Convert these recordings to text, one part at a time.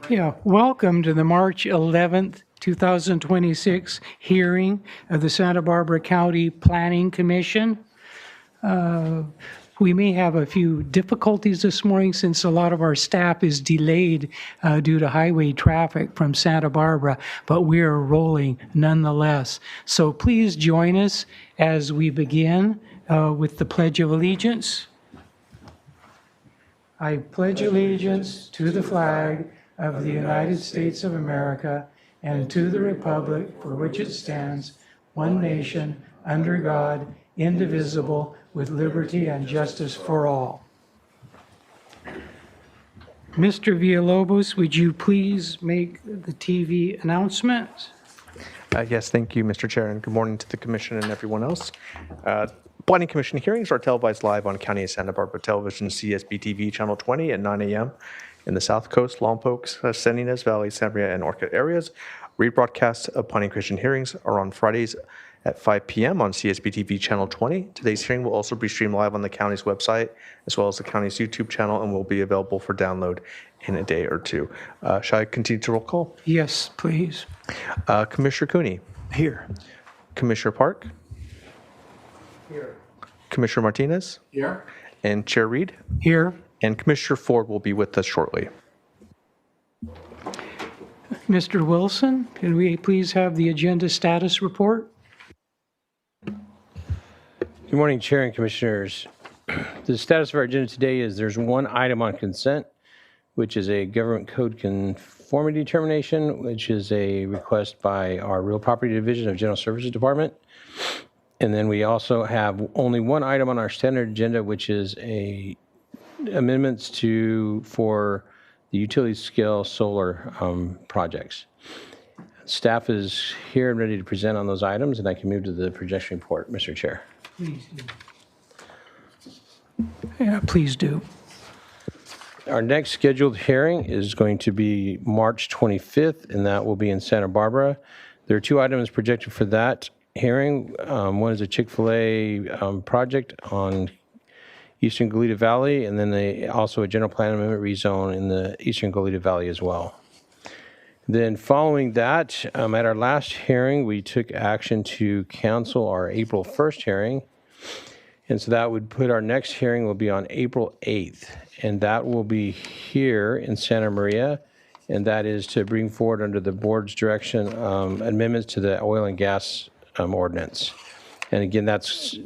Yeah, welcome to the March 11th, 2026 hearing of the Santa Barbara County Planning Commission. We may have a few difficulties this morning since a lot of our staff is delayed due to highway traffic from Santa Barbara, but we are rolling nonetheless. So please join us as we begin with the Pledge of Allegiance. I pledge allegiance to the flag of the United States of America and to the republic for which it stands, one nation, under God, indivisible, with liberty and justice for all. Mr. Villalobos, would you please make the TV announcement? Yes, thank you, Mr. Chair, and good morning to the Commission and everyone else. Planning Commission hearings are televised live on County of Santa Barbara Television, CSB-TV Channel 20 at 9 a.m. in the South Coast, Lompoc, San Ynez Valley, Santa Maria, and Orcutt areas. Rebroadcasts of Planning Commission hearings are on Fridays at 5 p.m. on CSB-TV Channel 20. Today's hearing will also be streamed live on the county's website, as well as the county's YouTube channel, and will be available for download in a day or two. Shall I continue to roll call? Yes, please. Commissioner Cooney. Here. Commissioner Park. Here. Commissioner Martinez. Here. And Chair Reed. Here. And Commissioner Ford will be with us shortly. Mr. Wilson, can we please have the agenda status report? Good morning, Chair and Commissioners. The status of our agenda today is there's one item on consent, which is a government code conformity determination, which is a request by our Real Property Division of General Services Department. And then we also have only one item on our standard agenda, which is amendments for the utility scale solar projects. Staff is here and ready to present on those items, and I can move to the projection report, Mr. Chair. Please do. Yeah, please do. Our next scheduled hearing is going to be March 25th, and that will be in Santa Barbara. There are two items projected for that hearing. One is a Chick-fil-A project on Eastern Goleta Valley, and then also a general plan amendment rezone in the Eastern Goleta Valley as well. Then following that, at our last hearing, we took action to cancel our April 1st hearing. And so that would put our next hearing will be on April 8th. And that will be here in Santa Maria. And that is to bring forward under the board's direction amendments to the oil and gas ordinance. And again,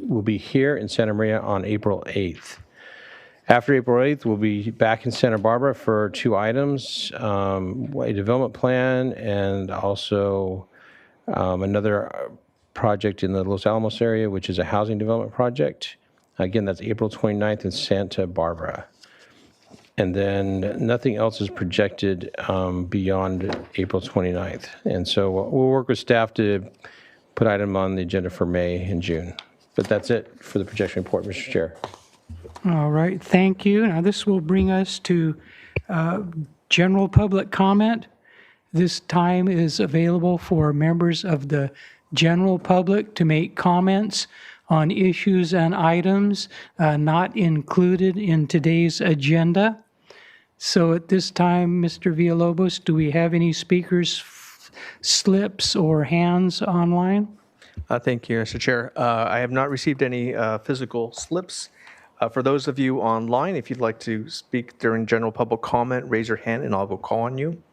will be here in Santa Maria on April 8th. After April 8th, we'll be back in Santa Barbara for two items, a development plan and also another project in the Los Alamos area, which is a housing development project. Again, that's April 29th in Santa Barbara. And then nothing else is projected beyond April 29th. And so we'll work with staff to put item on the agenda for May and June. But that's it for the projection report, Mr. Chair. All right, thank you. Now this will bring us to general public comment. This time is available for members of the general public to make comments on issues and items not included in today's agenda. So at this time, Mr. Villalobos, do we have any speakers, slips, or hands online? Thank you, Mr. Chair. I have not received any physical slips. For those of you online, if you'd like to speak during general public comment, raise your hand and I will call on you.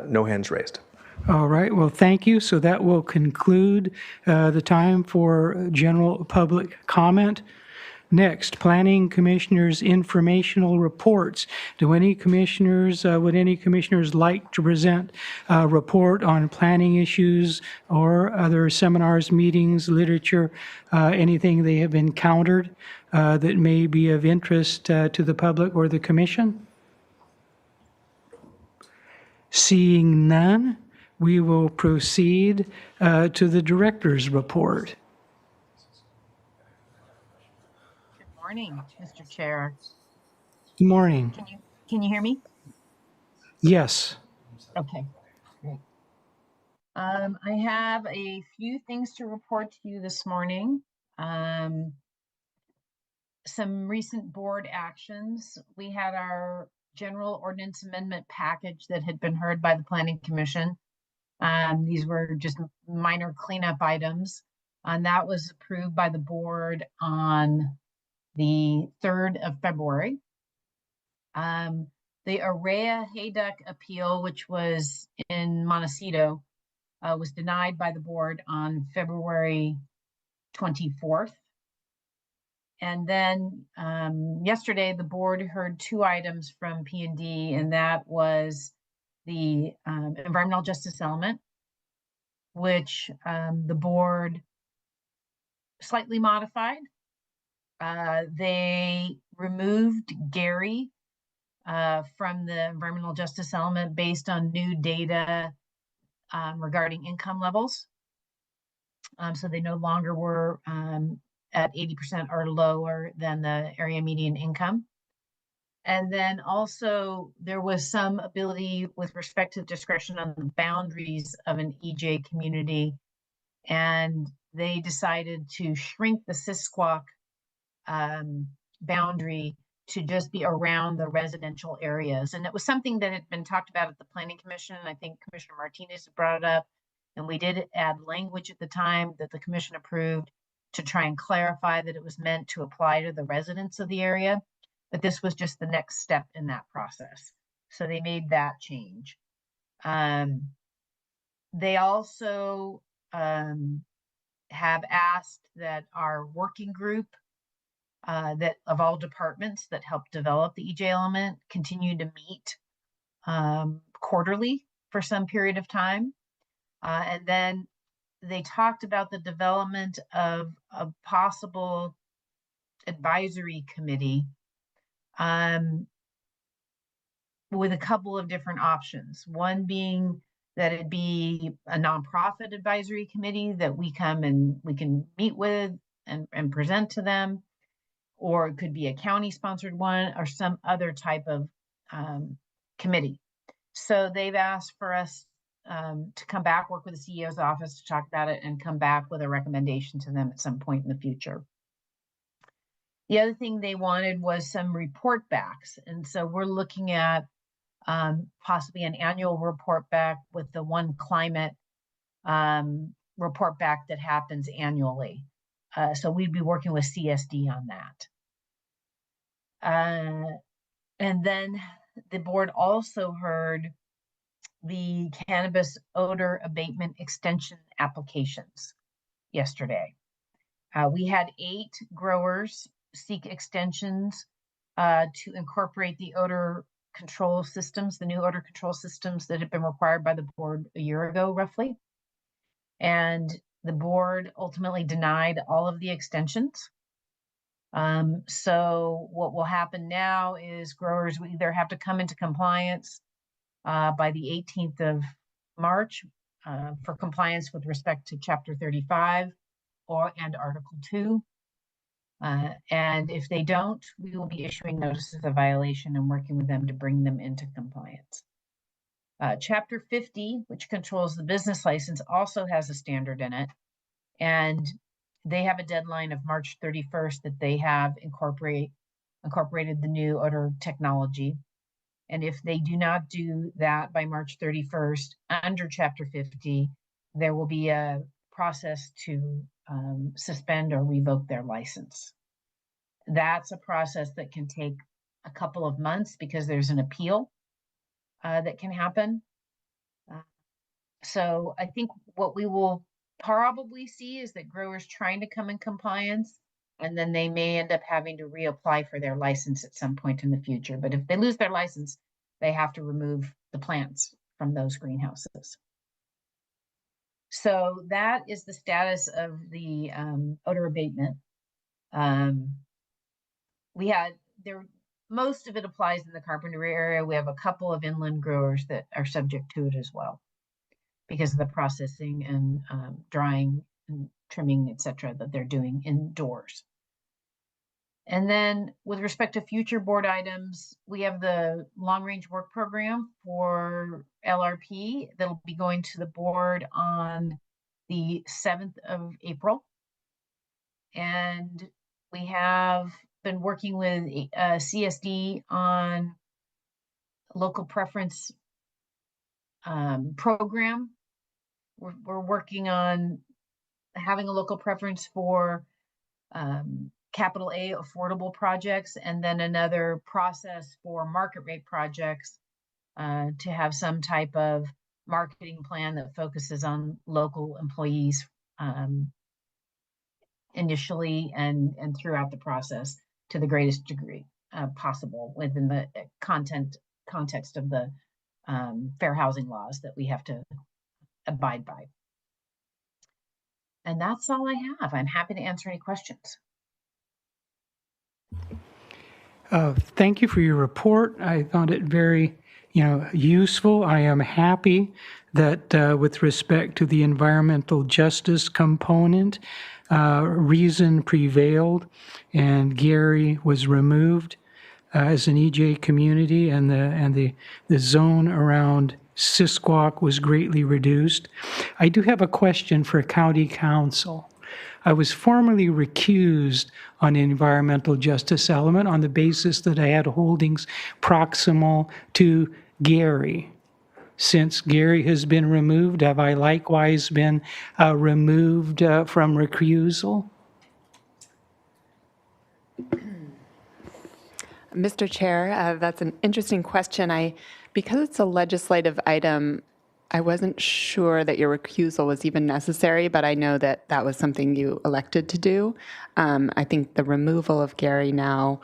No hands raised. All right, well, thank you. So that will conclude the time for general public comment. Next, Planning Commissioners' informational reports. Would any commissioners like to present a report on planning issues or other seminars, meetings, literature, anything they have encountered that may be of interest to the public or the commission? Seeing none, we will proceed to the director's report. Good morning, Mr. Chair. Good morning. Can you hear me? Yes. Okay, great. I have a few things to report to you this morning. Some recent board actions. We had our general ordinance amendment package that had been heard by the Planning Commission. These were just minor cleanup items, and that was approved by the board on the 3rd of February. The Araya Hayduck appeal, which was in Montecito, was denied by the board on February 24th. And then yesterday, the board heard 2 items from P&D, and that was the environmental justice element, which the board slightly modified. They removed Gary from the environmental justice element based on new data regarding income levels. So they no longer were at 80% or lower than the area median income. And then also there was some ability with respect to discretion on the boundaries of an EJ community. And they decided to shrink the Sisquoc boundary to just be around the residential areas. And it was something that had been talked about at the Planning Commission. I think Commissioner Martinez brought it up. And we did add language at the time that the commission approved to try and clarify that it was meant to apply to the residents of the area. But this was just the next step in that process. So they made that change. They also have asked that our working group that of all departments that help develop the EJ element continue to meet quarterly for some period of time. And then they talked about the development of a possible advisory committee with a couple of different options. One being that it be a nonprofit advisory committee that we come and we can meet with and present to them, or it could be a county sponsored one or some other type of committee. So they've asked for us to come back, work with the CEO's office to talk about it and come back with a recommendation to them at some point in the future. The other thing they wanted was some report backs. And so we're looking at possibly an annual report back with the one climate report back that happens annually. So we'd be working with CSD on that. And then the board also heard the cannabis odor abatement extension applications yesterday. We had 8 growers seek extensions to incorporate the odor control systems, the new odor control systems that had been required by the board a year ago, roughly. And the board ultimately denied all of the extensions. So what will happen now is growers will either have to come into compliance by the 18th of March for compliance with respect to Chapter 35 and Article 2. And if they don't, we will be issuing notices of violation and working with them to bring them into compliance. Chapter 50, which controls the business license, also has a standard in it. And they have a deadline of March 31st that they have incorporated the new odor technology. And if they do not do that by March 31st, under Chapter 50, there will be a process to suspend or revoke their license. That's a process that can take a couple of months because there's an appeal that can happen. So I think what we will probably see is that growers trying to come in compliance, and then they may end up having to reapply for their license at some point in the future. But if they lose their license, they have to remove the plants from those greenhouses. So that is the status of the odor abatement. Most of it applies in the Carpinteria area. We have a couple of inland growers that are subject to it as well, because of the processing and drying and trimming, etc., that they're doing indoors. And then with respect to future board items, we have the long range work program for LRP that'll be going to the board on the 7th of April. And we have been working with CSD on local preference program. We're working on having a local preference for capital A affordable projects, and then another process for market rate projects to have some type of marketing plan that focuses on local employees initially and throughout the process to the greatest degree possible within the context of the fair housing laws that we have to abide by. And that's all I have. I'm happy to answer any questions. Thank you for your report. I found it very, useful. I am happy that with respect to the environmental justice component, reason prevailed and Gary was removed as an EJ community, and the zone around Sisquoc was greatly reduced. I do have a question for County Council. I was formally recused on the environmental justice element on the basis that I had holdings proximal to Gary. Since Gary has been removed, have I likewise been removed from recusal? Mr. Chair, that's an interesting question. Because it's a legislative item, I wasn't sure that your recusal was even necessary, but I know that that was something you elected to do. I think the removal of Gary now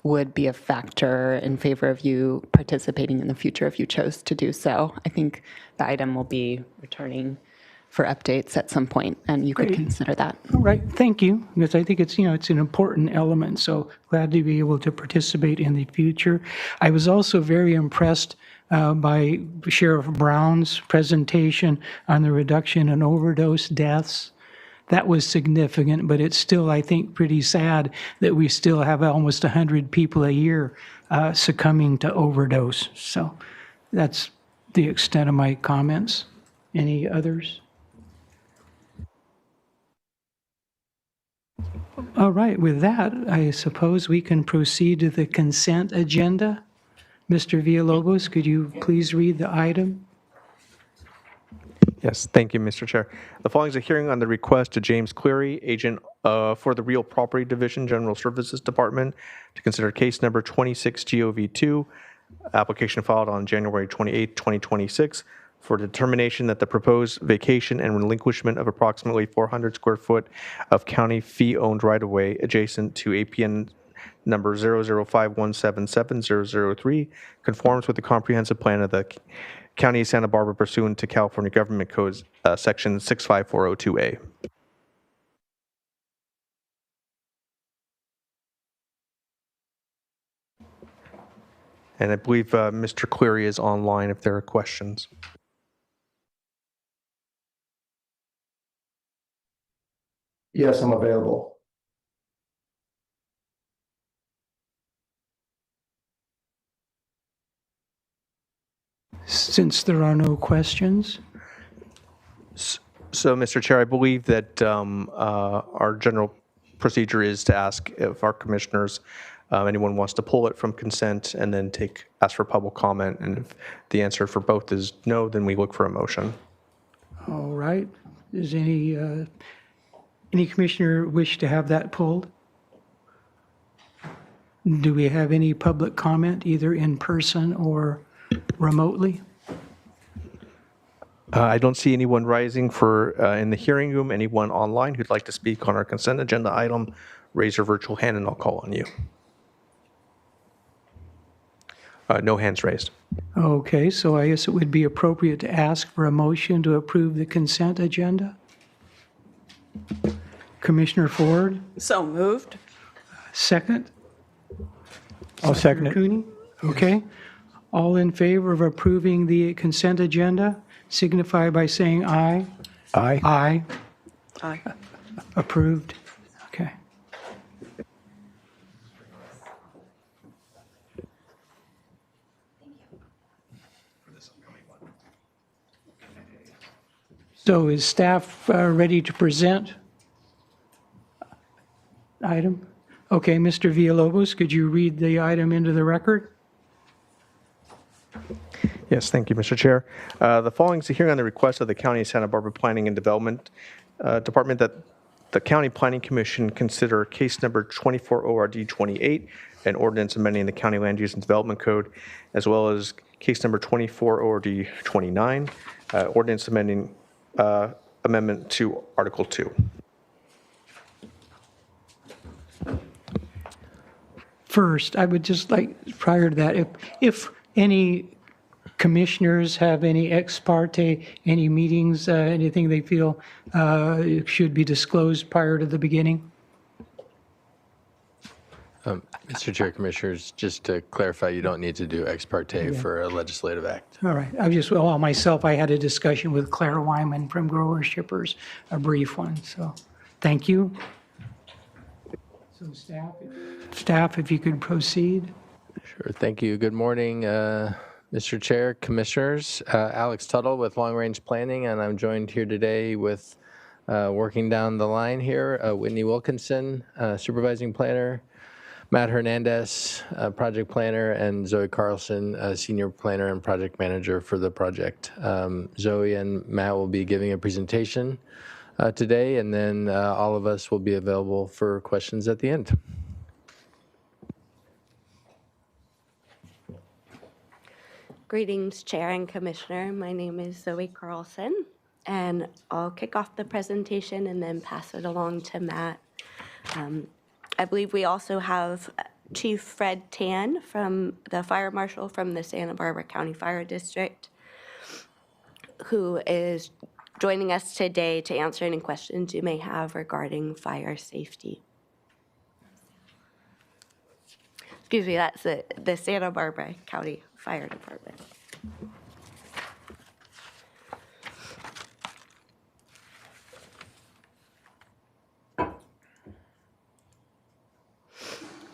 would be a factor in favor of you participating in the future if you chose to do so. I think the item will be returning for updates at some point, and you could consider that. All right, thank you, because I think it's, it's an important element, so glad to be able to participate in the future. I was also very impressed by Sheriff Brown's presentation on the reduction in overdose deaths. That was significant, but it's still, I think, pretty sad that we still have almost 100 people a year succumbing to overdose. So that's the extent of my comments. Any others? All right, with that, I suppose we can proceed to the consent agenda. Mr. Villalobos, could you please read the item? Yes, thank you, Mr. Chair. The following is a hearing on the request to James Cleary, agent for the Real Property Division, General Services Department, to consider case number 26-GOV2, application filed on January 28, 2026, for determination that the proposed vacation and relinquishment of approximately 400 square foot of county fee-owned right-of-way adjacent to APN number 005177003 conforms with the comprehensive plan of the County of Santa Barbara pursuant to California Government Code section 65402A. And I believe Mr. Cleary is online if there are questions. Yes, I'm available. Since there are no questions, So, Mr. Chair, I believe that our general procedure is to ask if our commissioners, anyone wants to pull it from consent and then ask for public comment. And if the answer for both is no, then we look for a motion. all right. Does any commissioner wish to have that pulled? Do we have any public comment, either in person or remotely? I don't see anyone rising in the hearing room. Anyone online who'd like to speak on our consent agenda item, raise your virtual hand and I'll call on you. No hands raised. Okay, so I guess it would be appropriate to ask for a motion to approve the consent agenda. Commissioner Ford, So moved. second? I'll second it. Cooney? Okay. All in favor of approving the consent agenda, signify by saying aye. Aye. Aye. Aye. Approved. Okay. So is staff ready to present item? Okay, Mr. Villalobos, could you read the item into the record? Yes, thank you, Mr. Chair. The following is a hearing on the request of the County of Santa Barbara Planning and Development Department that the County Planning Commission consider case number 24 ORD 28, an ordinance amending the County Land Use and Development Code, as well as case number 24 ORD 29, ordinance amending amendment to Article 2. First, I would just like, prior to that, if any commissioners have any ex parte, any meetings, anything they feel should be disclosed prior to the beginning? Mr. Chair, Commissioners, just to clarify, you don't need to do ex parte for a legislative act. All right. I just, well, myself, I had a discussion with Claire Wyman from Growers Shippers, a brief one. So thank you. So staff, if you could proceed. Sure. Thank you. Good morning, Mr. Chair, Commissioners. Alex Tuttle with Long Range Planning, and I'm joined here today with working down the line here, Whitney Wilkinson, Supervising Planner, Matt Hernandez, Project Planner, and Zoe Carlson, Senior Planner and Project Manager for the project. Zoe and Matt will be giving a presentation today, and then all of us will be available for questions at the end. Greetings, Chair and Commissioner. My name is Zoe Carlson, and I'll kick off the presentation and then pass it along to Matt. I believe we also have Chief Fred Tan from the Fire Marshal from the Santa Barbara County Fire District, who is joining us today to answer any questions you may have regarding fire safety. Excuse me, that's the Santa Barbara County Fire Department.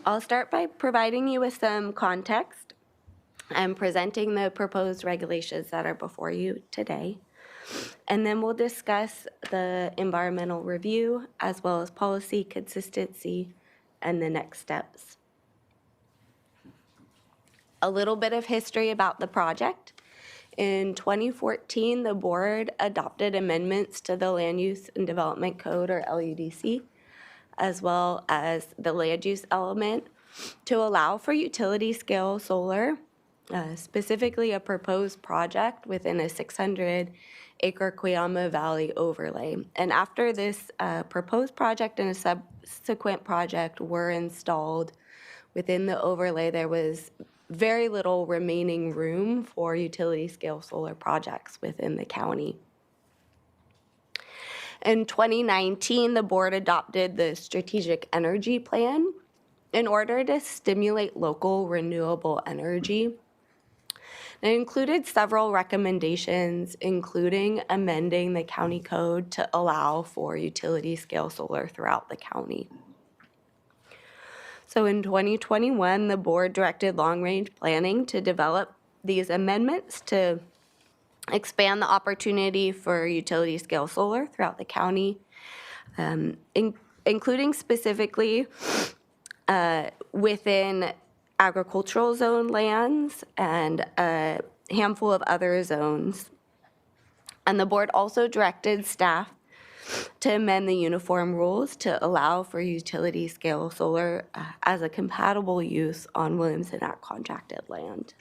I'll start by providing you with some context and presenting the proposed regulations that are before you today. And then we'll discuss the environmental review as well as policy consistency and the next steps. A little bit of history about the project. In 2014, the board adopted amendments to the Land Use and Development Code, or LUDC, as well as the land use element to allow for utility scale solar, specifically a proposed project within a 600-acre Cuyama Valley overlay. And after this proposed project and a subsequent project were installed within the overlay, there was very little remaining room for utility scale solar projects within the county. In 2019, the board adopted the Strategic Energy Plan in order to stimulate local renewable energy. It included several recommendations, including amending the county code to allow for utility scale solar throughout the county. So in 2021, the board directed Long Range Planning to develop these amendments to expand the opportunity for utility scale solar throughout the county, including specifically within agricultural zone lands and a handful of other zones. And the board also directed staff to amend the uniform rules to allow for utility scale solar as a compatible use on Williamson Act contracted land.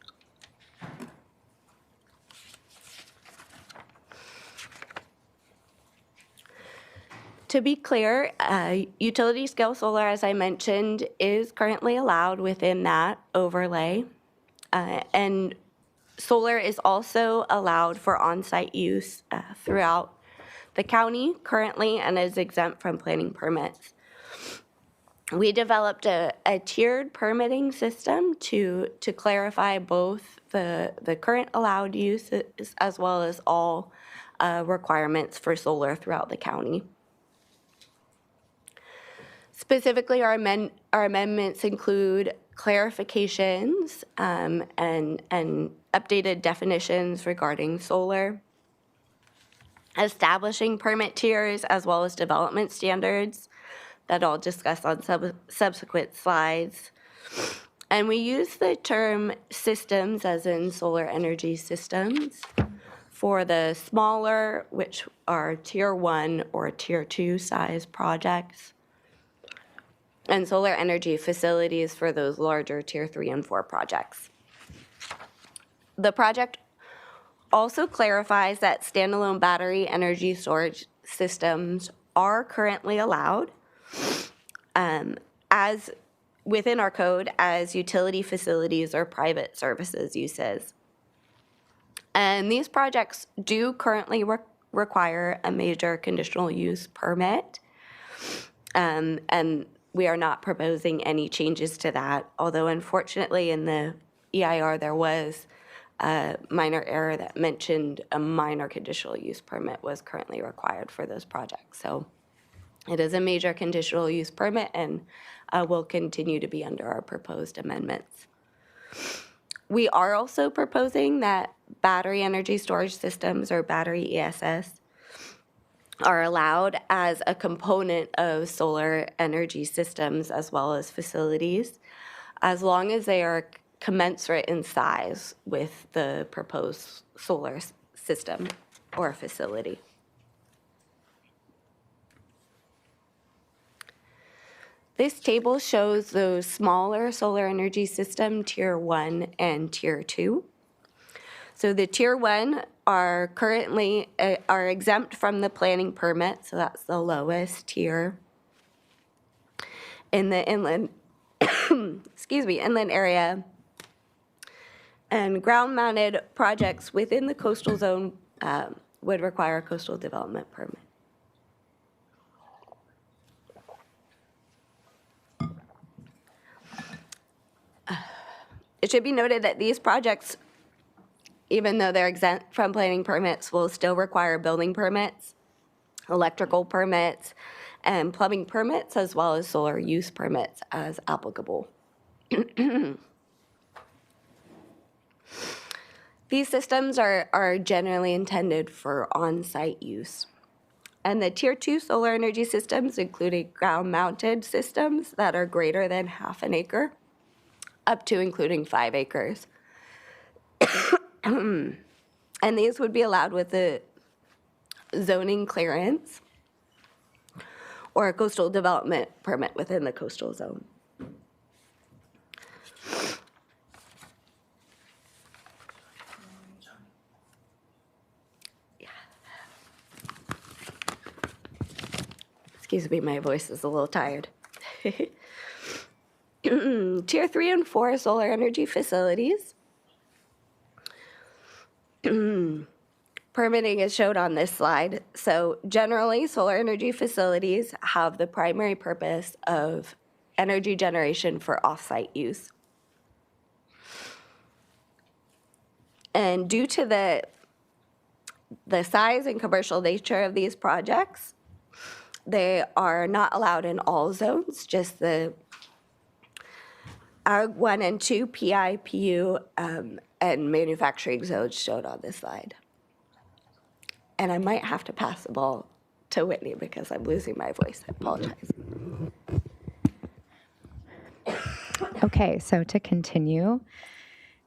To be clear, utility scale solar, as I mentioned, is currently allowed within that overlay. And solar is also allowed for on-site use throughout the county currently and is exempt from planning permits. We developed a tiered permitting system to clarify both the current allowed use as well as all requirements for solar throughout the county. Specifically, our amendments include clarifications and updated definitions regarding solar, establishing permit tiers as well as development standards that I'll discuss on subsequent slides, And we use the term systems, as in solar energy systems, for the smaller, which are tier 1 or tier 2 size projects, and solar energy facilities for those larger tier 3 and 4 projects. The project also clarifies that standalone battery energy storage systems are currently allowed as within our code as utility facilities or private services uses. And these projects do currently require a major conditional use permit. And we are not proposing any changes to that, although unfortunately in the EIR there was a minor error that mentioned a minor conditional use permit was currently required for those projects. So it is a major conditional use permit and will continue to be under our proposed amendments. We are also proposing that battery energy storage systems, or battery ESS, are allowed as a component of solar energy systems as well as facilities, as long as they are commensurate in size with the proposed solar system or facility. This table shows those smaller solar energy system, tier 1 and tier 2. So the tier 1 are currently are exempt from the planning permit, so that's the lowest tier in the inland, inland area. And ground-mounted projects within the coastal zone would require a coastal development permit. It should be noted that these projects, even though they're exempt from planning permits, will still require building permits, electrical permits, and plumbing permits, as well as solar use permits as applicable. These systems are generally intended for on-site use. And the tier 2 solar energy systems include ground-mounted systems that are greater than half an acre, up to including 5 acres. And these would be allowed with a zoning clearance or a coastal development permit within the coastal zone. Excuse me, my voice is a little tired. Tier 3 and 4 solar energy facilities. Permitting is shown on this slide. So generally, solar energy facilities have the primary purpose of energy generation for off-site use. And due to the size and commercial nature of these projects, they are not allowed in all zones, just the ARG 1 and 2 PI, PU, and manufacturing zones shown on this slide. And I might have to pass the ball to Whitney because I'm losing my voice. I apologize. Okay, so to continue,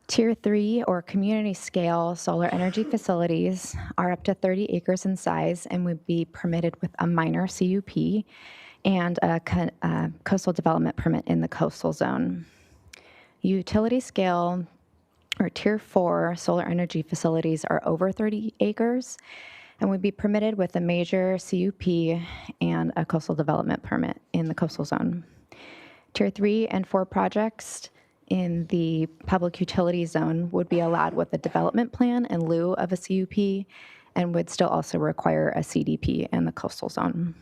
Tier 3 or community scale solar energy facilities are up to 30 acres in size and would be permitted with a minor CUP and a coastal development permit in the coastal zone. Utility scale or Tier 4 solar energy facilities are over 30 acres and would be permitted with a major CUP and a coastal development permit in the coastal zone. Tier 3 and 4 projects in the public utility zone would be allowed with a development plan in lieu of a CUP and would still also require a CDP in the coastal zone.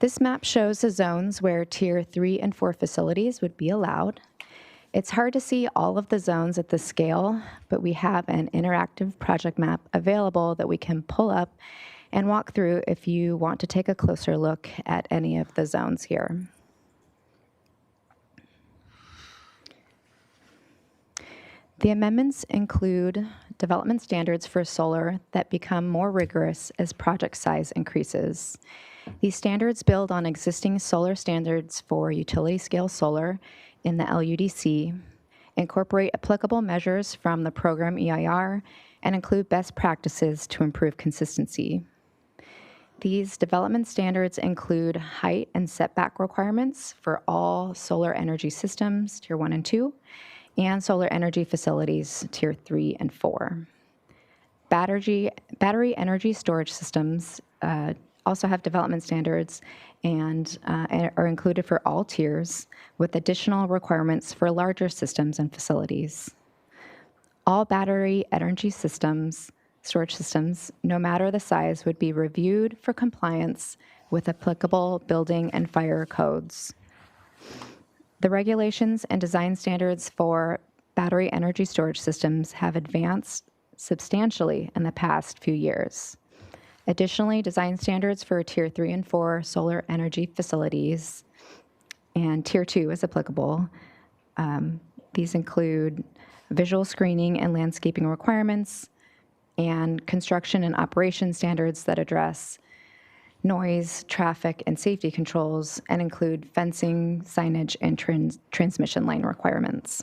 This map shows the zones where Tier 3 and 4 facilities would be allowed. It's hard to see all of the zones at this scale, but we have an interactive project map available that we can pull up and walk through if you want to take a closer look at any of the zones here. The amendments include development standards for solar that become more rigorous as project size increases. These standards build on existing solar standards for utility-scale solar in the LUDC, incorporate applicable measures from the program EIR, and include best practices to improve consistency. These development standards include height and setback requirements for all solar energy systems, Tier 1 and 2, and solar energy facilities, Tier 3 and 4. Battery energy storage systems also have development standards and are included for all tiers, with additional requirements for larger systems and facilities. All battery energy systems, storage systems, no matter the size, would be reviewed for compliance with applicable building and fire codes. The regulations and design standards for battery energy storage systems have advanced substantially in the past few years. Additionally, design standards for Tier 3 and 4 solar energy facilities and Tier 2 is applicable. These include visual screening and landscaping requirements, and construction and operation standards that address noise, traffic, and safety controls, and include fencing, signage, and transmission line requirements.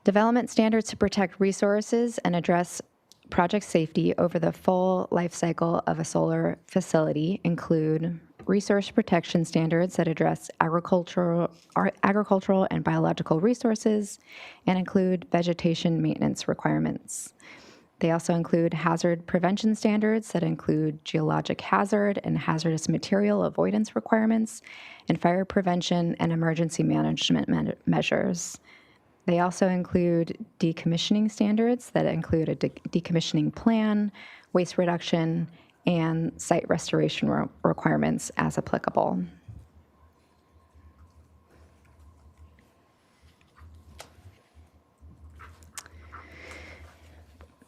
Development standards to protect resources and address project safety over the full life cycle of a solar facility include resource protection standards that address agricultural and biological resources and include vegetation maintenance requirements. They also include hazard prevention standards that include geologic hazard and hazardous material avoidance requirements and fire prevention and emergency management measures. They also include decommissioning standards that include a decommissioning plan, waste reduction, and site restoration requirements as applicable.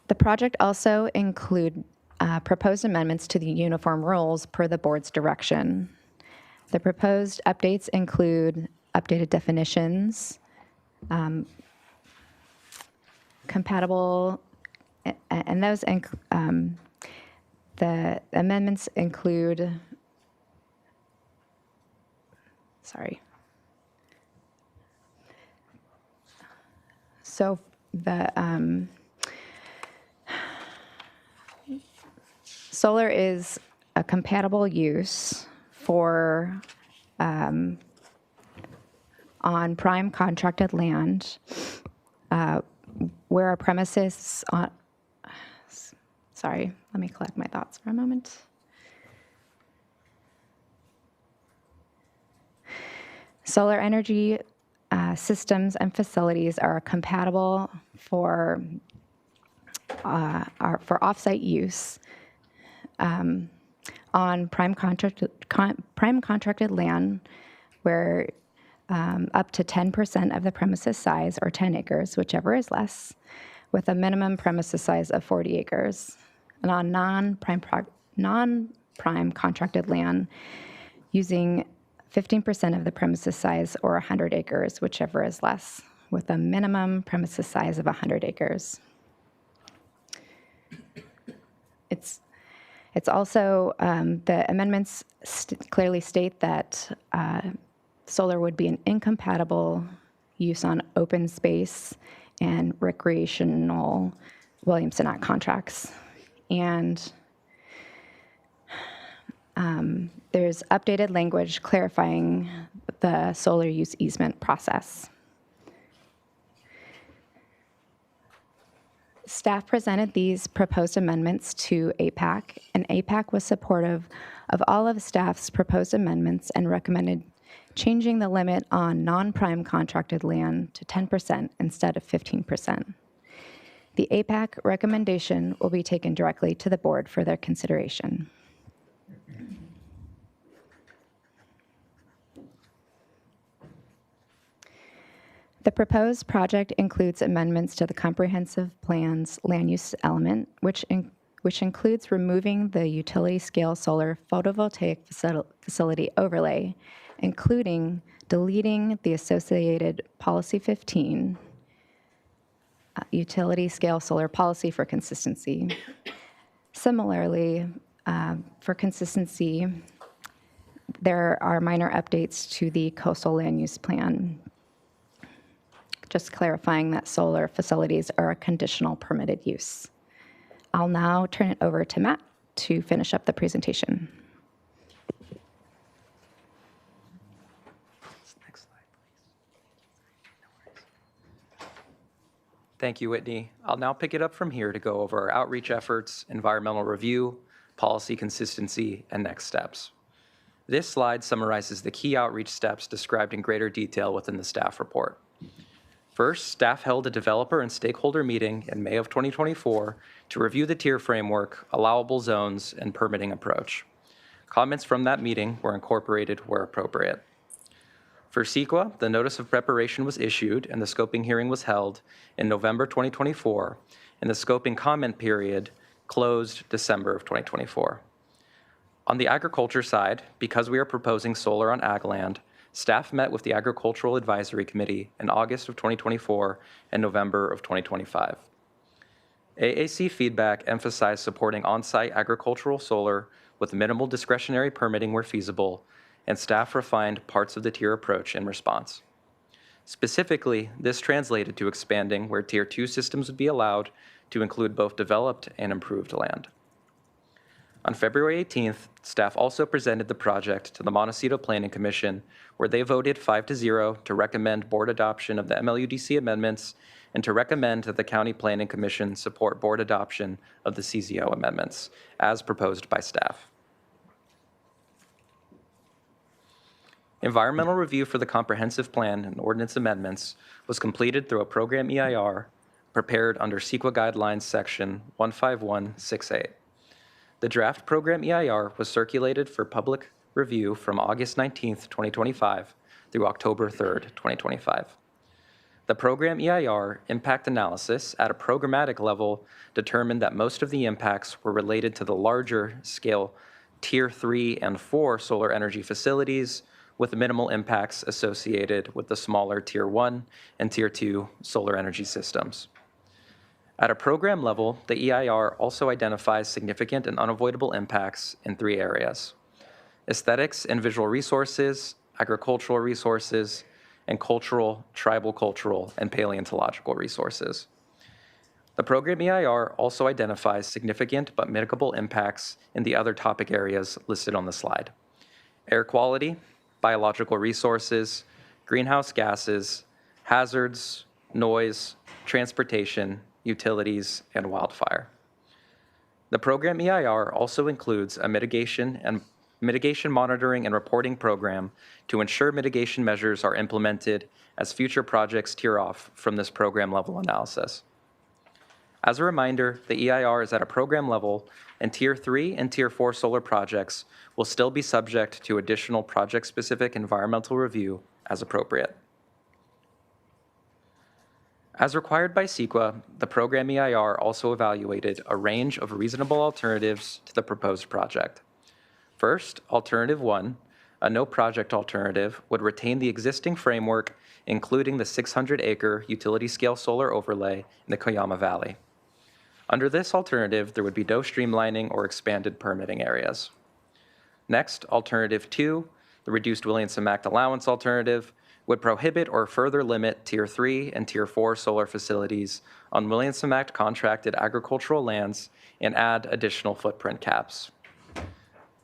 The project also include proposed amendments to the uniform rules per the board's direction. The proposed updates include updated definitions, compatible, and those the amendments include, so the solar is a compatible use for on prime contracted land where a premises on, sorry, let me collect my thoughts for a moment. Solar energy systems and facilities are compatible for offsite use on prime contracted land where up to 10% of the premises size, or 10 acres, whichever is less, with a minimum premises size of 40 acres. And on non-prime contracted land, using 15% of the premises size, or 100 acres, whichever is less, with a minimum premises size of 100 acres. It's also, the amendments clearly state that solar would be an incompatible use on open space and recreational Williamson Act contracts. And there's updated language clarifying the solar use easement process. Staff presented these proposed amendments to APAC, and APAC was supportive of all of staff's proposed amendments and recommended changing the limit on non-prime contracted land to 10% instead of 15%. The APAC recommendation will be taken directly to the board for their consideration. The proposed project includes amendments to the comprehensive plan's land use element, which includes removing the utility-scale solar photovoltaic facility overlay, including deleting the associated Policy 15, utility scale solar policy for consistency. Similarly, for consistency, there are minor updates to the coastal land use plan, just clarifying that solar facilities are a conditional permitted use. I'll now turn it over to Matt to finish up the presentation. Thank you, Whitney. I'll now pick it up from here to go over our outreach efforts, environmental review, policy consistency, and next steps. This slide summarizes the key outreach steps described in greater detail within the staff report. First, staff held a developer and stakeholder meeting in May of 2024 to review the tier framework, allowable zones, and permitting approach. Comments from that meeting were incorporated where appropriate. For CEQA, the notice of preparation was issued and the scoping hearing was held in November 2024, and the scoping comment period closed December of 2024. On the agriculture side, because we are proposing solar on ag land, staff met with the Agricultural Advisory Committee in August of 2024 and November of 2025. AAC feedback emphasized supporting on-site agricultural solar with minimal discretionary permitting where feasible, and staff refined parts of the tier approach in response. Specifically, this translated to expanding where Tier 2 systems would be allowed to include both developed and improved land. On February 18th, staff also presented the project to the Montecito Planning Commission, where they voted 5-0 to recommend board adoption of the MLUDC amendments and to recommend that the County Planning Commission support board adoption of the CZO amendments, as proposed by staff. Environmental review for the comprehensive plan and ordinance amendments was completed through a program EIR prepared under CEQA Guidelines Section 15168. The draft program EIR was circulated for public review from August 19th, 2025 through October 3rd, 2025. The program EIR impact analysis at a programmatic level determined that most of the impacts were related to the larger scale Tier 3 and 4 solar energy facilities, with minimal impacts associated with the smaller Tier 1 and Tier 2 solar energy systems. At a program level, the EIR also identifies significant and unavoidable impacts in 3 areas: aesthetics and visual resources, agricultural resources, and cultural, tribal cultural, and paleontological resources. The program EIR also identifies significant but mitigable impacts in the other topic areas listed on the slide: air quality, biological resources, greenhouse gases, hazards, noise, transportation, utilities, and wildfire. The program EIR also includes a mitigation monitoring and reporting program to ensure mitigation measures are implemented as future projects tier off from this program level analysis. As a reminder, the EIR is at a program level, and Tier 3 and Tier 4 solar projects will still be subject to additional project-specific environmental review as appropriate. As required by CEQA, the program EIR also evaluated a range of reasonable alternatives to the proposed project. First, Alternative 1, a no-project alternative, would retain the existing framework, including the 600-acre utility-scale solar overlay in the Coyama Valley. Under this alternative, there would be no streamlining or expanded permitting areas. Next, Alternative 2, the reduced Williamson Act allowance alternative, would prohibit or further limit Tier 3 and Tier 4 solar facilities on Williamson Act contracted agricultural lands and add additional footprint caps.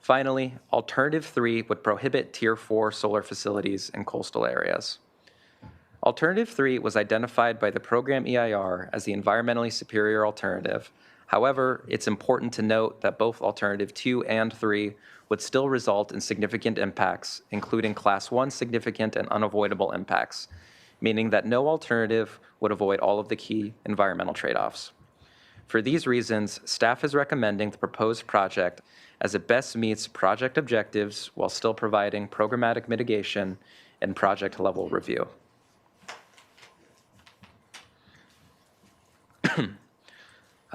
Finally, Alternative 3 would prohibit Tier 4 solar facilities in coastal areas. Alternative 3 was identified by the program EIR as the environmentally superior alternative. However, it's important to note that both Alternative 2 and 3 would still result in significant impacts, including Class 1 significant and unavoidable impacts, meaning that no alternative would avoid all of the key environmental trade-offs. For these reasons, staff is recommending the proposed project as it best meets project objectives while still providing programmatic mitigation and project-level review.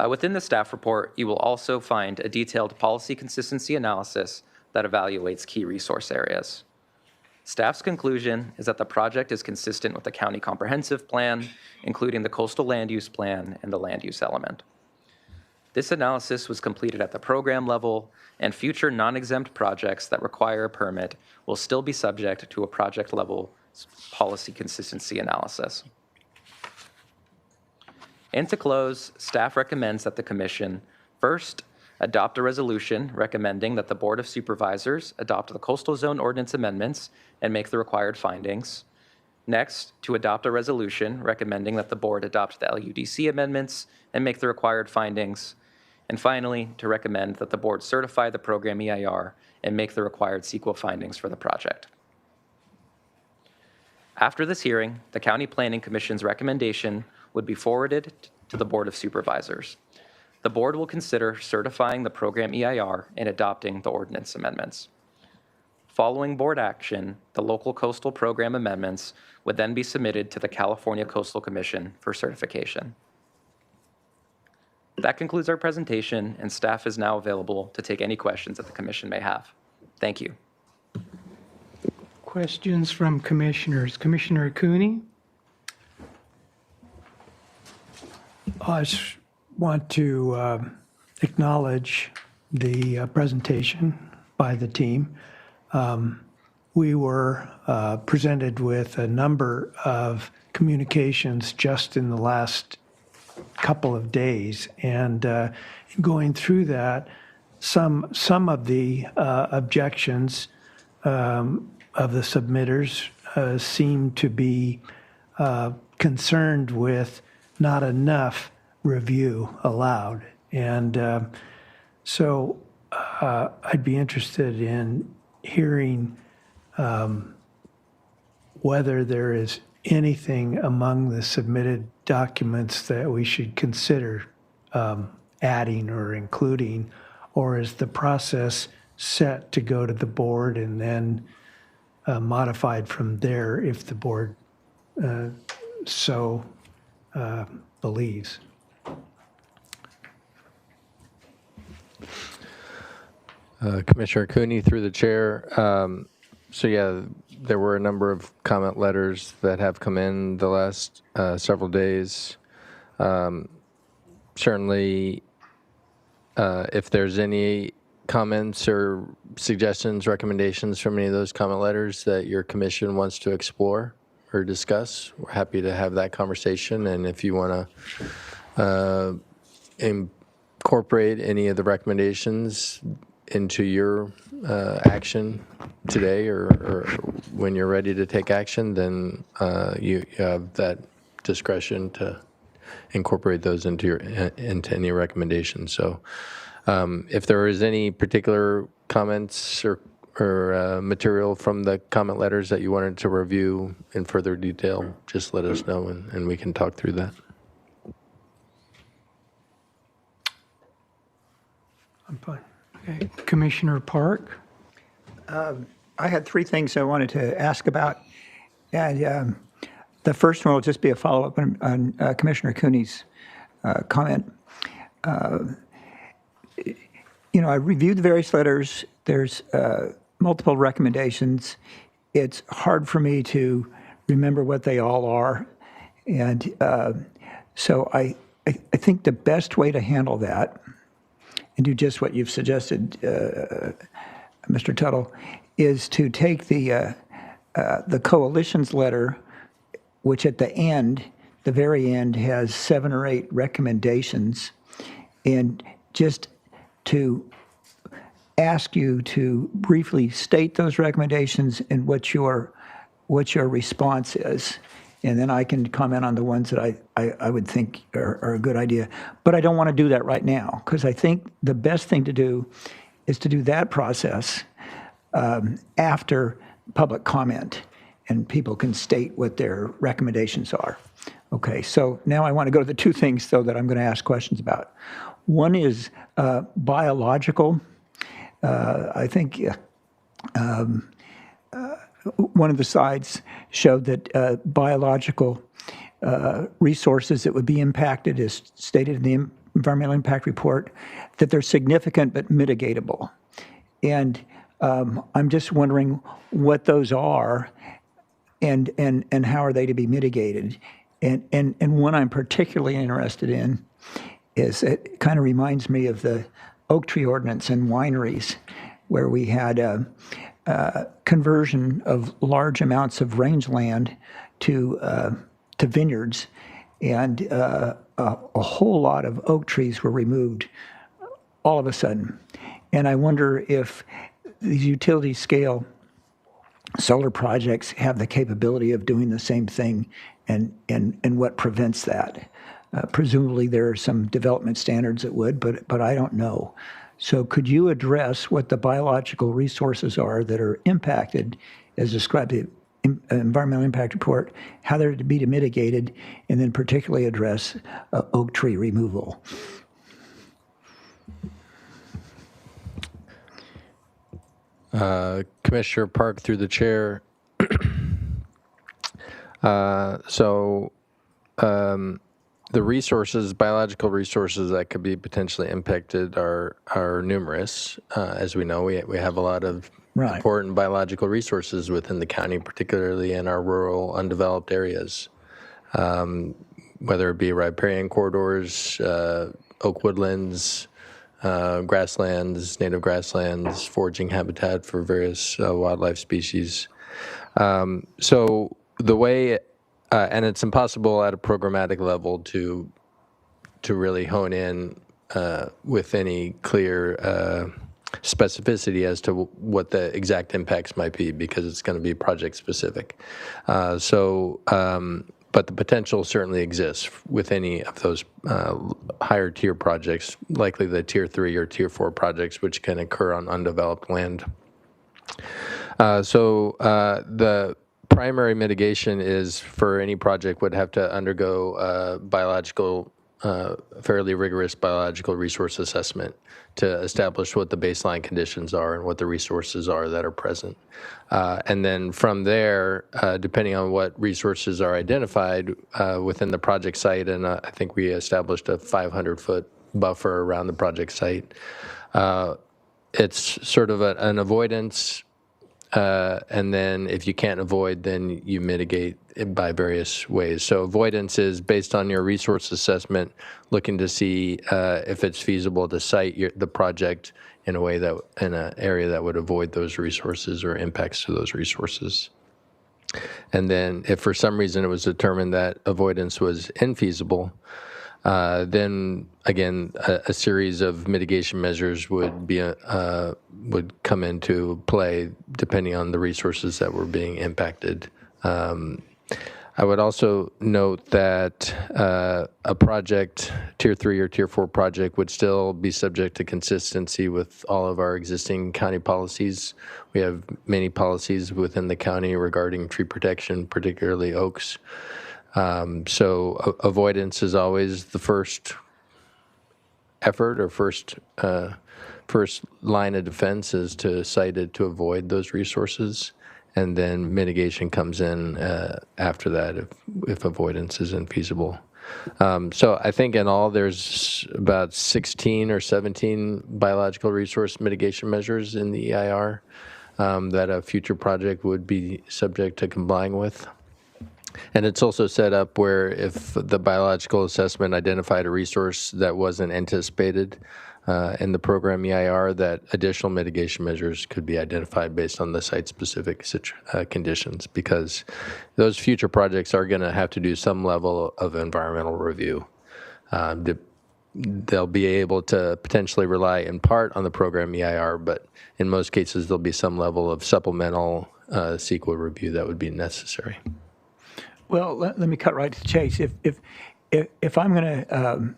Within the staff report, you will also find a detailed policy consistency analysis that evaluates key resource areas. Staff's conclusion is that the project is consistent with the county comprehensive plan, including the coastal land use plan and the land use element. This analysis was completed at the program level, and future non-exempt projects that require a permit will still be subject to a project level policy consistency analysis. And to close, staff recommends that the Commission first adopt a resolution recommending that the Board of Supervisors adopt the Coastal Zone Ordinance amendments and make the required findings. Next, to adopt a resolution recommending that the Board adopt the LUDC amendments and make the required findings. And finally, to recommend that the Board certify the program EIR and make the required CEQA findings for the project. After this hearing, the County Planning Commission's recommendation would be forwarded to the Board of Supervisors. The Board will consider certifying the program EIR and adopting the ordinance amendments. Following Board action, the local coastal program amendments would then be submitted to the California Coastal Commission for certification. That concludes our presentation, and staff is now available to take any questions that the Commission may have. Thank you. Questions from commissioners. Commissioner Cooney? I just want to acknowledge the presentation by the team. We were presented with a number of communications just in the last couple of days, and going through that, some of the objections of the submitters seem to be concerned with not enough review allowed. And so I'd be interested in hearing whether there is anything among the submitted documents that we should consider adding or including, or is the process set to go to the board and then modified from there if the board so believes? Commissioner Cooney, through the chair. So yeah, there were a number of comment letters that have come in the last several days. Certainly, if there's any comments or suggestions, recommendations from any of those comment letters that your commission wants to explore or discuss, we're happy to have that conversation. And if you want to incorporate any of the recommendations into your action today or when you're ready to take action, then you have that discretion to incorporate those into any recommendations. So if there is any particular comments or material from the comment letters that you wanted to review in further detail, just let us know and we can talk through that. I'm fine. Okay. Commissioner Park? I had three things I wanted to ask about. And the first one will just be a follow-up on Commissioner Cooney's comment. I reviewed the various letters. There's multiple recommendations. It's hard for me to remember what they all are. And so I think the best way to handle that and do just what you've suggested, Mr. Tuttle, is to take the coalition's letter, which at the end, the very end, has 7 or 8 recommendations, and just to ask you to briefly state those recommendations and what your response is. And then I can comment on the ones that I would think are a good idea. But I don't want to do that right now, because I think the best thing to do is to do that process after public comment, and people can state what their recommendations are. Okay, so now I want to go to the 2 things, though, that I'm going to ask questions about. One is biological. I think one of the slides showed that biological resources that would be impacted, as stated in the environmental impact report, that they're significant but mitigatable. And I'm just wondering what those are and how are they to be mitigated. And one I'm particularly interested in is, it kind of reminds me of the oak tree ordinance and wineries, where we had a conversion of large amounts of rangeland to vineyards, and a whole lot of oak trees were removed all of a sudden. And I wonder if these utility scale solar projects have the capability of doing the same thing, and what prevents that. Presumably there are some development standards that would, but I don't know. So could you address what the biological resources are that are impacted, as described in the environmental impact report, how they're to be mitigated, and then particularly address oak tree removal? Commissioner Park, through the chair. The resources, biological resources that could be potentially impacted are numerous. As we know, we have a lot of important biological resources within the county, particularly in our rural, undeveloped areas, whether it be riparian corridors, oak woodlands, grasslands, native grasslands, foraging habitat for various wildlife species. So the way, and it's impossible at a programmatic level to really hone in with any clear specificity as to what the exact impacts might be, because it's going to be project specific. But the potential certainly exists with any of those higher tier projects, likely the tier 3 or tier 4 projects, which can occur on undeveloped land. The primary mitigation is, for any project, would have to undergo fairly rigorous biological resource assessment to establish what the baseline conditions are and what the resources are that are present. And then from there, depending on what resources are identified within the project site, and I think we established a 500-foot buffer around the project site, it's sort of an avoidance. And then if you can't avoid, then you mitigate it by various ways. So avoidance is based on your resource assessment, looking to see if it's feasible to site the project in a way that, in an area that would avoid those resources or impacts to those resources. And then if for some reason it was determined that avoidance was infeasible, then again, a series of mitigation measures would come into play depending on the resources that were being impacted. I would also note that a project, tier 3 or tier 4 project, would still be subject to consistency with all of our existing county policies. We have many policies within the county regarding tree protection, particularly oaks. So avoidance is always the first effort, or first line of defense is to site it to avoid those resources, and then mitigation comes in after that if avoidance is infeasible. So I think in all there's about 16 or 17 biological resource mitigation measures in the EIR that a future project would be subject to complying with. And it's also set up where if the biological assessment identified a resource that wasn't anticipated in the program EIR, that additional mitigation measures could be identified based on the site-specific conditions, because those future projects are going to have to do some level of environmental review. They'll be able to potentially rely in part on the program EIR, but in most cases there'll be some level of supplemental CEQA review that would be necessary. Well, let me cut right to the chase. If I'm going to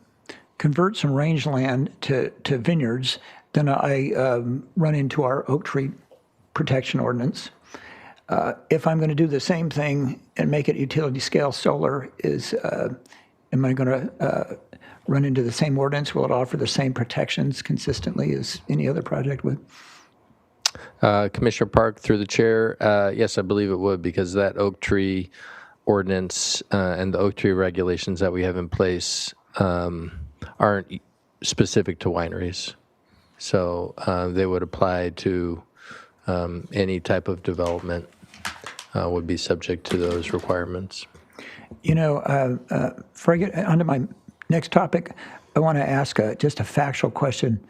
convert some rangeland to vineyards, then I run into our oak tree protection ordinance. If I'm going to do the same thing and make it utility scale solar, am I going to run into the same ordinance? Will it offer the same protections consistently as any other project would? Commissioner Park, through the chair, yes, I believe it would, because that oak tree ordinance and the oak tree regulations that we have in place aren't specific to wineries. So they would apply to any type of development would be subject to those requirements. You know, before I get onto my next topic, I want to ask just a factual question.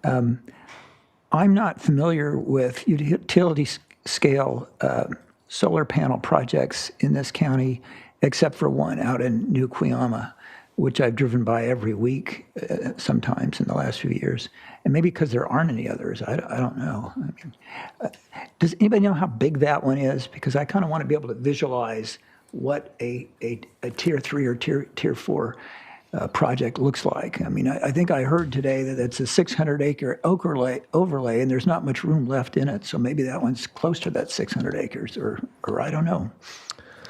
I'm not familiar with utility scale solar panel projects in this county, except for one out in New Cuyama, which I've driven by every week sometimes in the last few years. And maybe because there aren't any others, I don't know. I mean, does anybody know how big that one is? Because I kind of want to be able to visualize what a tier 3 or tier 4 project looks like. I mean, I think I heard today that it's a 600-acre overlay, and there's not much room left in it. So maybe that one's close to that 600 acres, or I don't know.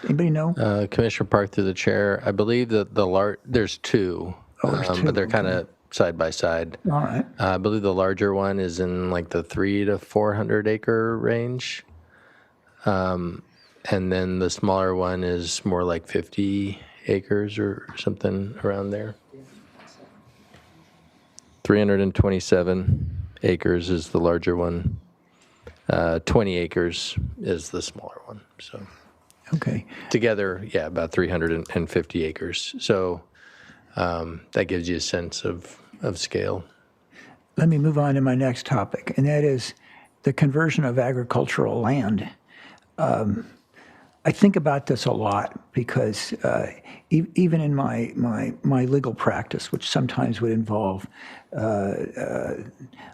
Anybody know? Commissioner Park, through the chair, I believe that there's two, but they're kind of side by side. All right. I believe the larger one is in like the 300 to 400 acre range. And then the smaller one is more like 50 acres or something around there. 327 acres is the larger one. 20 acres is the smaller one. So Okay. together, yeah, about 350 acres. So that gives you a sense of scale. Let me move on to my next topic, and that is the conversion of agricultural land. I think about this a lot because even in my legal practice, which sometimes would involve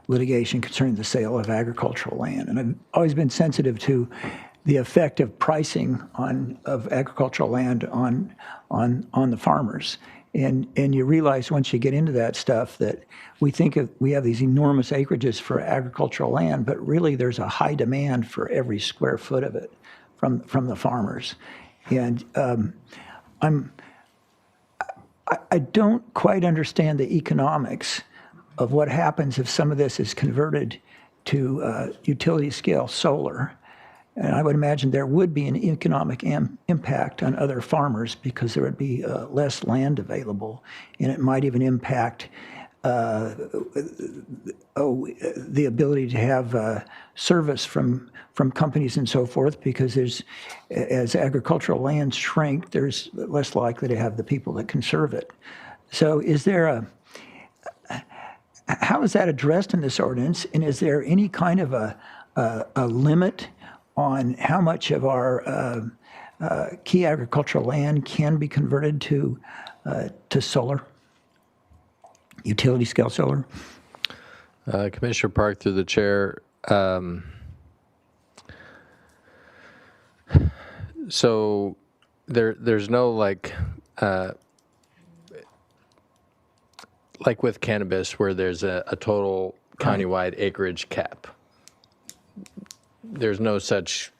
litigation concerning the sale of agricultural land, and I've always been sensitive to the effect of pricing of agricultural land on the farmers. And you realize once you get into that stuff that we have these enormous acreages for agricultural land, but really there's a high demand for every square foot of it from the farmers. And I don't quite understand the economics of what happens if some of this is converted to utility scale solar. And I would imagine there would be an economic impact on other farmers because there would be less land available, and it might even impact the ability to have service from companies and so forth, because as agricultural lands shrink, there's less likely to have the people that can serve it. So how is that addressed in this ordinance, and is there any kind of a limit on how much of our key agricultural land can be converted to solar, utility scale solar? Commissioner Park, through the chair. So there's no like with cannabis where there's a total countywide acreage cap. There's no such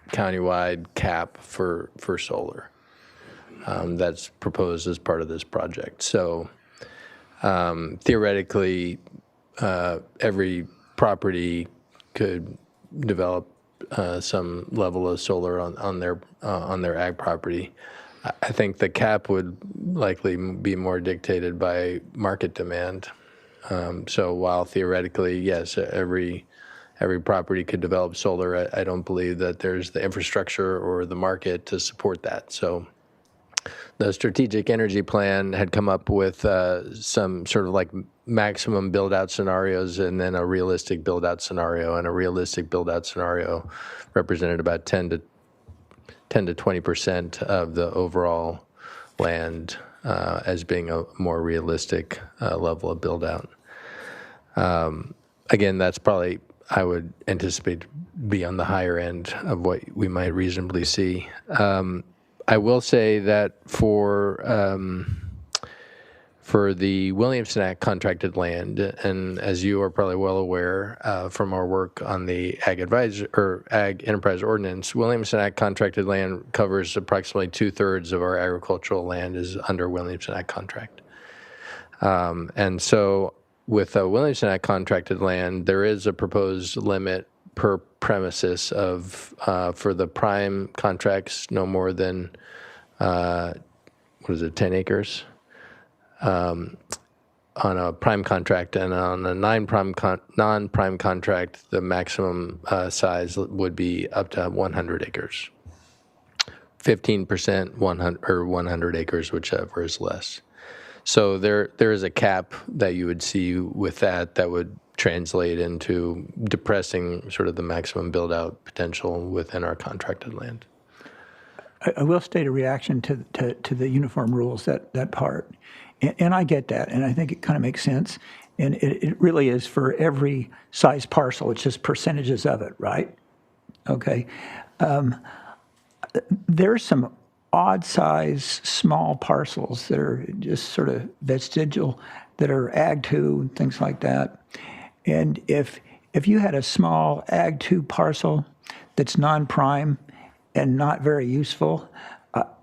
countywide cap for solar that's proposed as part of this project. So theoretically, every property could develop some level of solar on their ag property. I think the cap would likely be more dictated by market demand. So while theoretically, yes, every property could develop solar, I don't believe that there's the infrastructure or the market to support that. So the strategic energy plan had come up with some sort of like maximum build-out scenarios and then a realistic build-out scenario. And a realistic build-out scenario represented about 10 to 20% of the overall land as being a more realistic level of build-out. Again, that's probably, I would anticipate, be on the higher end of what we might reasonably see. I will say that for the Williamson Act contracted land, and as you are probably well aware from our work on the Ag Enterprise Ordinance, Williamson Act contracted land covers approximately 2/3 of our agricultural land is under Williamson Act contract. And so with Williamson Act contracted land, there is a proposed limit per premises of, for the prime contracts, no more than, 10 acres? On on a prime contract, and on a non-prime contract, the maximum size would be up to 100 acres. 15%, 100 or 100 acres, whichever is less. So there is a cap that you would see with that would translate into depressing sort of the maximum build-out potential within our contracted land. I will state a reaction to the uniform rules, that part. And I get that, and I think it kind of makes sense. And it really is for every size parcel. It's just percentages of it, right? Okay. There's some odd size, small parcels that are just sort of vestigial, that are Ag 2 and things like that. And if you had a small Ag 2 parcel that's non-prime and not very useful,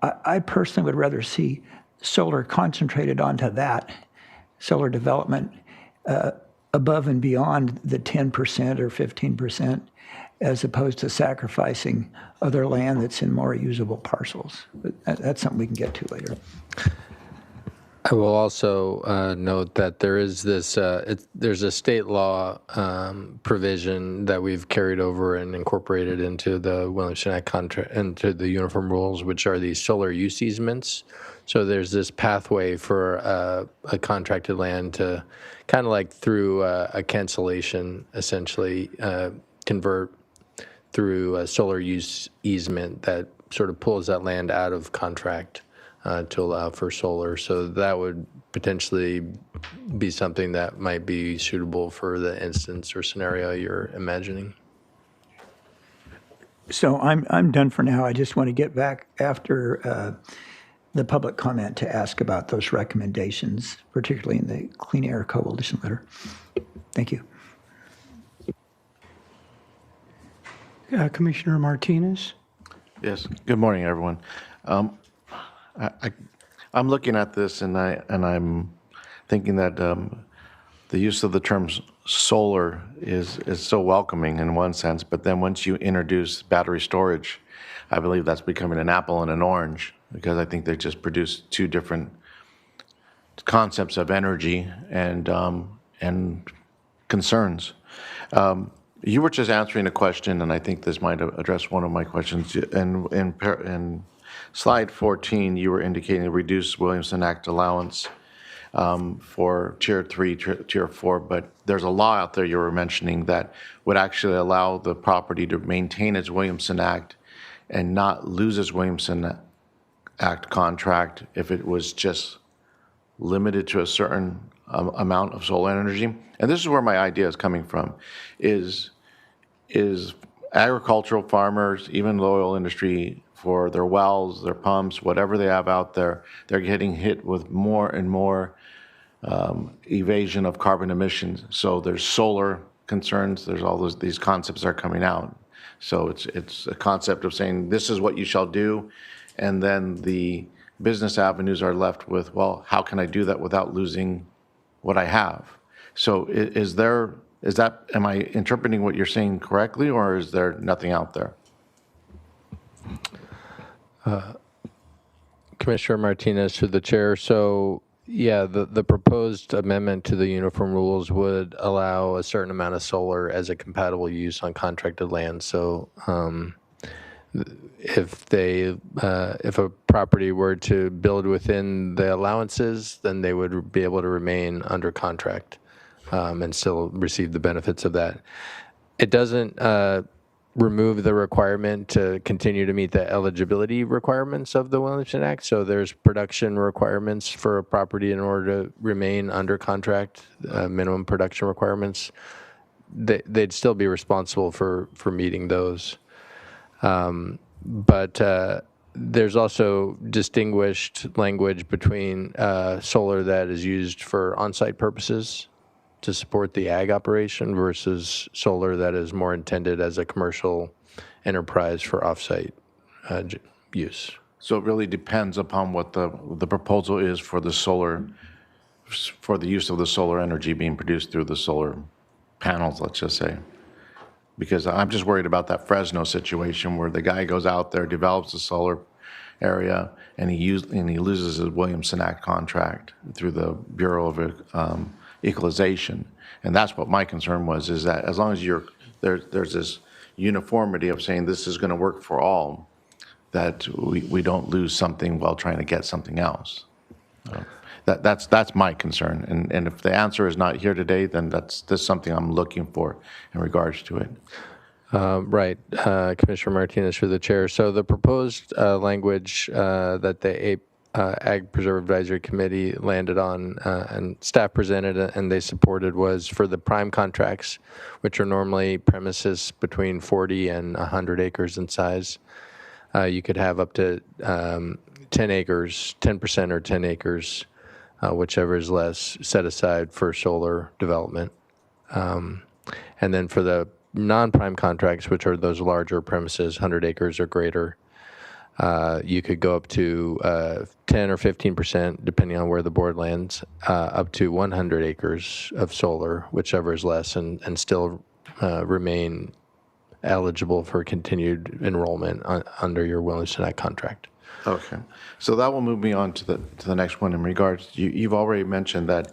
I personally would rather see solar concentrated onto that, solar development above and beyond the 10% or 15%, as opposed to sacrificing other land that's in more usable parcels. But that's something we can get to later. I will also note that there is this, there's a state law provision that we've carried over and incorporated into the Williamson Act contract, into the uniform rules, which are these solar use easements. So there's this pathway for a contracted land to kind of like through a cancellation, essentially convert through a solar use easement that sort of pulls that land out of contract to allow for solar. So that would potentially be something that might be suitable for the instance or scenario you're imagining. So I'm done for now. I just want to get back after the public comment to ask about those recommendations, particularly in the Clean Air Coalition letter. Thank you. Commissioner Martinez? Yes. Good morning, everyone. I'm looking at this and I'm thinking that the use of the term solar is so welcoming in one sense, but then once you introduce battery storage, I believe that's becoming an apple and an orange, because I think they just produce two different concepts of energy and concerns. You were just answering a question, and I think this might address one of my questions. In slide 14, you were indicating a reduced Williamson Act allowance for Tier 3, Tier 4, but there's a law out there you were mentioning that would actually allow the property to maintain its Williamson Act and not lose its Williamson Act contract if it was just limited to a certain amount of solar energy. And this is where my idea is coming from, is agricultural farmers, even the oil industry, for their wells, their pumps, whatever they have out there, they're getting hit with more and more evasion of carbon emissions. So there's solar concerns, there's all these concepts that are coming out. So it's a concept of saying, this is what you shall do, and then the business avenues are left with, well, how can I do that without losing what I have? So am I interpreting what you're saying correctly, or is there nothing out there? Commissioner Martinez, to the chair. So yeah, the proposed amendment to the uniform rules would allow a certain amount of solar as a compatible use on contracted land. So if a property were to build within the allowances, then they would be able to remain under contract and still receive the benefits of that. It doesn't remove the requirement to continue to meet the eligibility requirements of the Williamson Act. So there's production requirements for a property in order to remain under contract, minimum production requirements. They'd still be responsible for meeting those. But there's also distinguished language between solar that is used for on-site purposes to support the ag operation versus solar that is more intended as a commercial enterprise for off-site use. So it really depends upon what the proposal is for the solar, for the use of the solar energy being produced through the solar panels, let's just say. Because I'm just worried about that Fresno situation where the guy goes out there, develops the solar area, and he loses his Williamson Act contract through the Bureau of Equalization. And that's what my concern was, is that as long as there's this uniformity of saying this is going to work for all, that we don't lose something while trying to get something else. That's my concern. And if the answer is not here today, then that's something I'm looking for in regards to it. Right, Commissioner Martinez through the chair. So the proposed language that the Ag Preserve Advisory Committee landed on and staff presented and they supported was for the prime contracts, which are normally premises between 40 and 100 acres in size. You could have up to 10 acres, 10% or 10 acres, whichever is less, set aside for solar development. And then for the non-prime contracts, which are those larger premises, 100 acres or greater, you could go up to 10 or 15%, depending on where the board lands, up to 100 acres of solar, whichever is less, and still remain eligible for continued enrollment under your Williamson Act contract. Okay, so that will move me on to the next one in regards. You've already mentioned that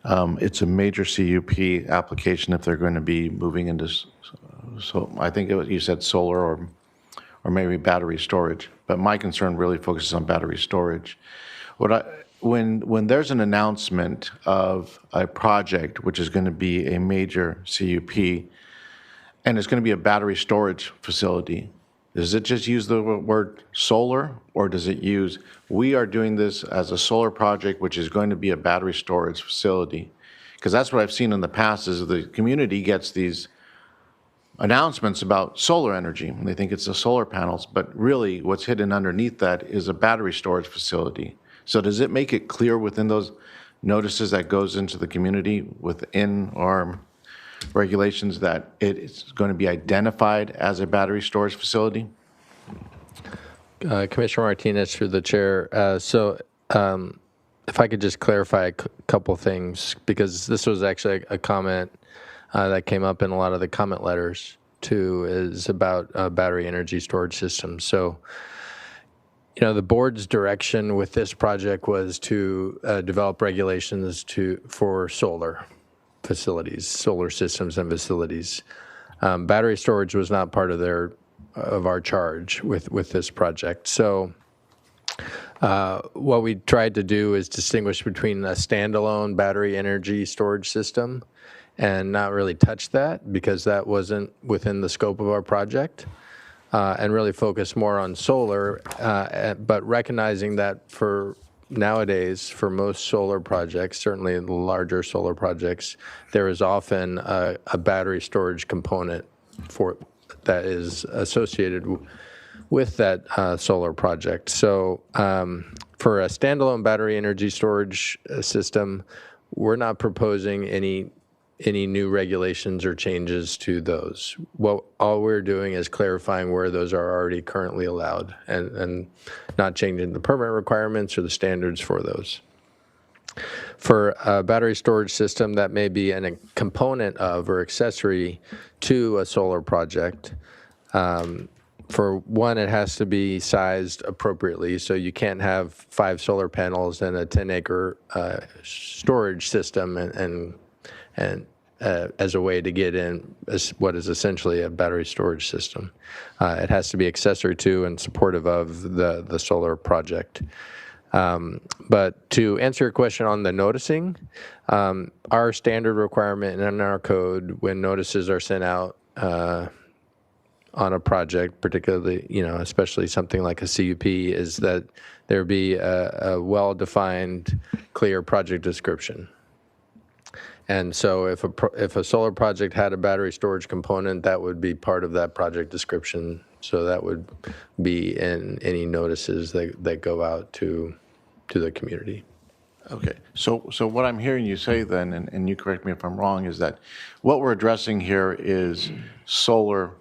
it's a major CUP application if they're going to be moving into. So I think you said solar or maybe battery storage, but my concern really focuses on battery storage. When there's an announcement of a project which is going to be a major CUP and it's going to be a battery storage facility, does it just use the word solar, or does it use, we are doing this as a solar project which is going to be a battery storage facility? Because that's what I've seen in the past, is the community gets these announcements about solar energy, and they think it's the solar panels, but really what's hidden underneath that is a battery storage facility. So does it make it clear within those notices that goes into the community within our regulations that it's going to be identified as a battery storage facility? Commissioner Martinez through the chair. If I could just clarify a couple things, because this was actually a comment that came up in a lot of the comment letters too, is about battery energy storage systems. So, the board's direction with this project was to develop regulations for solar facilities, solar systems and facilities. Battery storage was not part of our charge with this project. So what we tried to do is distinguish between a standalone battery energy storage system and not really touch that, because that wasn't within the scope of our project, and really focus more on solar, but recognizing that for nowadays, for most solar projects, certainly the larger solar projects, there is often a battery storage component that is associated with that solar project. So for a standalone battery energy storage system, we're not proposing any new regulations or changes to those. All we're doing is clarifying where those are already currently allowed, and not changing the permit requirements or the standards for those. For a battery storage system, that may be a component of or accessory to a solar project. For one, it has to be sized appropriately, so you can't have 5 solar panels and a 10-acre storage system and as a way to get in what is essentially a battery storage system. It has to be accessory to and supportive of the solar project. But to answer your question on the noticing, our standard requirement in our code when notices are sent out on a project, particularly, especially something like a CUP, is that there be a well-defined, clear project description. And so if a solar project had a battery storage component, that would be part of that project description. So that would be in any notices that go out to the community. Okay, so what I'm hearing you say then, and you correct me if I'm wrong, is that what we're addressing here is solar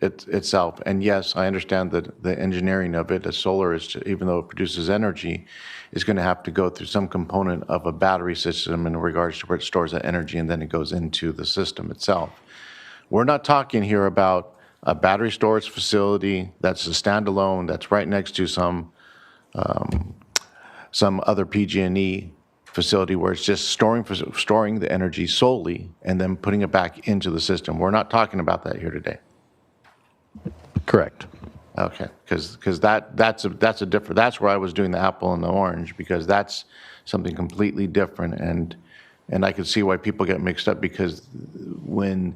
itself. And yes, I understand that the engineering of it, as solar is, even though it produces energy, is going to have to go through some component of a battery system in regards to where it stores that energy, and then it goes into the system itself. We're not talking here about a battery storage facility that's a standalone, that's right next to some other PG&E facility where it's just storing the energy solely and then putting it back into the system. We're not talking about that here today. Correct. Okay, because that's a different, that's where I was doing the apple and the orange, because that's something completely different, and I could see why people get mixed up, because when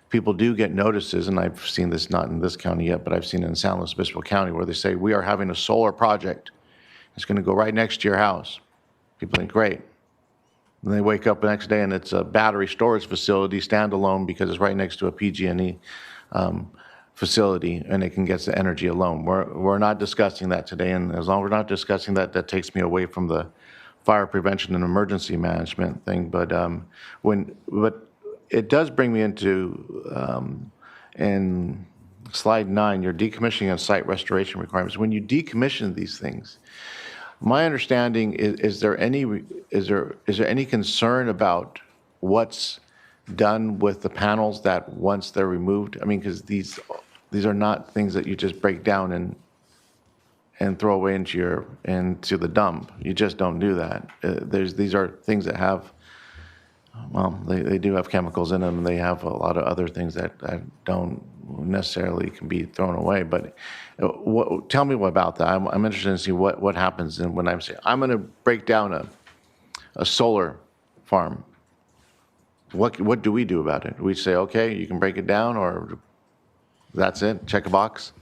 people do get notices, and I've seen this not in this county yet, but I've seen it in San Luis Obispo County, where they say, we are having a solar project. It's going to go right next to your house. People think, great. And they wake up the next day and it's a battery storage facility, standalone, because it's right next to a PG&E facility, and it can get the energy alone. We're not discussing that today, and as long as we're not discussing that, that takes me away from the fire prevention and emergency management thing. But it does bring me into in slide 9, your decommissioning and site restoration requirements. When you decommission these things, my understanding is there any concern about what's done with the panels that once they're removed? I mean, because these are not things that you just break down and throw away into the dump. You just don't do that. These are things that have, well, they do have chemicals in them, and they have a lot of other things that don't necessarily can be thrown away. But tell me about that. I'm interested in see what happens when I'm saying I'm going to break down a solar farm. What do we do about it? We say, okay, you can break it down, or that's it, check a box?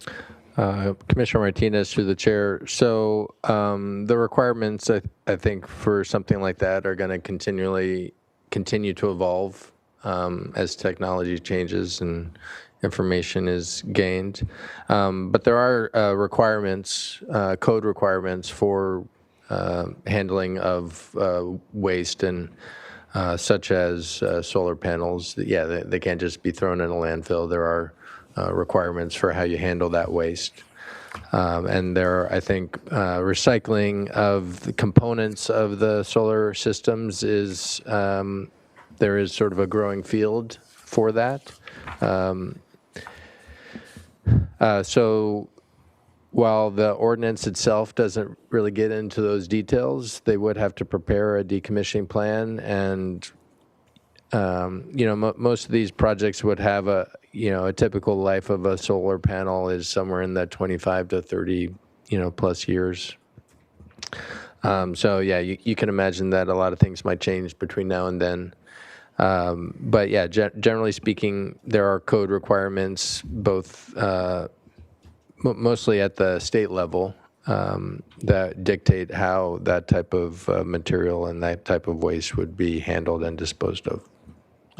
Commissioner Martinez, through the chair. So the requirements, I think, for something like that are going to continue to evolve as technology changes and information is gained. But there are requirements, code requirements for handling of waste, and such as solar panels. Yeah, they can't just be thrown in a landfill. There are requirements for how you handle that waste. And there are, I think, recycling of the components of the solar systems is, there is sort of a growing field for that. So while the ordinance itself doesn't really get into those details, they would have to prepare a decommissioning plan, and most of these projects would have a typical life of a solar panel is somewhere in that 25 to 30 plus years. So yeah, you can imagine that a lot of things might change between now and then. But yeah, generally speaking, there are code requirements, both mostly at the state level, that dictate how that type of material and that type of waste would be handled and disposed of.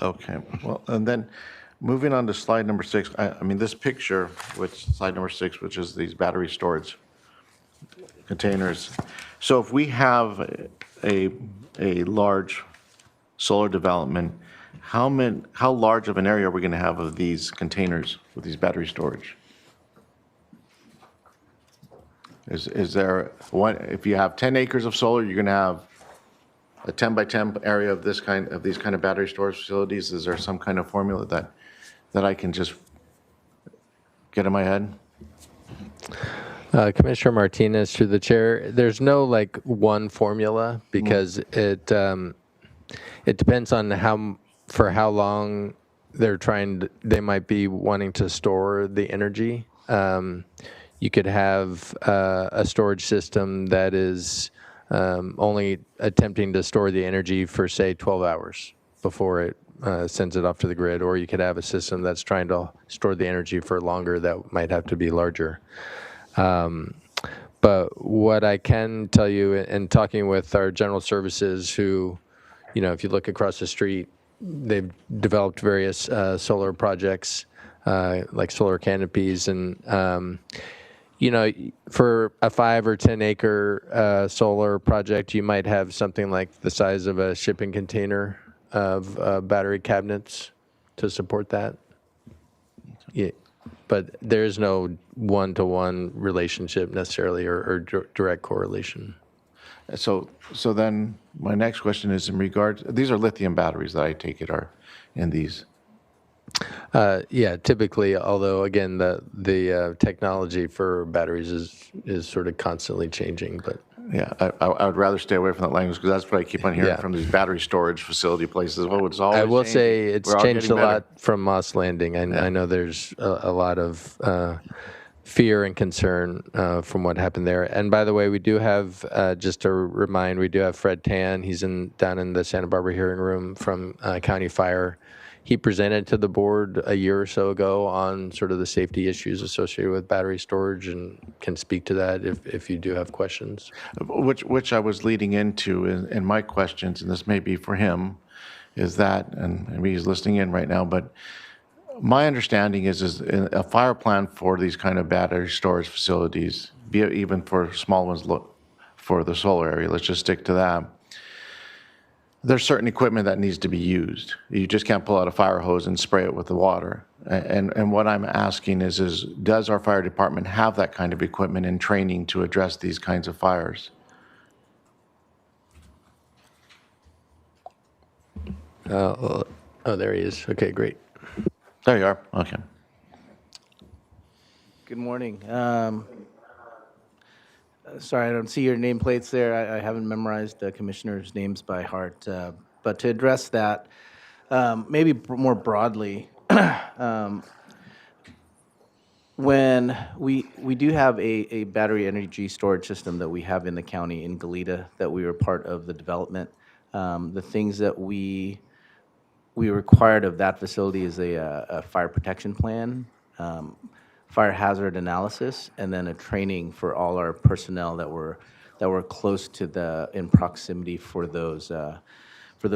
Okay, well, and then moving on to slide number 6, I mean, this picture, slide number 6, which is these battery storage containers. So if we have a large solar development, how large of an area are we going to have of these containers with these battery storage? Is there one, if you have 10 acres of solar, you're going to have a 10 by 10 area of these kind of battery storage facilities? Is there some kind of formula that I can just get in my head? Commissioner Martinez, through the chair, there's no one formula, because it depends on for how long they might be wanting to store the energy. You could have a storage system that is only attempting to store the energy for, say, 12 hours before it sends it off to the grid, or you could have a system that's trying to store the energy for longer, that might have to be larger. But what I can tell you, in talking with our general services, who, if you look across the street, they've developed various solar projects, like solar canopies, and for a 5 or 10 acre solar project, you might have something like the size of a shipping container of battery cabinets to support that. Yeah, but there is no one-to-one relationship necessarily, or direct correlation. So then my next question is in regard, these are lithium batteries that I take it are in these. Yeah, typically, although again, the technology for batteries is sort of constantly changing, but Yeah, I would rather stay away from that language because that's what I keep on hearing Yeah. from these battery storage facility places. Oh, it's always I will changing. say it's We're all changed a getting better. lot from Moss Landing. I know there's a lot of fear and concern from what happened there. And by the way, we do have, just to remind, we do have Fred Tan. He's down in the Santa Barbara hearing room from County Fire. He presented to the board a year or so ago on sort of the safety issues associated with battery storage and can speak to that if you do have questions. Which I was leading into in my questions, and this may be for him, is that, and maybe he's listening in right now, but my understanding is a fire plan for these kind of battery storage facilities, be it even for small ones, for the solar area, let's just stick to that. There's certain equipment that needs to be used. You just can't pull out a fire hose and spray it with the water. And what I'm asking is does our fire department have that kind of equipment and training to address these kinds of fires? Oh, there he is. Okay, great. There you are. Okay. Good morning. Sorry, I don't see your nameplates there. I haven't memorized the commissioners' names by heart. But to address that, maybe more broadly, when we do have a battery energy storage system that we have in the county in Goleta that we were part of the development. The things that we required of that facility is a fire protection plan, fire hazard analysis, and then a training for all our personnel that were close to in proximity for those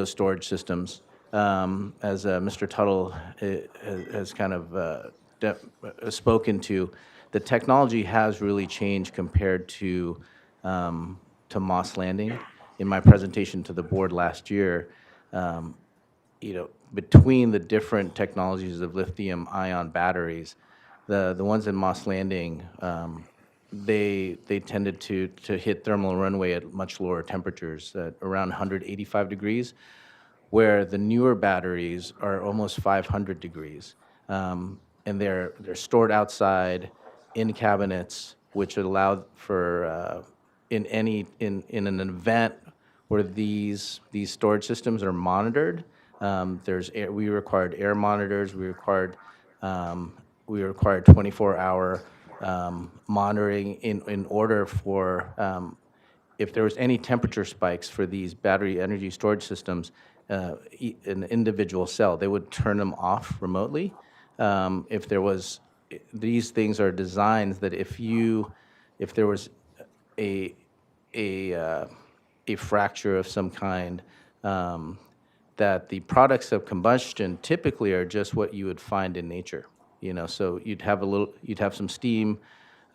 storage systems. As Mr. Tuttle has kind of spoken to, the technology has really changed compared to Moss Landing. In my presentation to the board last year, between the different technologies of lithium-ion batteries, the ones in Moss Landing, they tended to hit thermal runaway at much lower temperatures, at around 185 degrees, where the newer batteries are almost 500 degrees. And they're stored outside in cabinets, which allowed for in an event where these storage systems are monitored. We required air monitors. We required 24-hour monitoring in order for if there was any temperature spikes for these battery energy storage systems, an individual cell, they would turn them off remotely. If there was, these things are designs that if there was a fracture of some kind, that the products of combustion typically are just what you would find in nature. So you'd have some steam,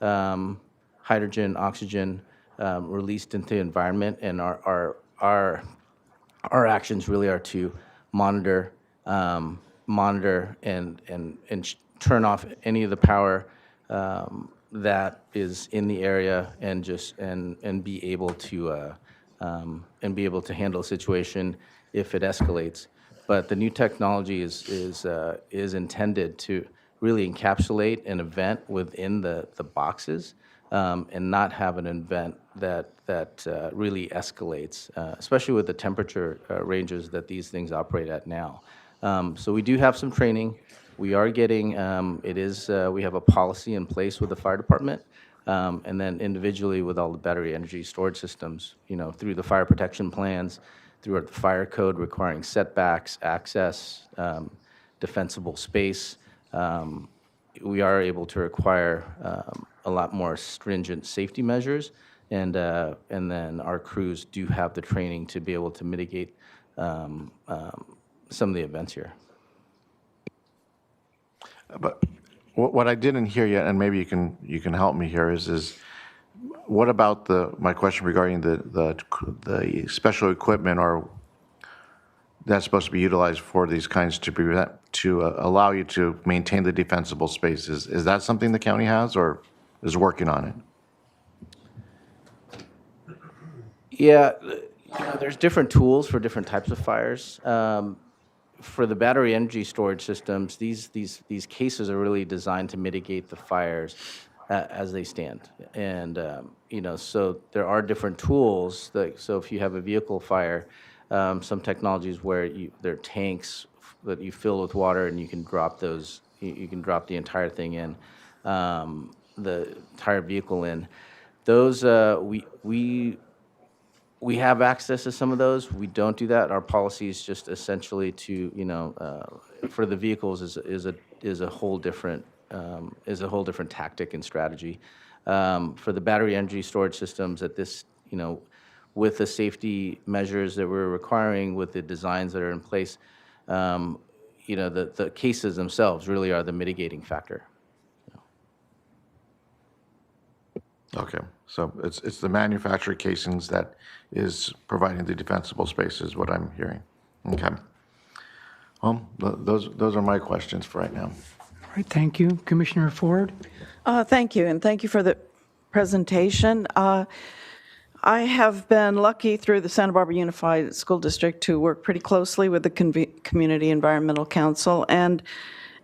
hydrogen, oxygen released into the environment, and our actions really are to monitor and turn off any of the power that is in the area, and be able to handle a situation if it escalates. But the new technology is intended to really encapsulate an event within the boxes, and not have an event that really escalates, especially with the temperature ranges that these things operate at now. So we do have some training. We are getting, we have a policy in place with the fire department, and then individually with all the battery energy storage systems, through the fire protection plans, through the fire code requiring setbacks, access, defensible space. We are able to require a lot more stringent safety measures, and then our crews do have the training to be able to mitigate some of the events here. But what I didn't hear yet, and maybe you can help me here, is what about my question regarding the special equipment or that's supposed to be utilized for these kinds to allow you to maintain the defensible spaces? Is that something the county has or is working on it? Yeah, there's different tools for different types of fires. for the battery energy storage systems, these cases are really designed to mitigate the fires as they stand. And, so there are different tools. So if you have a vehicle fire, some technologies where there are tanks that you fill with water and you can drop those, you can drop the entire thing in, the entire vehicle in. Those, we have access to some of those. We don't do that. Our policy is just essentially to, for the vehicles is a whole different tactic and strategy. For the battery energy storage systems at this, with the safety measures that we're requiring, with the designs that are in place, the cases themselves really are the mitigating factor. Okay, so it's the manufactured casings that is providing the defensible space is what I'm hearing. Okay. Well, those are my questions for right now. All right, thank you. Commissioner Ford? Thank you, and thank you for the presentation. I have been lucky through the Santa Barbara Unified School District to work pretty closely with the Community Environmental Council, and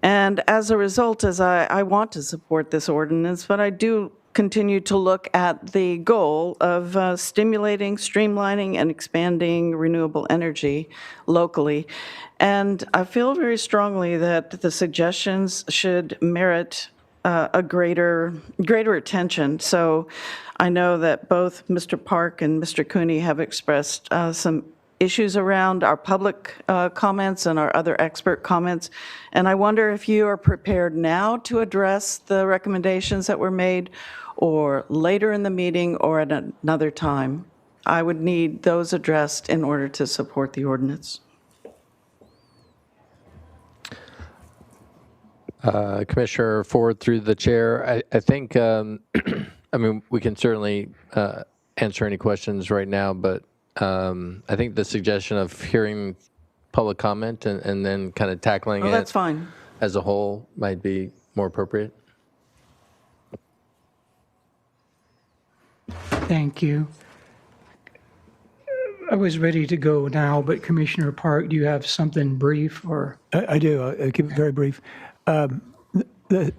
as a result, I want to support this ordinance, but I do continue to look at the goal of stimulating, streamlining, and expanding renewable energy locally. And I feel very strongly that the suggestions should merit a greater attention. So I know that both Mr. Park and Mr. Cooney have expressed some issues around our public comments and our other expert comments. And I wonder if you are prepared now to address the recommendations that were made, or later in the meeting, or at another time. I would need those addressed in order to support the ordinance. Commissioner Ford, through the chair, I think, I mean, we can certainly answer any questions right now, but I think the suggestion of hearing public comment and then kind of tackling it that's fine. As a whole might be more appropriate. Thank you. I was ready to go now, but Commissioner Park, do you have something brief or? I do. I'll keep it very brief. The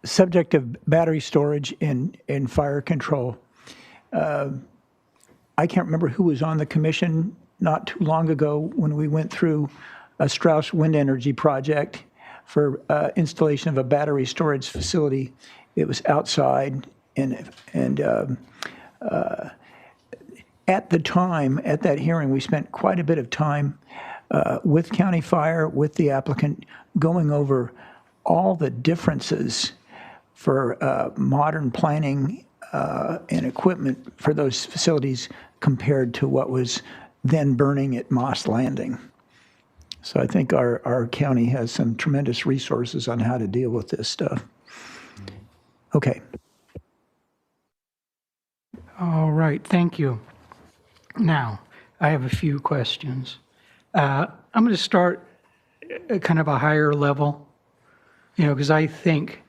subject of battery storage in fire control. I can't remember who was on the commission not too long ago when we went through a Strauss wind energy project for installation of a battery storage facility. It was outside, and at the time, at that hearing, we spent quite a bit of time with County Fire, with the applicant, going over all the differences for modern planning and equipment for those facilities compared to what was then burning at Moss Landing. So I think our county has some tremendous resources on how to deal with this stuff. Okay. All right, thank you. Now, I have a few questions. I'm going to start at kind of a higher level, because I think,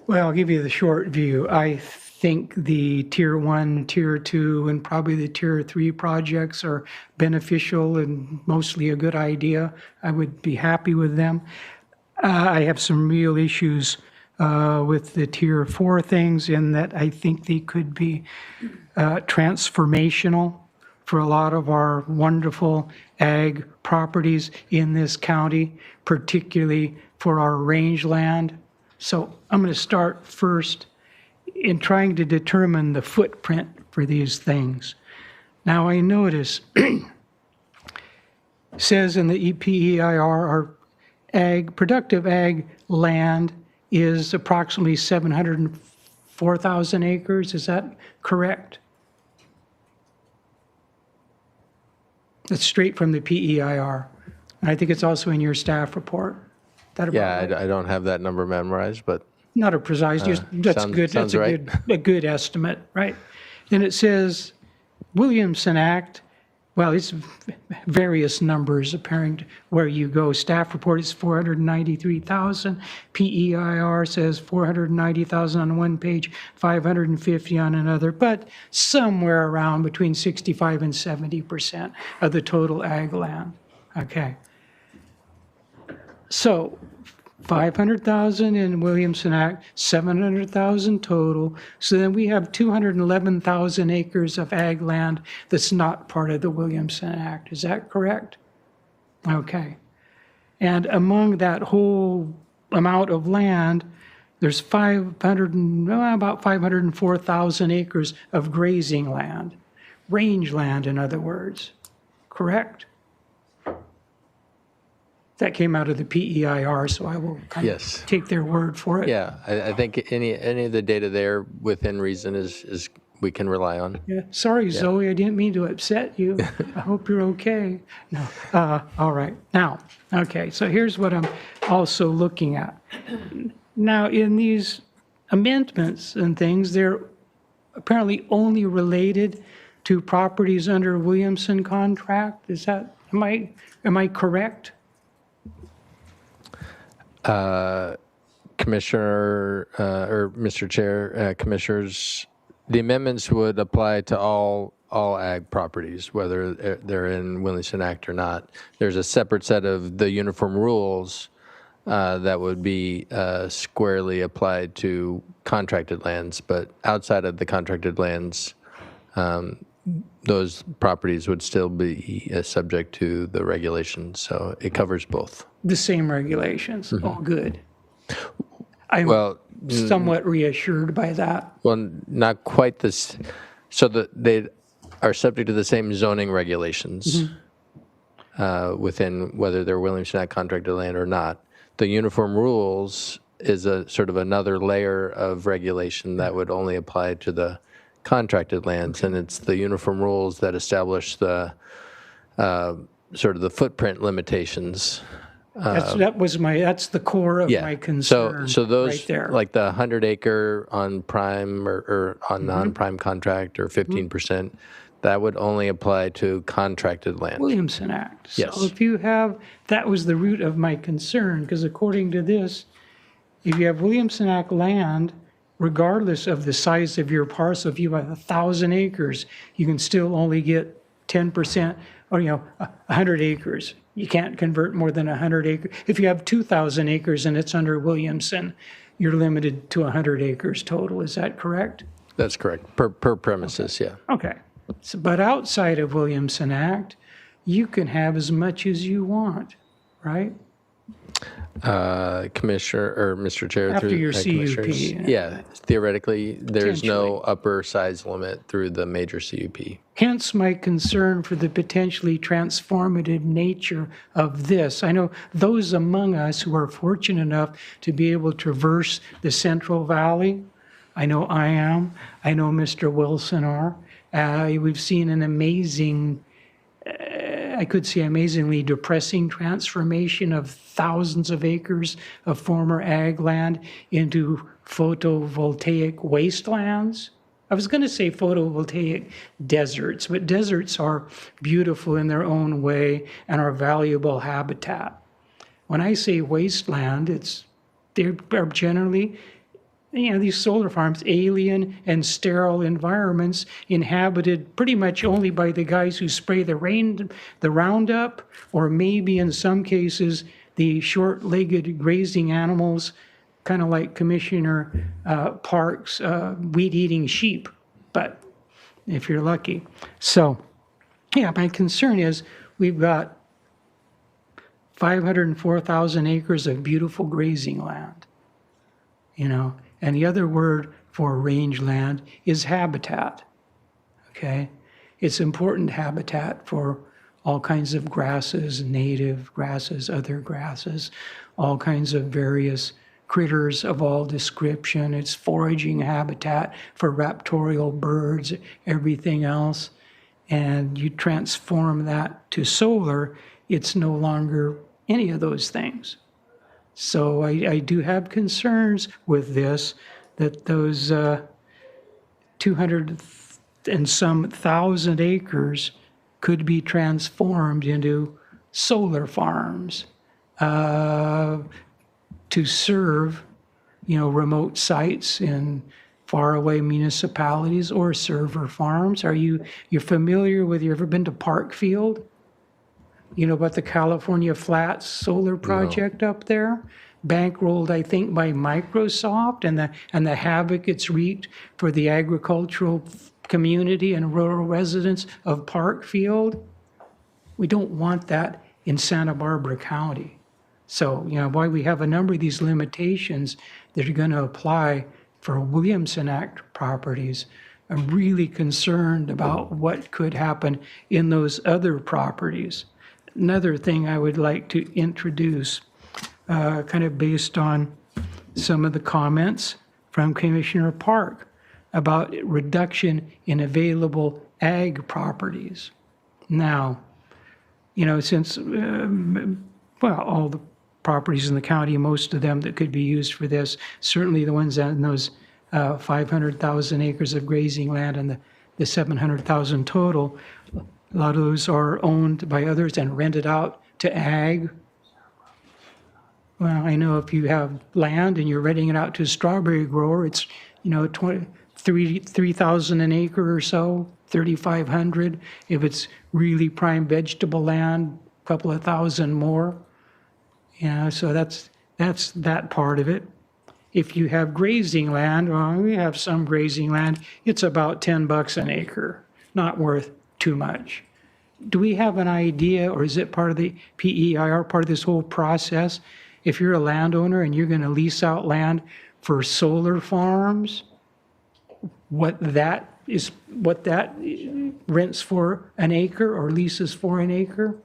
well, I'll give you the short view. I think the Tier 1, Tier 2, and probably the Tier 3 projects are beneficial and mostly a good idea. I would be happy with them. I have some real issues with the Tier 4 things in that I think they could be transformational for a lot of our wonderful ag properties in this county, particularly for our rangeland. So I'm going to start first in trying to determine the footprint for these things. Now I notice says in the EPEIR our productive ag land is approximately 704,000 acres. Is that correct? That's straight from the PEIR. And I think it's also in your staff report. Yeah, I don't have that number memorized, but not a precise, just that's good. That's a good estimate, right? Then it says Williamson Act. Well, it's various numbers appearing to where you go. Staff report is 493,000. PEIR says 490,000 on one page, 550 on another, but somewhere around between 65 and 70% of the total ag land. Okay. So 500,000 in Williamson Act, 700,000 total. So then we have 211,000 acres of ag land that's not part of the Williamson Act. Is that correct? Okay. And among that whole amount of land, there's about 504,000 acres of grazing land, range land, in other words. Correct? That came out of the PEIR, so I will kind Yes. of take their word for it. Yeah, I think any of the data there within reason is we can rely on. Yeah. Sorry, Zoe, I didn't mean to upset you. I hope you're okay. No. All right. Now, okay, so here's what I'm also looking at. Now, in these amendments and things, they're apparently only related to properties under Williamson contract. Is that, am I correct? Commissioner, or Mr. Chair, Commissioners, the amendments would apply to all ag properties, whether they're in Williamson Act or not. There's a separate set of the uniform rules that would be squarely applied to contracted lands, but outside of the contracted lands, those properties would still be subject to the regulations. So it covers both. The same regulations. Oh, good. I'm Well, somewhat reassured by that. Well, not quite this. So they are subject to the same zoning regulations within whether they're Williamson Act contracted land or not. The uniform rules is a sort of another layer of regulation that would only apply to the contracted lands, and it's the uniform rules that establish the sort of the footprint limitations. That's the core of my concern. So those, right there. like the 100-acre on prime or on non-prime contract or 15%, that would only apply to contracted land. Williamson Act. Yes. So if you have, that was the root of my concern, because according to this, if you have Williamson Act land, regardless of the size of your parcel, if you have 1,000 acres, you can still only get 10%, or 100 acres. You can't convert more than 100 acres. If you have 2,000 acres and it's under Williamson, you're limited to 100 acres total. Is that correct? That's correct. Per premises, yeah. Okay. So, but outside of Williamson Act, you can have as much as you want, right? Commissioner or Mr. Chair, After through your commissioners. CUP. Yeah, theoretically, there's no upper size limit through the major CUP. Hence my concern for the potentially transformative nature of this. I know those among us who are fortunate enough to be able to traverse the Central Valley, I know I am, I know Mr. Wilson are, we've seen an amazing, I could say amazingly depressing transformation of thousands of acres of former ag land into photovoltaic wastelands. I was going to say photovoltaic deserts, but deserts are beautiful in their own way and are valuable habitat. When I say wasteland, they are generally, these solar farms, alien and sterile environments inhabited pretty much only by the guys who spray the Roundup, or maybe in some cases, the short-legged grazing animals, kind of like Commissioner Parks' weed-eating sheep, but if you're lucky. So, yeah, my concern is we've got 504,000 acres of beautiful grazing land, and the other word for rangeland is habitat, okay? It's important habitat for all kinds of grasses, native grasses, other grasses, all kinds of various critters of all description. It's foraging habitat for raptorial birds, everything else. And you transform that to solar, it's no longer any of those things. So I do have concerns with this, that those 200 and some thousand acres could be transformed into solar farms to serve, remote sites in faraway municipalities or server farms. You're familiar with, you ever been to Parkfield? you know, about the California Flats solar project up there? Bankrolled, I think, by Microsoft, and the havoc it's wreaked for the agricultural community and rural residents of Parkfield. We don't want that in Santa Barbara County. So, you know, why we have a number of these limitations that are going to apply for Williamson Act properties. I'm really concerned about what could happen in those other properties. Another thing I would like to introduce, kind of based on some of the comments from Commissioner Park about reduction in available ag properties. Now, you know, since, well, all the properties in the county, most of them that could be used for this, certainly the ones in those 500,000 acres of grazing land and the 700,000 total, a lot of those are owned by others and rented out to ag. Well, I know if you have land and you're renting it out to a strawberry grower, it's, you know, 3,000 an acre or so, 3,500. If it's really prime vegetable land, a couple of thousand more. Yeah, so that's that part of it. If you have grazing land, well, we have some grazing land, it's about $10 an acre, not worth too much. Do we have an idea, or is it part of the PEIR, part of this whole process? If you're a landowner and you're going to lease out land for solar farms, what that rents for an acre or leases for an acre?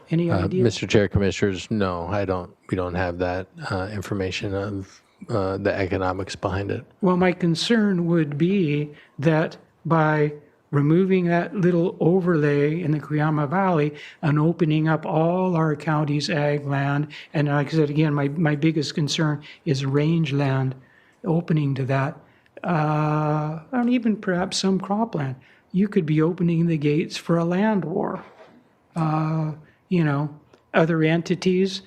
Any idea? Mr. Chair, Commissioners, no, we don't have that information of the economics behind it. Well, my concern would be that by removing that little overlay in the Cuyama Valley and opening up all our county's ag land, and like I said, again, my biggest concern is rangeland, opening to that, and even perhaps some cropland. You could be opening the gates for a land war. You know, other entities,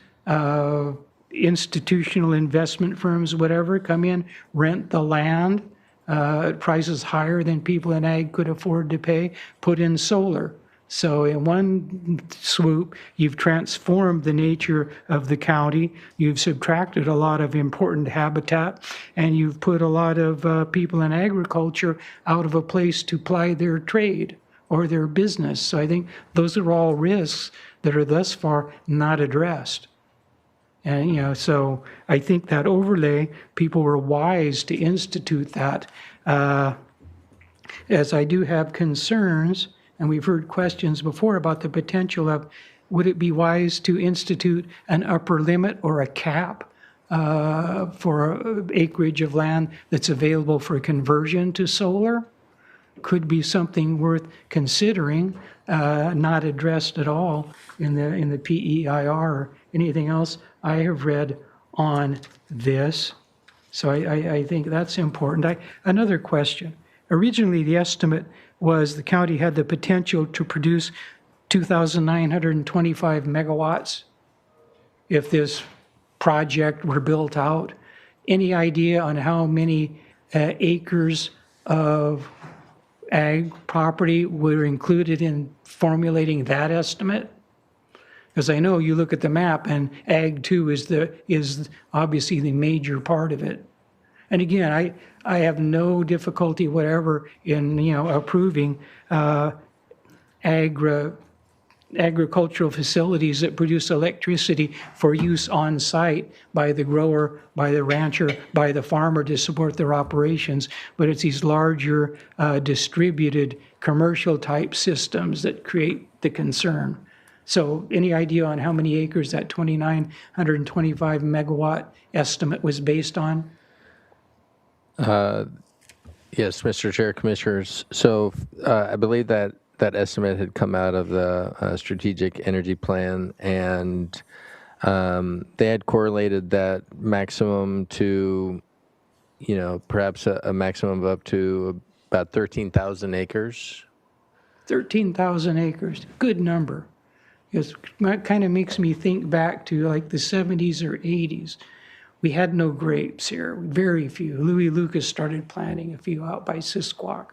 institutional investment firms, whatever, come in, rent the land at prices higher than people in ag could afford to pay, put in solar. So in one swoop, you've transformed the nature of the county, you've subtracted a lot of important habitat, and you've put a lot of people in agriculture out of a place to ply their trade or their business. So I think those are all risks that are thus far not addressed. And, you know, so I think that overlay, people were wise to institute that. As I do have concerns, and we've heard questions before about the potential of, would it be wise to institute an upper limit or a cap for acreage of land that's available for conversion to solar? Could be something worth considering, not addressed at all in the PEIR or anything else I have read on this. So I think that's important. Another question. Originally, the estimate was the county had the potential to produce 2,925 megawatts if this project were built out. Any idea on how many acres of ag property were included in formulating that estimate? Because I know you look at the map and Ag 2 is obviously the major part of it. And again, I have no difficulty whatever in, you know, approving agricultural facilities that produce electricity for use on site by the grower, by the rancher, by the farmer to support their operations. But it's these larger distributed commercial type systems that create the concern. So any idea on how many acres that 2,925 megawatt estimate was based on? Yes, Mr. Chair, Commissioners. So I believe that estimate had come out of the Strategic Energy Plan, and they had correlated that maximum to, you know, perhaps a maximum of up to about 13,000 acres. 13,000 acres, good number. Because that kind of makes me think back to like the 70s or 80s. We had no grapes here, very few. Louis Lucas started planting a few out by Sisquoc.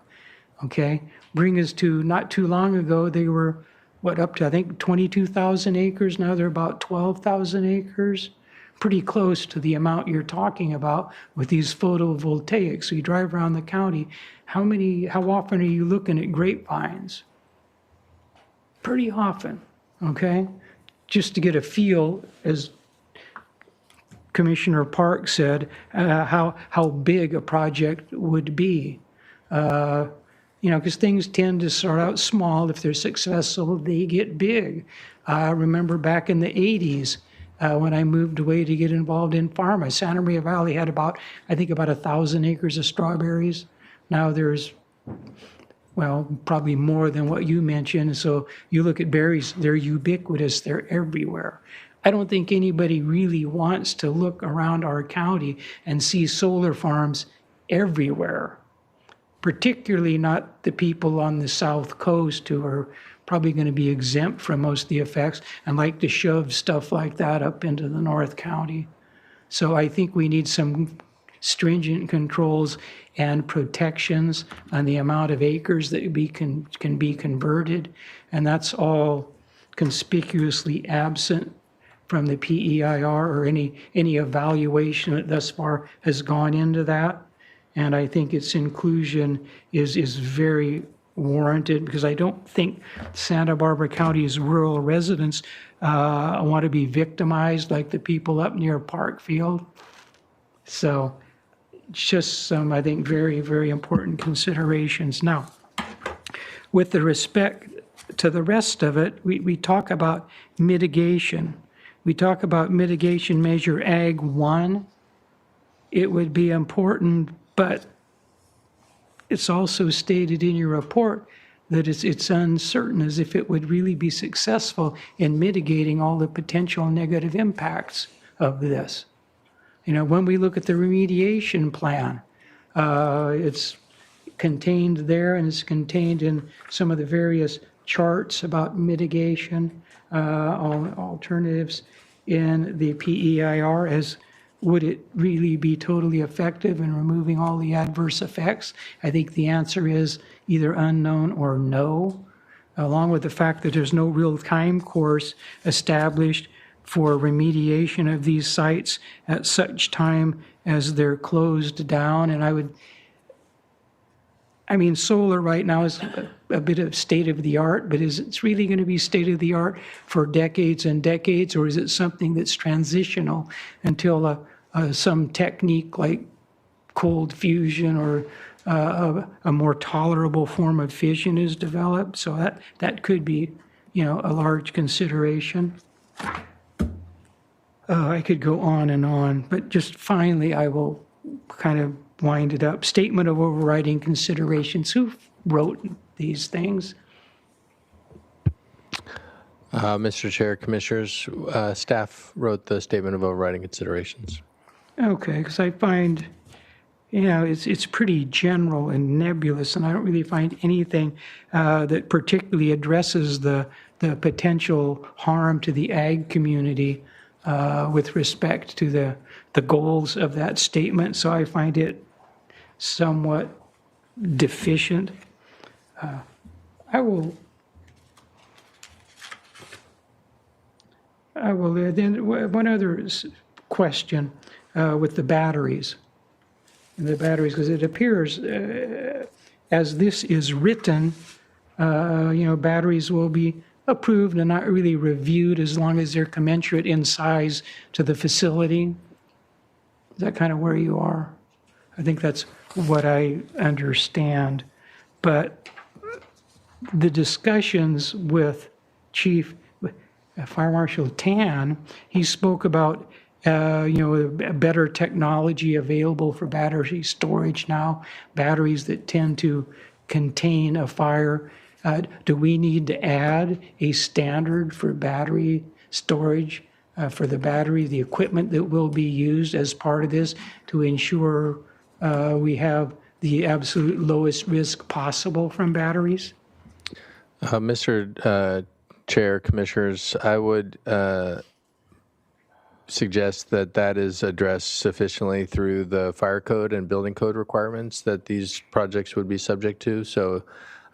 Okay, bring us to not too long ago, they were up to, I think, 22,000 acres. Now they're about 12,000 acres. Pretty close to the amount you're talking about with these photovoltaics. So you drive around the county, how often are you looking at grapevines? Pretty often, okay? Just to get a feel, as Commissioner Park said, how big a project would be. Because things tend to start out small. If they're successful, they get big. I remember back in the 80s when I moved away to get involved in pharma, Santa Maria Valley had about 1,000 acres of strawberries. Now there's, well, probably more than what you mentioned. So you look at berries, they're ubiquitous, they're everywhere. I don't think anybody really wants to look around our county and see solar farms everywhere, particularly not the people on the South Coast who are probably going to be exempt from most of the effects and like to shove stuff like that up into the North County. So I think we need some stringent controls and protections on the amount of acres that can be converted, and that's all conspicuously absent from the PEIR or any evaluation that thus far has gone into that. And I think its inclusion is very warranted, because I don't think Santa Barbara County's rural residents want to be victimized like the people up near Parkfield. So just some, I think, very, very important considerations. Now, with the respect to the rest of it, we talk about mitigation. We talk about mitigation measure Ag 1. It would be important, but it's also stated in your report that it's uncertain as if it would really be successful in mitigating all the potential negative impacts of this. When we look at the remediation plan, it's contained there, and it's contained in some of the various charts about mitigation alternatives in the PEIR as would it really be totally effective in removing all the adverse effects? I think the answer is either unknown or no, along with the fact that there's no real time course established for remediation of these sites at such time as they're closed down. And solar right now is a bit of state of the art, but is it really going to be state of the art for decades and decades, or is it something that's transitional until some technique like cold fusion or a more tolerable form of fission is developed? So that could be, a large consideration. I could go on, but just finally, I will kind of wind it up. Statement of overriding considerations. Who wrote these things? Mr. Chair, Commissioners, staff wrote the statement of overriding considerations. Okay, because I find, it's pretty general and nebulous, and I don't really find anything that particularly addresses the potential harm to the ag community with respect to the goals of that statement. So I find it somewhat deficient. I will then one other question with the batteries. And the batteries, because it appears as this is written, batteries will be approved and not really reviewed as long as they're commensurate in size to the facility. Is that kind of where you are? I think that's what I understand. But the discussions with Chief Fire Marshal Tan, he spoke about better technology available for battery storage now, batteries that tend to contain a fire. Do we need to add a standard for battery storage for the battery, the equipment that will be used as part of this to ensure we have the absolute lowest risk possible from batteries? Mr. Chair, Commissioners, I would suggest that is addressed sufficiently through the fire code and building code requirements that these projects would be subject to. So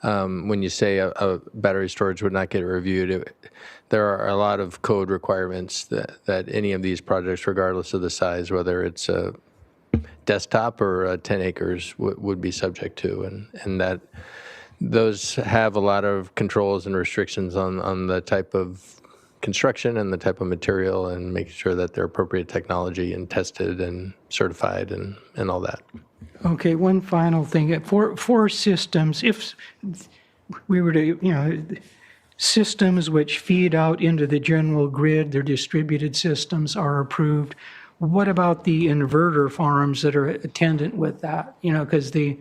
when you say a battery storage would not get reviewed, there are a lot of code requirements that any of these projects, regardless of the size, whether it's a desktop or 10 acres, would be subject to, and that those have a lot of controls and restrictions on the type of construction and the type of material, and making sure that they're appropriate technology and tested and certified and all that. Okay, one final thing. For systems, if we were to, systems which feed out into the general grid, their distributed systems are approved. What about the inverter farms that are attendant with that? Because the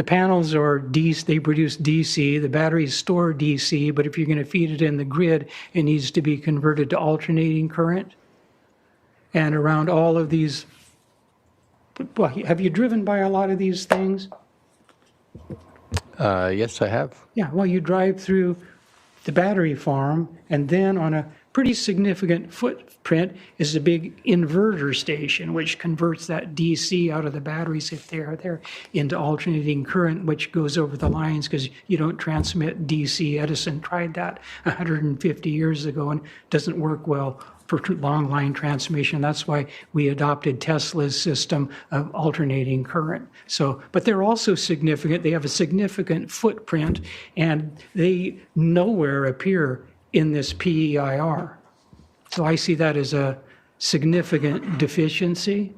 panels are DC, they produce DC, the batteries store DC, but if you're going to feed it in the grid, it needs to be converted to alternating current. And around all of these, well, have you driven by a lot of these things? Yes, I have. Yeah, well, you drive through the battery farm, and then on a pretty significant footprint is a big inverter station, which converts that DC out of the batteries, if they are there, into alternating current, which goes over the lines because you don't transmit DC. Edison tried that 150 years ago and doesn't work well for long line transmission. That's why we adopted Tesla's system of alternating current. So, but they're also significant. They have a significant footprint, and they nowhere appear in this PEIR. So I see that as a significant deficiency.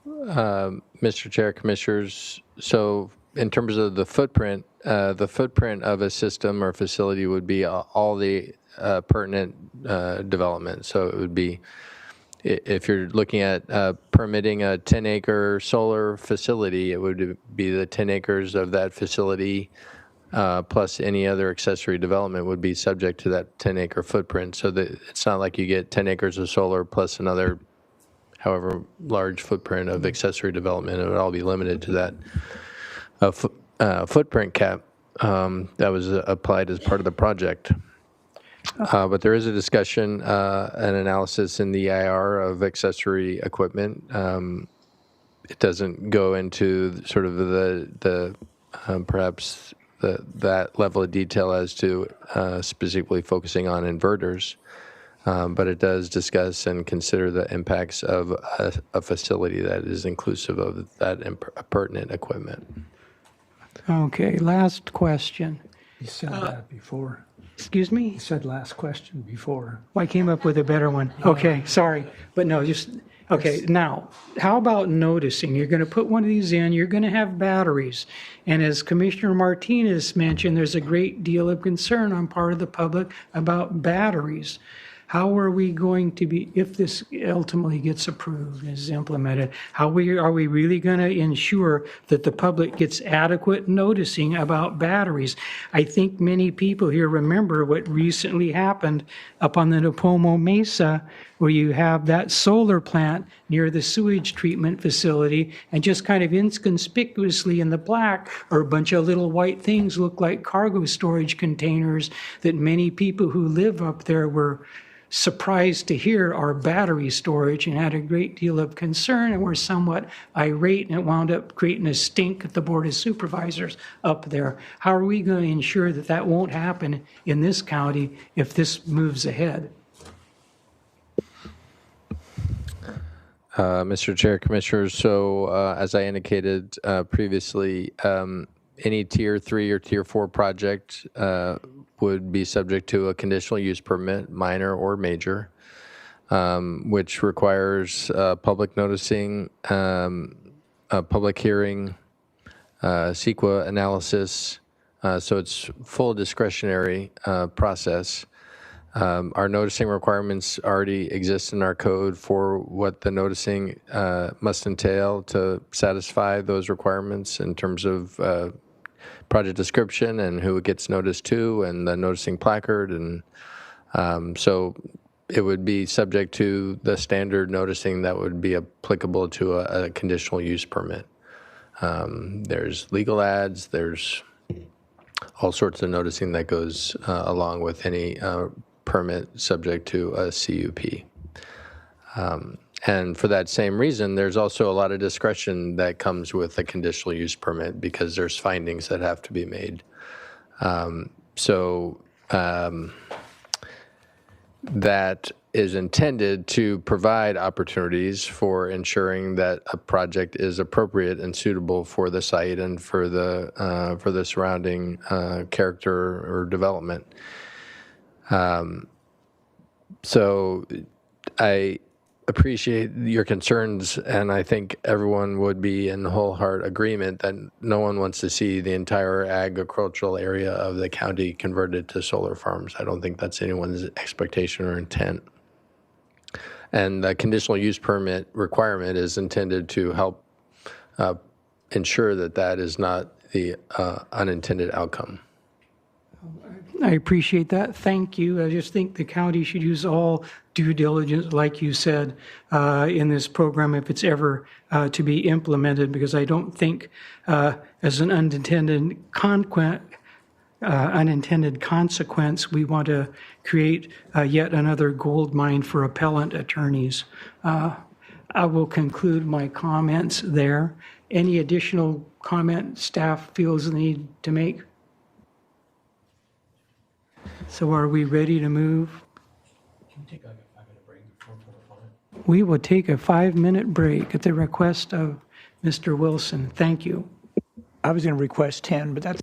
Mr. Chair, Commissioners, so in terms of the footprint of a system or facility would be all the pertinent development. So it would be, if you're looking at permitting a 10-acre solar facility, it would be the 10 acres of that facility plus any other accessory development would be subject to that 10-acre footprint. So that it's not like you get 10 acres of solar plus another however large footprint of accessory development. It would all be limited to that footprint cap that was applied as part of the project. But there is a discussion, an analysis in the EIR of accessory equipment. It doesn't go into sort of the perhaps that level of detail as to specifically focusing on inverters, but it does discuss and consider the impacts of a facility that is inclusive of that pertinent equipment. Okay, last question. You said that before. Excuse me? You said last question before. Well, I came up with a better one. Okay, sorry. But no, just, okay, now, how about noticing? You're going to put one of these in, you're going to have batteries. And as Commissioner Martinez mentioned, there's a great deal of concern on part of the public about batteries. How are we going to be, if this ultimately gets approved, is implemented, are we really going to ensure that the public gets adequate noticing about batteries? I think many people here remember what recently happened up on the Napomo Mesa, where you have that solar plant near the sewage treatment facility, and just kind of inconspicuously in the black are a bunch of little white things look like cargo storage containers that many people who live up there were surprised to hear are battery storage and had a great deal of concern and were somewhat irate, and it wound up creating a stink at the Board of Supervisors up there. How are we going to ensure that that won't happen in this county if this moves ahead? Mr. Chair, Commissioners, so as I indicated previously, any Tier 3 or Tier 4 project would be subject to a conditional use permit, minor or major, which requires public noticing, a public hearing, CEQA analysis. So it's full discretionary process. Our noticing requirements already exist in our code for what the noticing must entail to satisfy those requirements in terms of project description and who it gets noticed to and the noticing placard. And so it would be subject to the standard noticing that would be applicable to a conditional use permit. There's legal ads, there's all sorts of noticing that goes along with any permit subject to a CUP. And for that same reason, there's also a lot of discretion that comes with a conditional use permit because there's findings that have to be made. That is intended to provide opportunities for ensuring that a project is appropriate and suitable for the site and for the surrounding character or development. So I appreciate your concerns, and I think everyone would be in wholehearted agreement that no one wants to see the entire agricultural area of the county converted to solar farms. I don't think that's anyone's expectation or intent. And the conditional use permit requirement is intended to help ensure that that is not the unintended outcome. I appreciate that. Thank you. I just think the county should use all due diligence, like you said, in this program if it's ever to be implemented, because I don't think as an unintended consequence, we want to create yet another gold mine for appellant attorneys. I will conclude my comments there. Any additional comment staff feels the need to make? So are we ready to move? We will take a 5-minute break at the request of Mr. Wilson. Thank you. I was going to request 10, but that's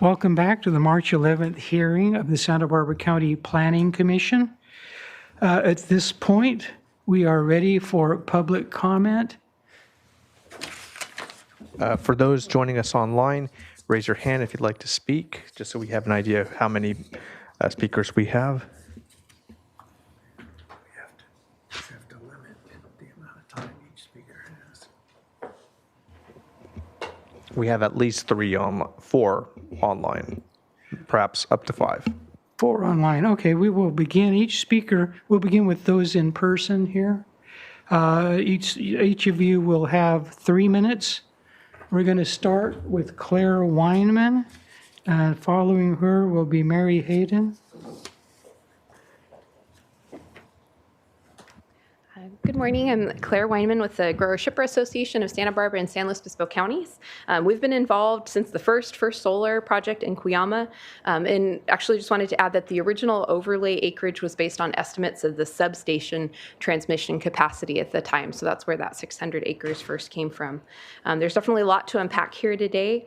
Welcome back to the March 11th hearing of the Santa Barbara County Planning Commission. At this point, we are ready for public comment. For those joining us online, raise your hand if you'd like to speak, just so we have an idea of how many speakers we have. We have to limit the amount of time each speaker has. We have at least 4 online, perhaps up to 5. 4 online. Okay, we will begin. Each speaker, we'll begin with those in person here. Each of you will have 3 minutes. We're going to start with Claire Weinman. Following her will be Mary Hayden. Good morning. I'm Claire Weinman with the Grower Shipper Association of Santa Barbara and San Luis Obispo counties. We've been involved since the first solar project in Cuyama, and actually just wanted to add that the original overlay acreage was based on estimates of the substation transmission capacity at the time, so that's where that 600 acres first came from. There's definitely a lot to unpack here today.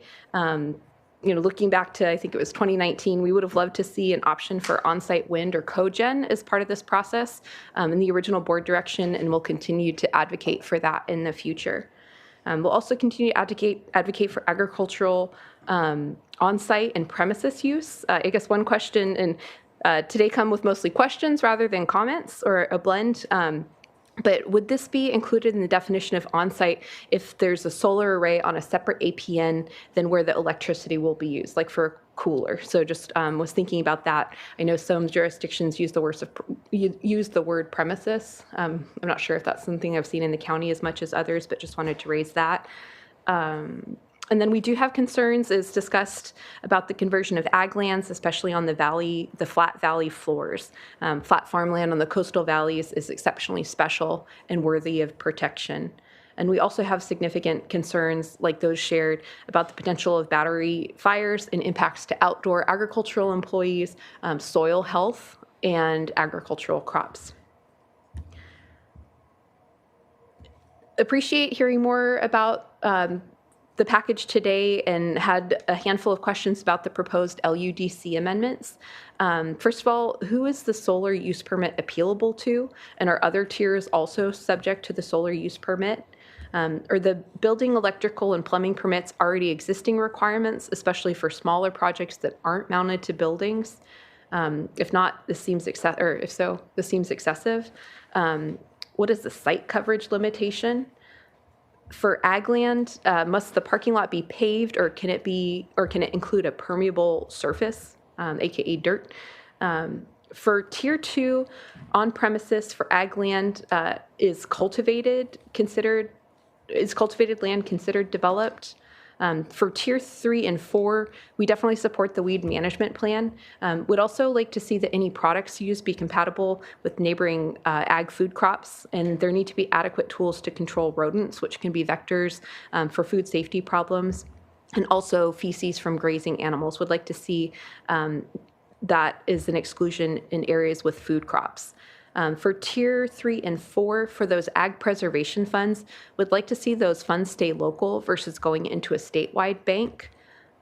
Looking back to, I think it was 2019, we would have loved to see an option for on-site wind or cogen as part of this process in the original board direction, and we'll continue to advocate for that in the future. We'll also continue to advocate for agricultural on-site and premises use. I guess one question, and today come with mostly questions rather than comments, or a blend. But would this be included in the definition of on-site if there's a solar array on a separate APN than where the electricity will be used, like for a cooler? So just was thinking about that. I know some jurisdictions use the word premises. I'm not sure if that's something I've seen in the county as much as others, but just wanted to raise that. And then we do have concerns, as discussed, about the conversion of ag lands, especially on the flat valley floors. Flat farmland on the coastal valleys is exceptionally special and worthy of protection. And we also have significant concerns, like those shared, about the potential of battery fires and impacts to outdoor agricultural employees, soil health, and agricultural crops. Appreciate hearing more about the package today, and had a handful of questions about the proposed LUDC amendments. First of all, who is the solar use permit appealable to? And are other tiers also subject to the solar use permit? Are the building, electrical, and plumbing permits already existing requirements, especially for smaller projects that aren't mounted to buildings? If not, this seems if so, this seems excessive. What is the site coverage limitation? For ag land, must the parking lot be paved, or can it include a permeable surface, aka dirt? For tier 2 on premises for ag land, is cultivated land considered developed? For tier 3 and 4, we definitely support the weed management plan. Would also like to see that any products used be compatible with neighboring ag food crops, and there need to be adequate tools to control rodents, which can be vectors for food safety problems, and also feces from grazing animals. Would like to see that is an exclusion in areas with food crops. For tier 3 and 4, for those ag preservation funds, would like to see those funds stay local versus going into a statewide bank.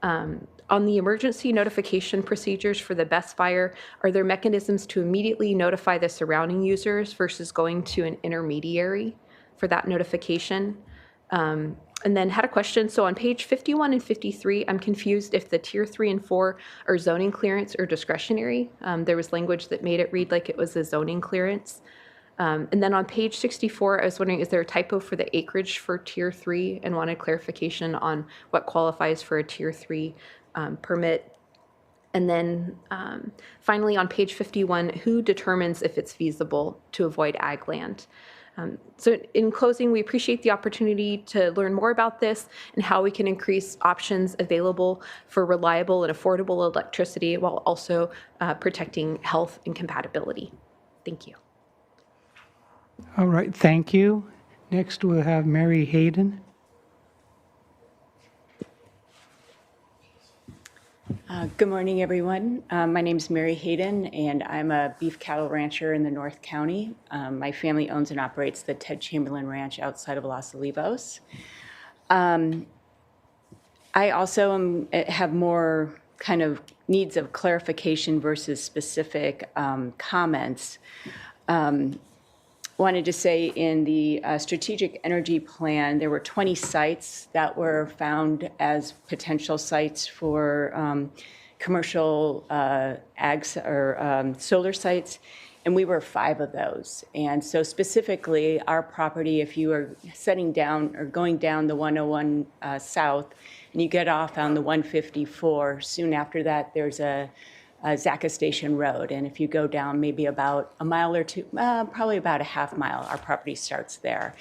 On the emergency notification procedures for the best fire, are there mechanisms to immediately notify the surrounding users versus going to an intermediary for that notification? And then had a question. So on page 51 and 53, I'm confused if the tier 3 and 4 are zoning clearance or discretionary. There was language that made it read like it was a zoning clearance. And then on page 64, I was wondering, is there a typo for the acreage for tier 3, and wanted clarification on what qualifies for a tier 3 permit. And then finally on page 51, who determines if it's feasible to avoid ag land? So in closing, we appreciate the opportunity to learn more about this and how we can increase options available for reliable and affordable electricity while also protecting health and compatibility. Thank you. All right, thank you. Next, we'll have Mary Hayden. Good morning, everyone. My name is Mary Hayden, and I'm a beef cattle rancher in the North County. My family owns and operates the Ted Chamberlain Ranch outside of Los Olivos. I also have more kind of needs of clarification versus specific comments. Wanted to say in the strategic energy plan, there were 20 sites that were found as potential sites for commercial ags or solar sites, and we were 5 of those. And so specifically, our property, if you are setting down or going down the 101 south, and you get off on the 154, soon after that, there's a Zaca Station Road. And if you go down maybe about a mile or two, probably about a half mile, our property starts there.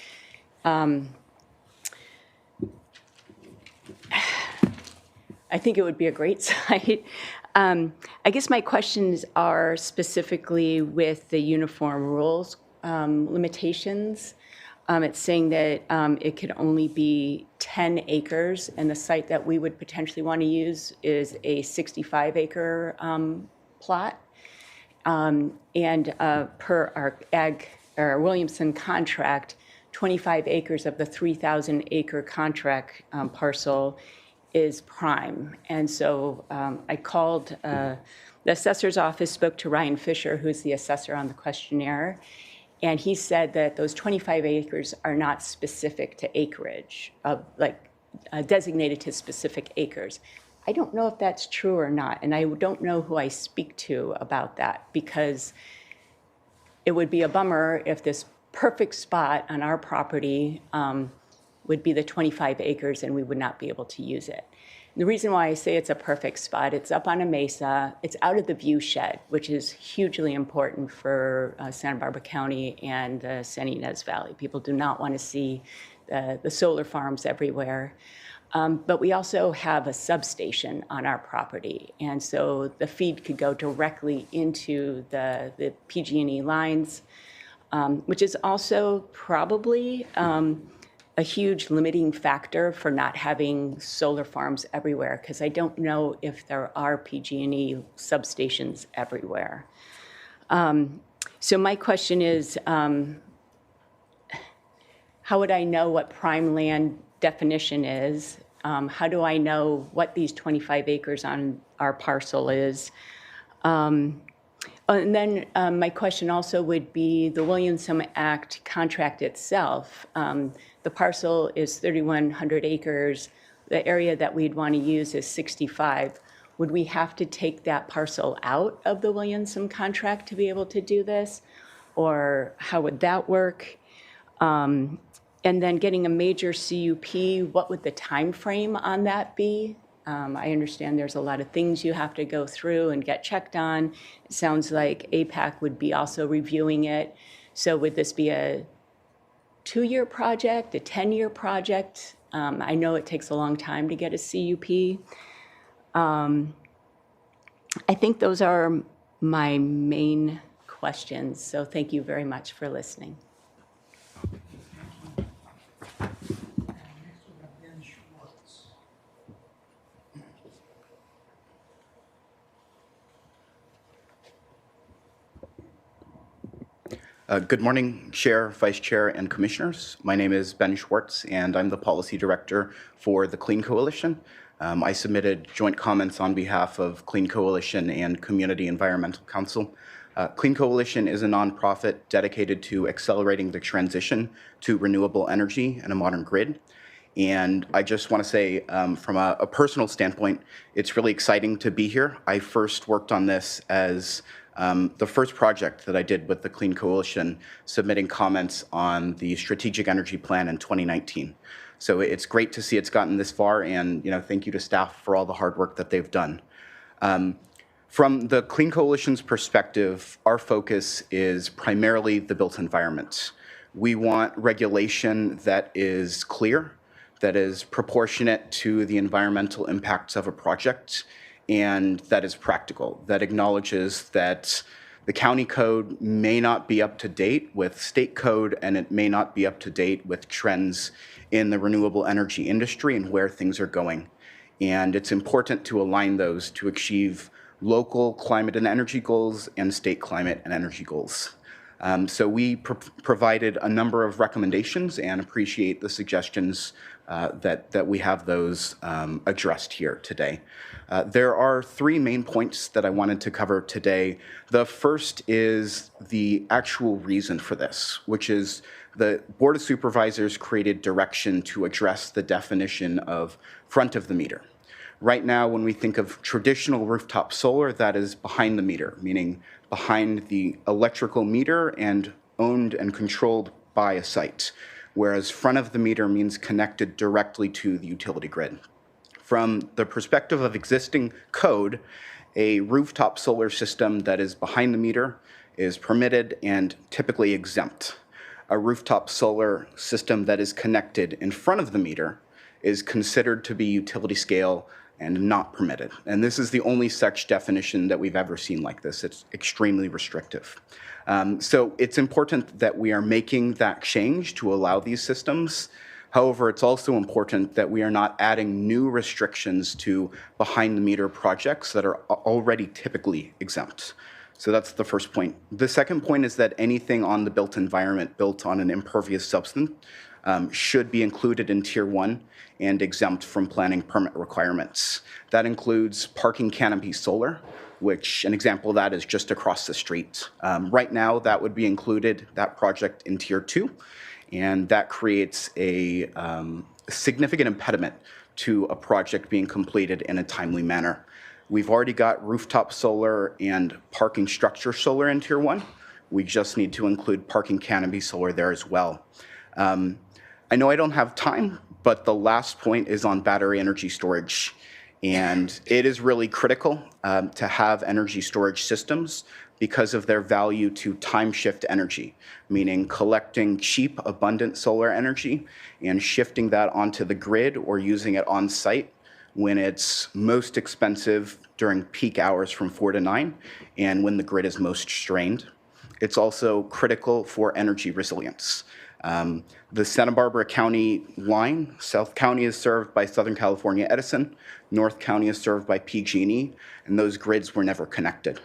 I think it would be a great site. I guess my questions are specifically with the uniform rules limitations. It's saying that it could only be 10 acres, and the site that we would potentially want to use is a 65-acre plot. And per our Williamson contract, 25 acres of the 3,000-acre contract parcel is prime. And so I called the assessor's office, spoke to Ryan Fisher, who's the assessor on the questionnaire, and he said that those 25 acres are not specific to acreage, designated to specific acres. I don't know if that's true or not, and I don't know who I speak to about that, because it would be a bummer if this perfect spot on our property would be the 25 acres and we would not be able to use it. The reason why I say it's a perfect spot, it's up on a mesa, it's out of the view shed, which is hugely important for Santa Barbara County and the San Ynez Valley. People do not want to see the solar farms everywhere. But we also have a substation on our property, and so the feed could go directly into the PG&E lines, which is also probably a huge limiting factor for not having solar farms everywhere, because I don't know if there are PG&E substations everywhere. So my question is, how would I know what prime land definition is? How do I know what these 25 acres on our parcel is? And then my question also would be the Williamson Act contract itself. The parcel is 3,100 acres. The area that we'd want to use is 65. Would we have to take that parcel out of the Williamson contract to be able to do this? Or how would that work? And then getting a major CUP, what would the time frame on that be? I understand there's a lot of things you have to go through and get checked on. It sounds like APAC would be also reviewing it. So would this be a 2-year project, a 10-year project? I know it takes a long time to get a CUP. I think those are my main questions. So thank you very much for listening. Good morning, Chair, Vice Chair, and Commissioners. My name is Ben Schwartz, and I'm the Policy Director for the Clean Coalition. I submitted joint comments on behalf of Clean Coalition and Community Environmental Council. Clean Coalition is a nonprofit dedicated to accelerating the transition to renewable energy and a modern grid. And I just want to say, from a personal standpoint, it's really exciting to be here. I first worked on this as the first project that I did with the Clean Coalition, submitting comments on the Strategic Energy Plan in 2019. So it's great to see it's gotten this far, and thank you to staff for all the hard work that they've done. From the Clean Coalition's perspective, our focus is primarily the built environment. We want regulation that is clear, that is proportionate to the environmental impacts of a project, and that is practical, that acknowledges that the county code may not be up to date with state code, and it may not be up to date with trends in the renewable energy industry and where things are going. And it's important to align those to achieve local climate and energy goals and state climate and energy goals. So we provided a number of recommendations and appreciate the suggestions that we have those addressed here today. There are three main points that I wanted to cover today. The first is the actual reason for this, which is the Board of Supervisors created direction to address the definition of front of the meter. Right now, when we think of traditional rooftop solar, that is behind the meter, meaning behind the electrical meter and owned and controlled by a site, whereas front of the meter means connected directly to the utility grid. From the perspective of existing code, a rooftop solar system that is behind the meter is permitted and typically exempt. A rooftop solar system that is connected in front of the meter is considered to be utility scale and not permitted. And this is the only such definition that we've ever seen like this. It's extremely restrictive. So it's important that we are making that change to allow these systems. However, it's also important that we are not adding new restrictions to behind-the-meter projects that are already typically exempt. So that's the first point. The second point is that anything on the built environment built on an impervious substance should be included in Tier 1 and exempt from planning permit requirements. That includes parking canopy solar, which an example of that is just across the street. Right now, that would be included, that project, in Tier 2, and that creates a significant impediment to a project being completed in a timely manner. We've already got rooftop solar and parking structure solar in Tier 1. We just need to include parking canopy solar there as well. I know I don't have time, but the last point is on battery energy storage. And it is really critical to have energy storage systems because of their value to time shift energy, meaning collecting cheap, abundant solar energy and shifting that onto the grid or using it on site when it's most expensive during peak hours from 4 to 9 and when the grid is most strained. It's also critical for energy resilience. The Santa Barbara County line, South County is served by Southern California Edison, North County is served by PG&E, and those grids were never connected.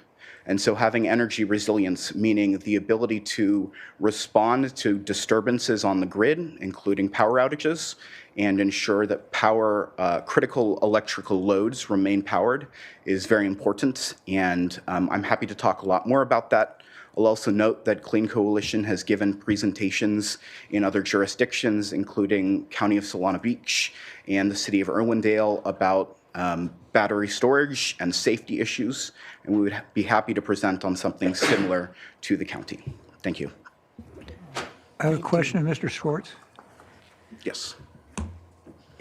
And so having energy resilience, meaning the ability to respond to disturbances on the grid, including power outages, and ensure that critical electrical loads remain powered, is very important. And I'm happy to talk a lot more about that. I'll also note that Clean Coalition has given presentations in other jurisdictions, including County of Solana Beach and the City of Irwindale, about battery storage and safety issues, and we would be happy to present on something similar to the county. Thank you. I have a question of Mr. Schwartz. Yes.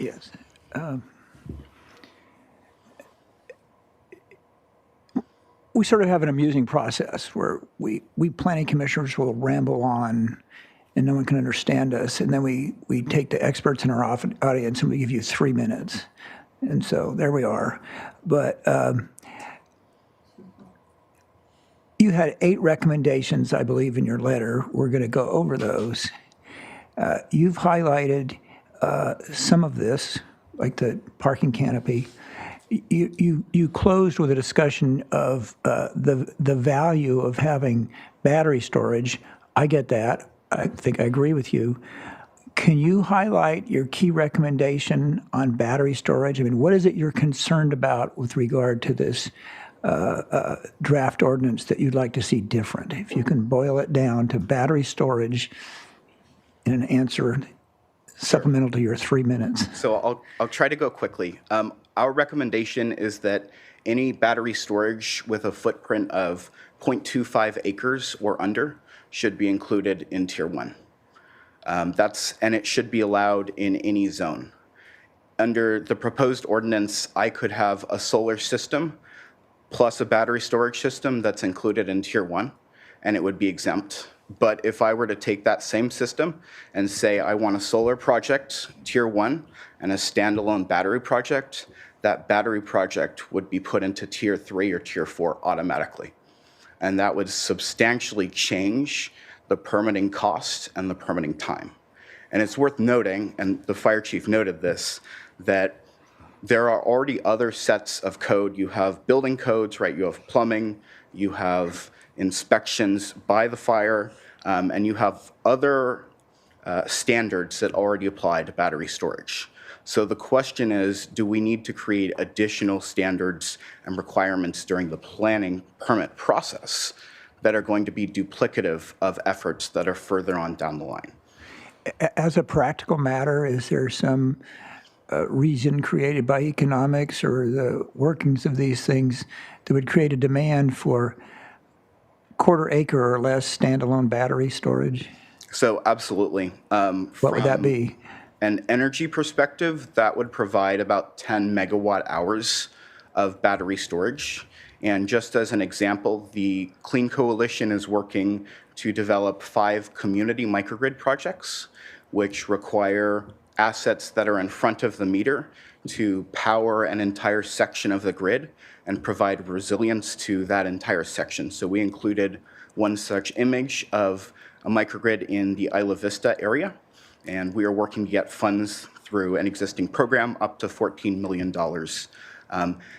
Yes. We sort of have an amusing process where we planning commissioners will ramble on and no one can understand us. And then we take the experts in our audience and we give you 3 minutes. And so there we are. But you had 8 recommendations, I believe, in your letter. We're going to go over those. You've highlighted some of this, like the parking canopy. You closed with a discussion of the value of having battery storage. I get that. I think I agree with you. Can you highlight your key recommendation on battery storage? I mean, what is it you're concerned about with regard to this draft ordinance that you'd like to see different? If you can boil it down to battery storage in an answer supplemental to your 3 minutes. So I'll try to go quickly. Our recommendation is that any battery storage with a footprint of 0.25 acres or under should be included in Tier 1. And it should be allowed in any zone. Under the proposed ordinance, I could have a solar system plus a battery storage system that's included in Tier 1, and it would be exempt. But if I were to take that same system and say I want a solar project, Tier 1, and a standalone battery project, that battery project would be put into Tier 3 or Tier 4 automatically. And that would substantially change the permitting cost and the permitting time. And it's worth noting, and the fire chief noted this, that there are already other sets of code. You have building codes, right? You have plumbing, you have inspections by the fire and you have other standards that already apply to battery storage. So the question is, do we need to create additional standards and requirements during the planning permit process that are going to be duplicative of efforts that are further on down the line? As a practical matter, is there some reason created by economics or the workings of these things that would create a demand for quarter acre or less standalone battery storage? So absolutely. What would that be? An energy perspective, that would provide about 10 megawatt hours of battery storage. And just as an example, the Clean Coalition is working to develop 5 community microgrid projects, which require assets that are in front of the meter to power an entire section of the grid and provide resilience to that entire section. So we included one such image of a microgrid in the Isla Vista area, and we are working to get funds through an existing program up to $14 million.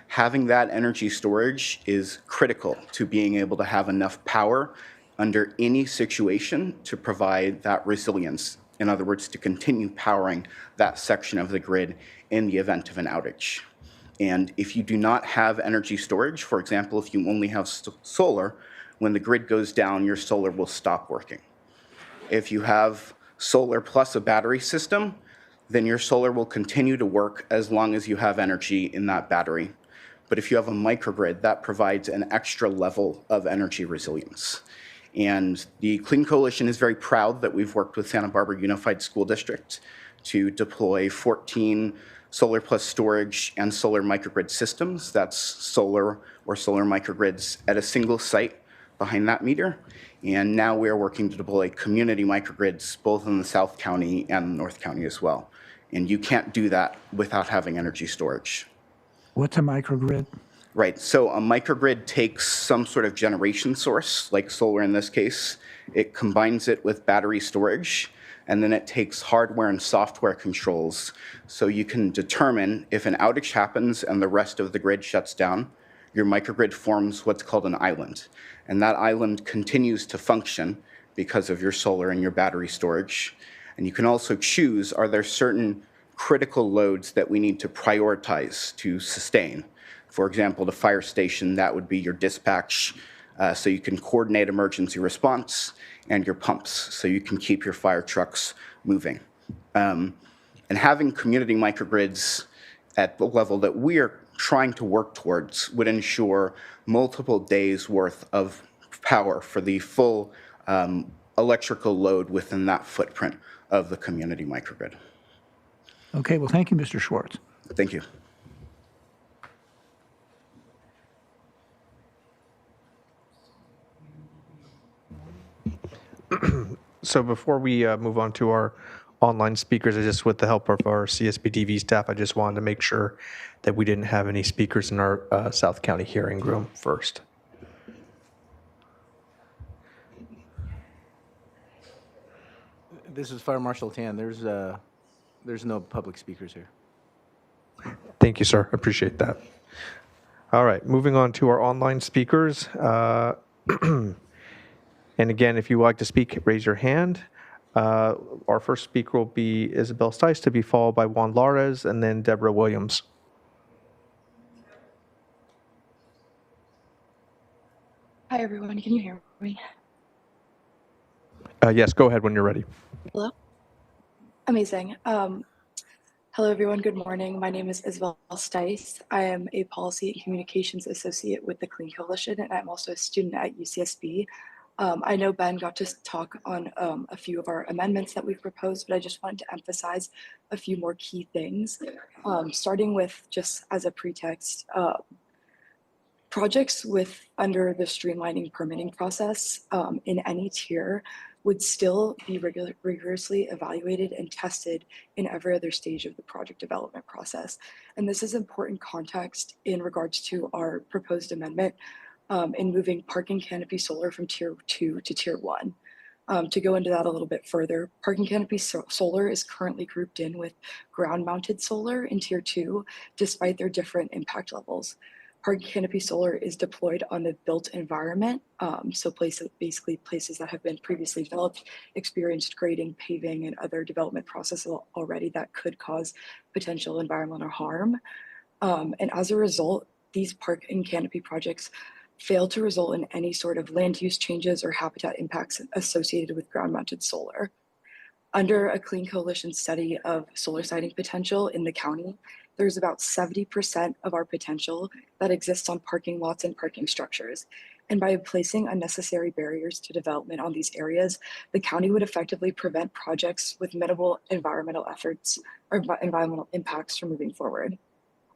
Having that energy storage is critical to being able to have enough power under any situation to provide that resilience. In other words, to continue powering that section of the grid in the event of an outage. And if you do not have energy storage, for example, if you only have solar, when the grid goes down, your solar will stop working. If you have solar plus a battery system, then your solar will continue to work as long as you have energy in that battery. But if you have a microgrid, that provides an extra level of energy resilience. And the Clean Coalition is very proud that we've worked with Santa Barbara Unified School District to deploy 14 solar plus storage and solar microgrid systems. That's solar or solar microgrids at a single site behind that meter. And now we are working to deploy community microgrids both in the South County and North County as well. And you can't do that without having energy storage. What's a microgrid? Right, so a microgrid takes some sort of generation source, like solar in this case, it combines it with battery storage, and then it takes hardware and software controls. So you can determine if an outage happens and the rest of the grid shuts down, your microgrid forms what's called an island. And that island continues to function because of your solar and your battery storage. And you can also choose, are there certain critical loads that we need to prioritize to sustain? For example, the fire station, that would be your dispatch, so you can coordinate emergency response, and your pumps, so you can keep your fire trucks moving. And having community microgrids at the level that we are trying to work towards would ensure multiple days worth of power for the full electrical load within that footprint of the community microgrid. Okay, well, thank you, Mr. Schwartz. Thank you. So before we move on to our online speakers, I just, with the help of our CSBTV staff, I just wanted to make sure that we didn't have any speakers in our South County hearing room first. This is Fire Marshal Tan. There's no public speakers here. Thank you, sir. Appreciate that. All right, moving on to our online speakers. And again, if you would like to speak, raise your hand. Our first speaker will be Isabel Stice, to be followed by Juan Lares, and then Deborah Williams. Hi, everyone. Can you hear me? Yes, go ahead when you're ready. Hello? Amazing. Hello, everyone. Good morning. My name is Isabel Stice. I am a Policy and Communications Associate with the Clean Coalition, and I'm also a student at UCSB. I know Ben got to talk on a few of our amendments that we've proposed, but I just wanted to emphasize a few more key things, starting with, just as a pretext, projects under the streamlining permitting process in any tier would still be rigorously evaluated and tested in every other stage of the project development process. And this is important context in regards to our proposed amendment in moving parking canopy solar from tier 2 to tier 1. To go into that a little bit further, parking canopy solar is currently grouped in with ground mounted solar in tier 2, despite their different impact levels. Park canopy solar is deployed on the built environment. So basically places that have been previously developed, experienced grading, paving, and other development processes already that could cause potential environmental harm. And as a result, these park and canopy projects fail to result in any sort of land use changes or habitat impacts associated with ground-mounted solar. Under a Clean Coalition study of solar siting potential in the county, there's about 70% of our potential that exists on parking lots and parking structures. And by placing unnecessary barriers to development on these areas, the county would effectively prevent projects with minimal environmental efforts or environmental impacts from moving forward.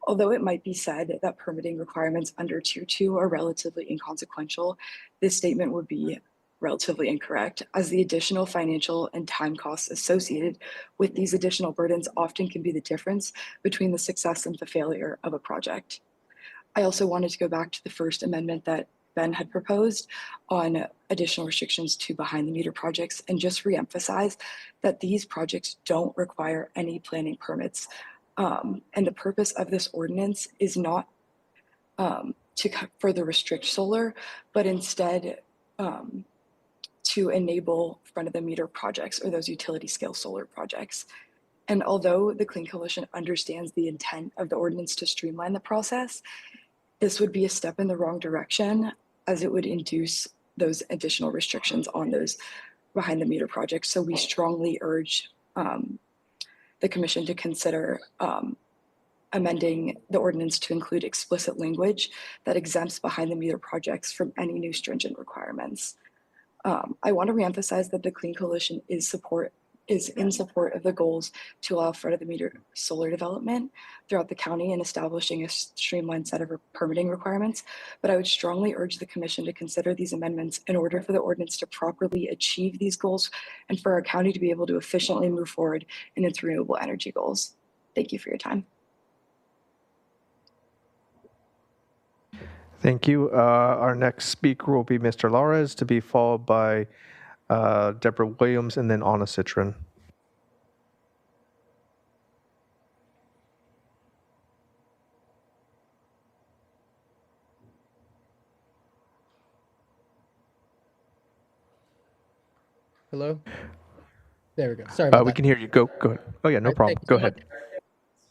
Although it might be said that permitting requirements under Tier 2 are relatively inconsequential, this statement would be relatively incorrect, as the additional financial and time costs associated with these additional burdens often can be the difference between the success and the failure of a project. I also wanted to go back to the first amendment that Ben had proposed on additional restrictions to behind the meter projects and just reemphasize that these projects don't require any planning permits. And the purpose of this ordinance is not to further restrict solar, but instead to enable front-of-the-meter projects or those utility-scale solar projects. And although the Clean Coalition understands the intent of the ordinance to streamline the process, this would be a step in the wrong direction, as it would induce those additional restrictions on those behind-the-meter projects. So we strongly urge the Commission to consider amending the ordinance to include explicit language that exempts behind-the-meter projects from any new stringent requirements. I want to reemphasize that the Clean Coalition is in support of the goals to allow front-of-the-meter solar development throughout the county and establishing a streamlined set of permitting requirements. But I would strongly urge the Commission to consider these amendments in order for the ordinance to properly achieve these goals and for our county to be able to efficiently move forward in its renewable energy goals. Thank you for your time. Thank you. Our next speaker will be Mr. Lares, to be followed by Deborah Williams and then Anna Citron. Hello? There we go. Sorry about We that. can hear you. Go ahead. Oh yeah, no problem. Go ahead.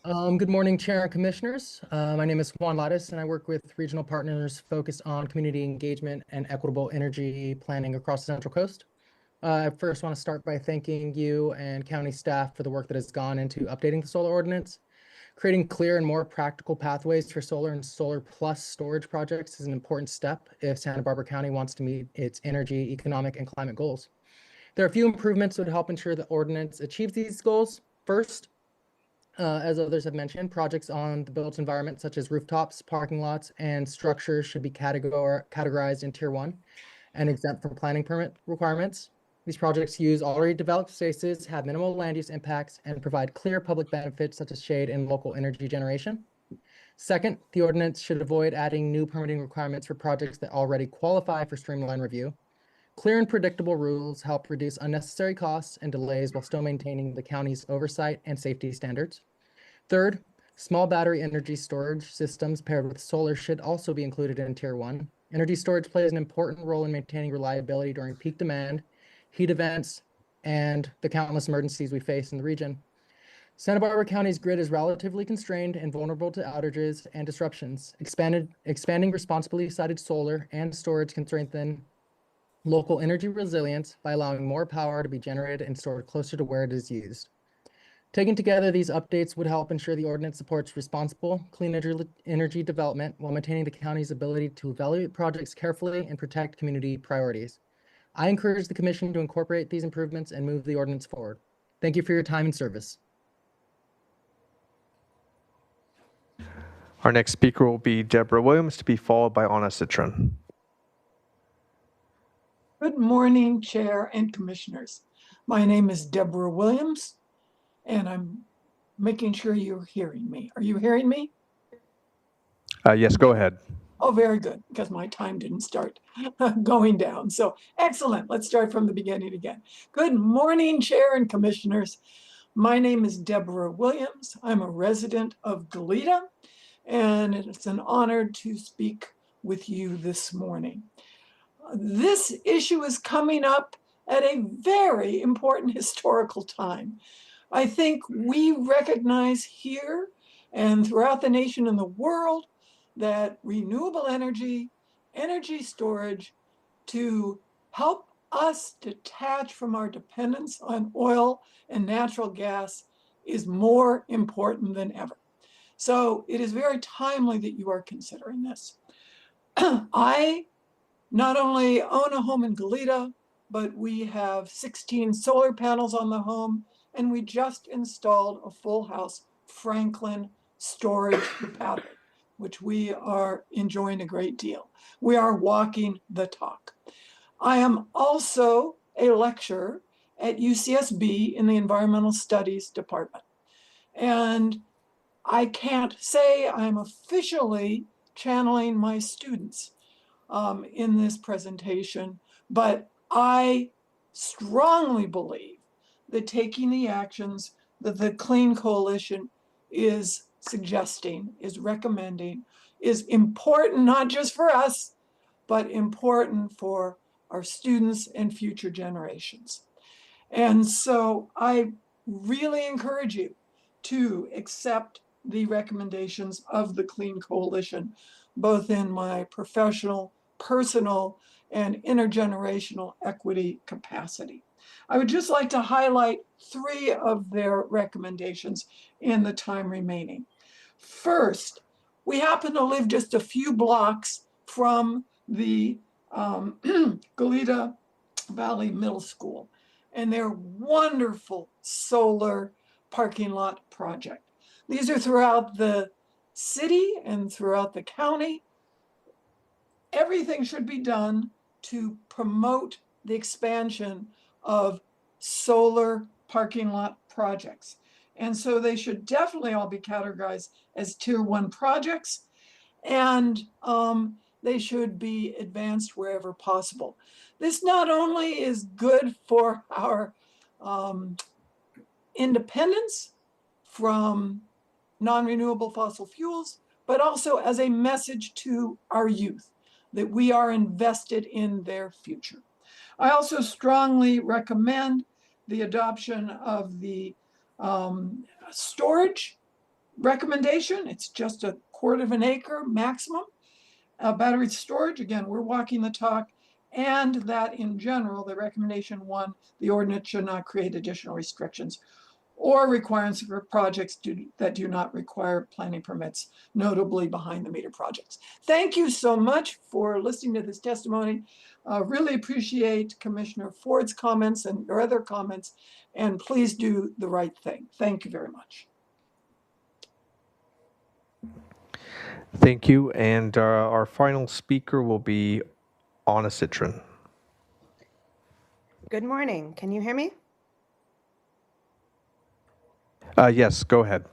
Good morning, Chair and Commissioners. My name is Juan Lares, and I work with regional partners focused on community engagement and equitable energy planning across the Central Coast. I first want to start by thanking you and county staff for the work that has gone into updating the solar ordinance. Creating clear and more practical pathways for solar and solar plus storage projects is an important step if Santa Barbara County wants to meet its energy, economic, and climate goals. There are a few improvements that would help ensure the ordinance achieves these goals. First, as others have mentioned, projects on the built environment, such as rooftops, parking lots, and structures, should be categorized in Tier 1 and exempt from planning permit requirements. These projects use already developed spaces, have minimal land use impacts, and provide clear public benefits such as shade and local energy generation. Second, the ordinance should avoid adding new permitting requirements for projects that already qualify for streamlined review. Clear and predictable rules help reduce unnecessary costs and delays while still maintaining the county's oversight and safety standards. Third, small battery energy storage systems paired with solar should also be included in Tier 1. Energy storage plays an important role in maintaining reliability during peak demand, heat events, and the countless emergencies we face in the region. Santa Barbara County's grid is relatively constrained and vulnerable to outages and disruptions. Expanding responsibly sited solar and storage can strengthen local energy resilience by allowing more power to be generated and stored closer to where it is used. Taken together, these updates would help ensure the ordinance supports responsible, clean energy development while maintaining the county's ability to evaluate projects carefully and protect community priorities. I encourage the Commission to incorporate these improvements and move the ordinance forward. Thank you for your time and service. Our next speaker will be Deborah Williams, to be followed by Anna Citron. Good morning, Chair and Commissioners. My name is Deborah Williams, and I'm making sure you're hearing me. Are you hearing me? Yes, go ahead. Oh, very good, because my time didn't start going down. So excellent. Let's start from the beginning again. Good morning, Chair and Commissioners. My name is Deborah Williams. I'm a resident of Goleta, and it's an honor to speak with you this morning. This issue is coming up at a very important historical time. I think we recognize here and throughout the nation and the world that renewable energy, energy storage, to help us detach from our dependence on oil and natural gas is more important than ever. So it is very timely that you are considering this. I not only own a home in Goleta, but we have 16 solar panels on the home, and we just installed a full house Franklin storage battery, which we are enjoying a great deal. We are walking the talk. I am also a lecturer at UCSB in the Environmental Studies Department. And I can't say I'm officially channeling my students in this presentation, but I strongly believe that taking the actions that the Clean Coalition is suggesting, is recommending, is important not just for us, but important for our students and future generations. And so I really encourage you to accept the recommendations of the Clean Coalition, both in my professional, personal, and intergenerational equity capacity. I would just like to highlight 3 of their recommendations in the time remaining. First, we happen to live just a few blocks from the Goleta Valley Middle School and their wonderful solar parking lot project. These are throughout the city and throughout the county. Everything should be done to promote the expansion of solar parking lot projects. And so they should definitely all be categorized as Tier 1 projects, and they should be advanced wherever possible. This not only is good for our independence from non-renewable fossil fuels, but also as a message to our youth that we are invested in their future. I also strongly recommend the adoption of the storage recommendation. It's just 1/4 acre maximum. Battery storage, again, we're walking the talk, and that in general, the recommendation 1, the ordinance should not create additional restrictions or requirements for projects that do not require planning permits, notably behind the meter projects. Thank you so much for listening to this testimony. Really appreciate Commissioner Ford's comments and your other comments, and please do the right thing. Thank you very much. Thank you. And our final speaker will be Anna Citron. Good morning. Can you hear me? Yes, go ahead.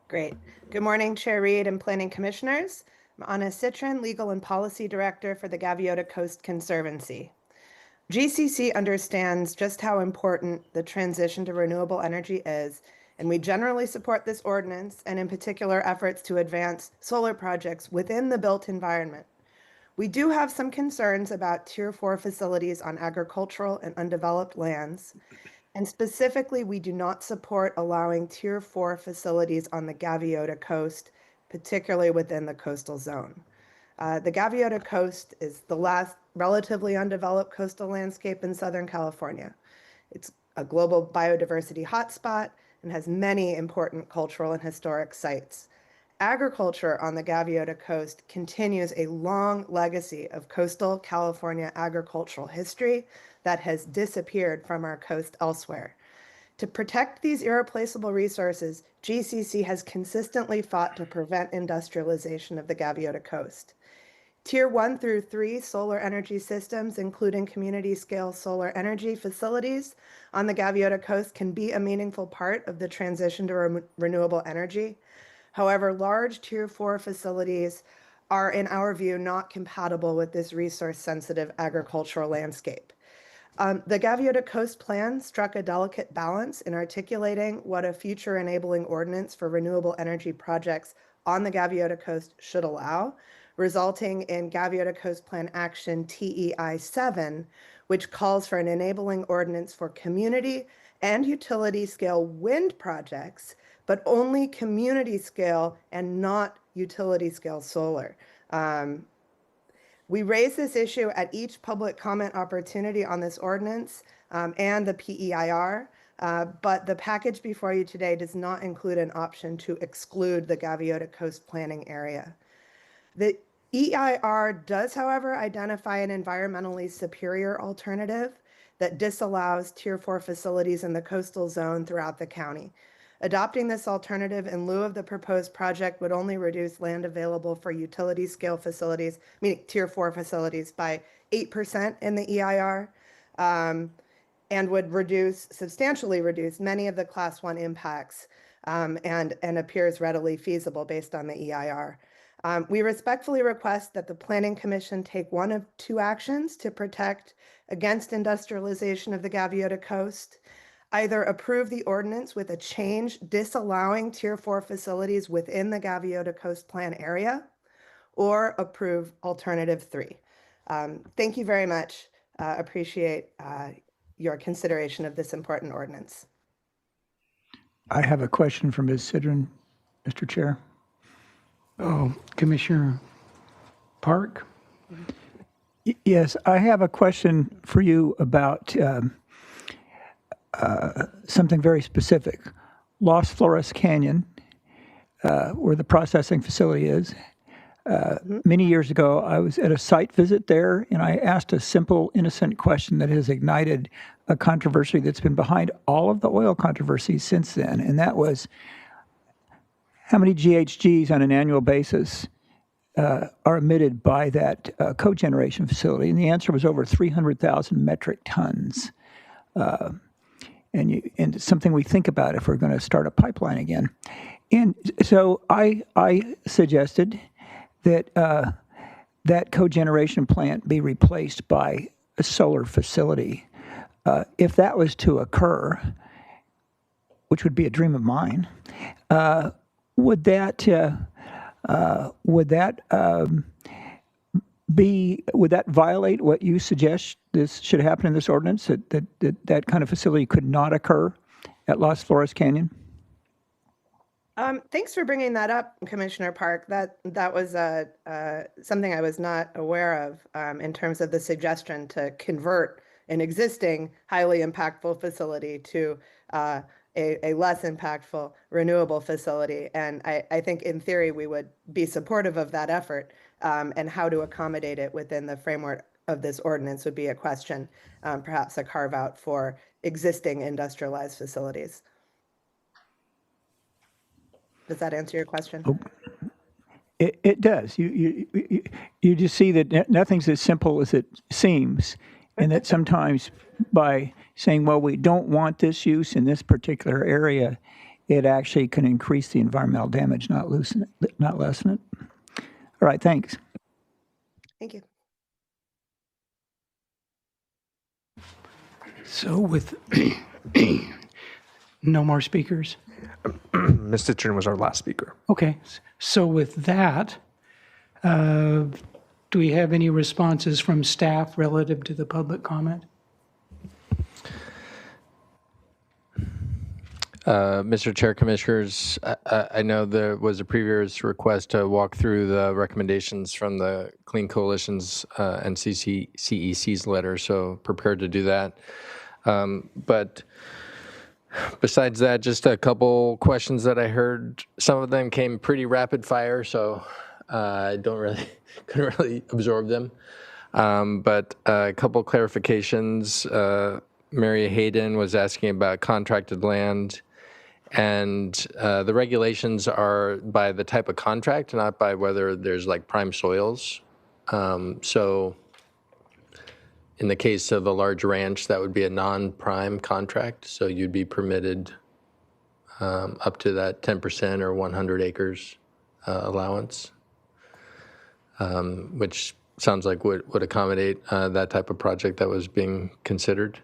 Great. Good morning, Chair Reed and Planning Commissioners. I'm Anna Citron, Legal and Policy Director for the Gaviota Coast Conservancy. GCC understands just how important the transition to renewable energy is, and we generally support this ordinance and in particular efforts to advance solar projects within the built environment. We do have some concerns about Tier 4 facilities on agricultural and undeveloped lands. And specifically, we do not support allowing Tier 4 facilities on the Gaviota Coast, particularly within the coastal zone. The Gaviota Coast is the last relatively undeveloped coastal landscape in Southern California. It's a global biodiversity hotspot and has many important cultural and historic sites. Agriculture on the Gaviota Coast continues a long legacy of coastal California agricultural history that has disappeared from our coast elsewhere. To protect these irreplaceable resources, GCC has consistently fought to prevent industrialization of the Gaviota Coast. Tier 1 through 3 solar energy systems, including community-scale solar energy facilities on the Gaviota Coast, can be a meaningful part of the transition to renewable energy. However, large Tier 4 facilities are, in our view, not compatible with this resource-sensitive agricultural landscape. The Gaviota Coast Plan struck a delicate balance in articulating what a future enabling ordinance for renewable energy projects on the Gaviota Coast should allow, resulting in Gaviota Coast Plan Action TEI 7, which calls for an enabling ordinance for community and utility scale wind projects, but only community scale and not utility scale solar. We raised this issue at each public comment opportunity on this ordinance and the PEIR, but the package before you today does not include an option to exclude the Gaviota Coast Planning Area. The EIR does, however, identify an environmentally superior alternative that disallows Tier 4 facilities in the coastal zone throughout the county. Adopting this alternative in lieu of the proposed project would only reduce land available for utility scale facilities, meaning Tier 4 facilities, by 8% in the EIR, and would substantially reduce many of the Class 1 impacts and appears readily feasible based on the EIR. We respectfully request that the Planning Commission take one of two actions to protect against industrialization of the Gaviota Coast. Either approve the ordinance with a change disallowing Tier 4 facilities within the Gaviota Coast Plan area, or approve alternative 3. Thank you very much. Appreciate your consideration of this important ordinance. I have a question for Ms. Sidron, Mr. Chair. Oh, Commissioner Park? Yes, I have a question for you about something very specific. Los Flores Canyon, where the processing facility is. Many years ago, I was at a site visit there, and I asked a simple, innocent question that has ignited a controversy that's been behind all of the oil controversies since then, and that was, how many GHGs on an annual basis are emitted by that cogeneration facility? And the answer was over 300,000 metric tons. And it's something we think about if we're going to start a pipeline again. And so I suggested that that cogeneration plant be replaced by a solar facility. If that was to occur, which would be a dream of mine, would that violate what you suggest this should happen in this ordinance, that kind of facility could not occur at Los Flores Canyon? Thanks for bringing that up, Commissioner Park. That was something I was not aware of in terms of the suggestion to convert an existing highly impactful facility to a less impactful renewable facility. And I think in theory, we would be supportive of that effort, and how to accommodate it within the framework of this ordinance would be a question, perhaps a carve out for existing industrialized facilities. Does that answer your question? It does. You just see that nothing's as simple as it seems, and that sometimes by saying, well, we don't want this use in this particular area, it actually can increase the environmental damage, not lessen it. All right, thanks. Thank you. So with no more speakers? Ms. Citron was our last speaker. Okay, so with that, do we have any responses from staff relative to the public comment? Mr. Chair, Commissioners, I know there was a previous request to walk through the recommendations from the Clean Coalition's and CEC's letter, so prepared to do that. But besides that, just a couple questions that I heard. Some of them came pretty rapid fire, so I couldn't really absorb them. But a couple clarifications. Mary Hayden was asking about contracted land, and the regulations are by the type of contract, not by whether there's like prime soils. So in the case of a large ranch, that would be a non-prime contract, so you'd be permitted up to that 10% or 100 acres allowance, which sounds like would accommodate that type of project that was being considered.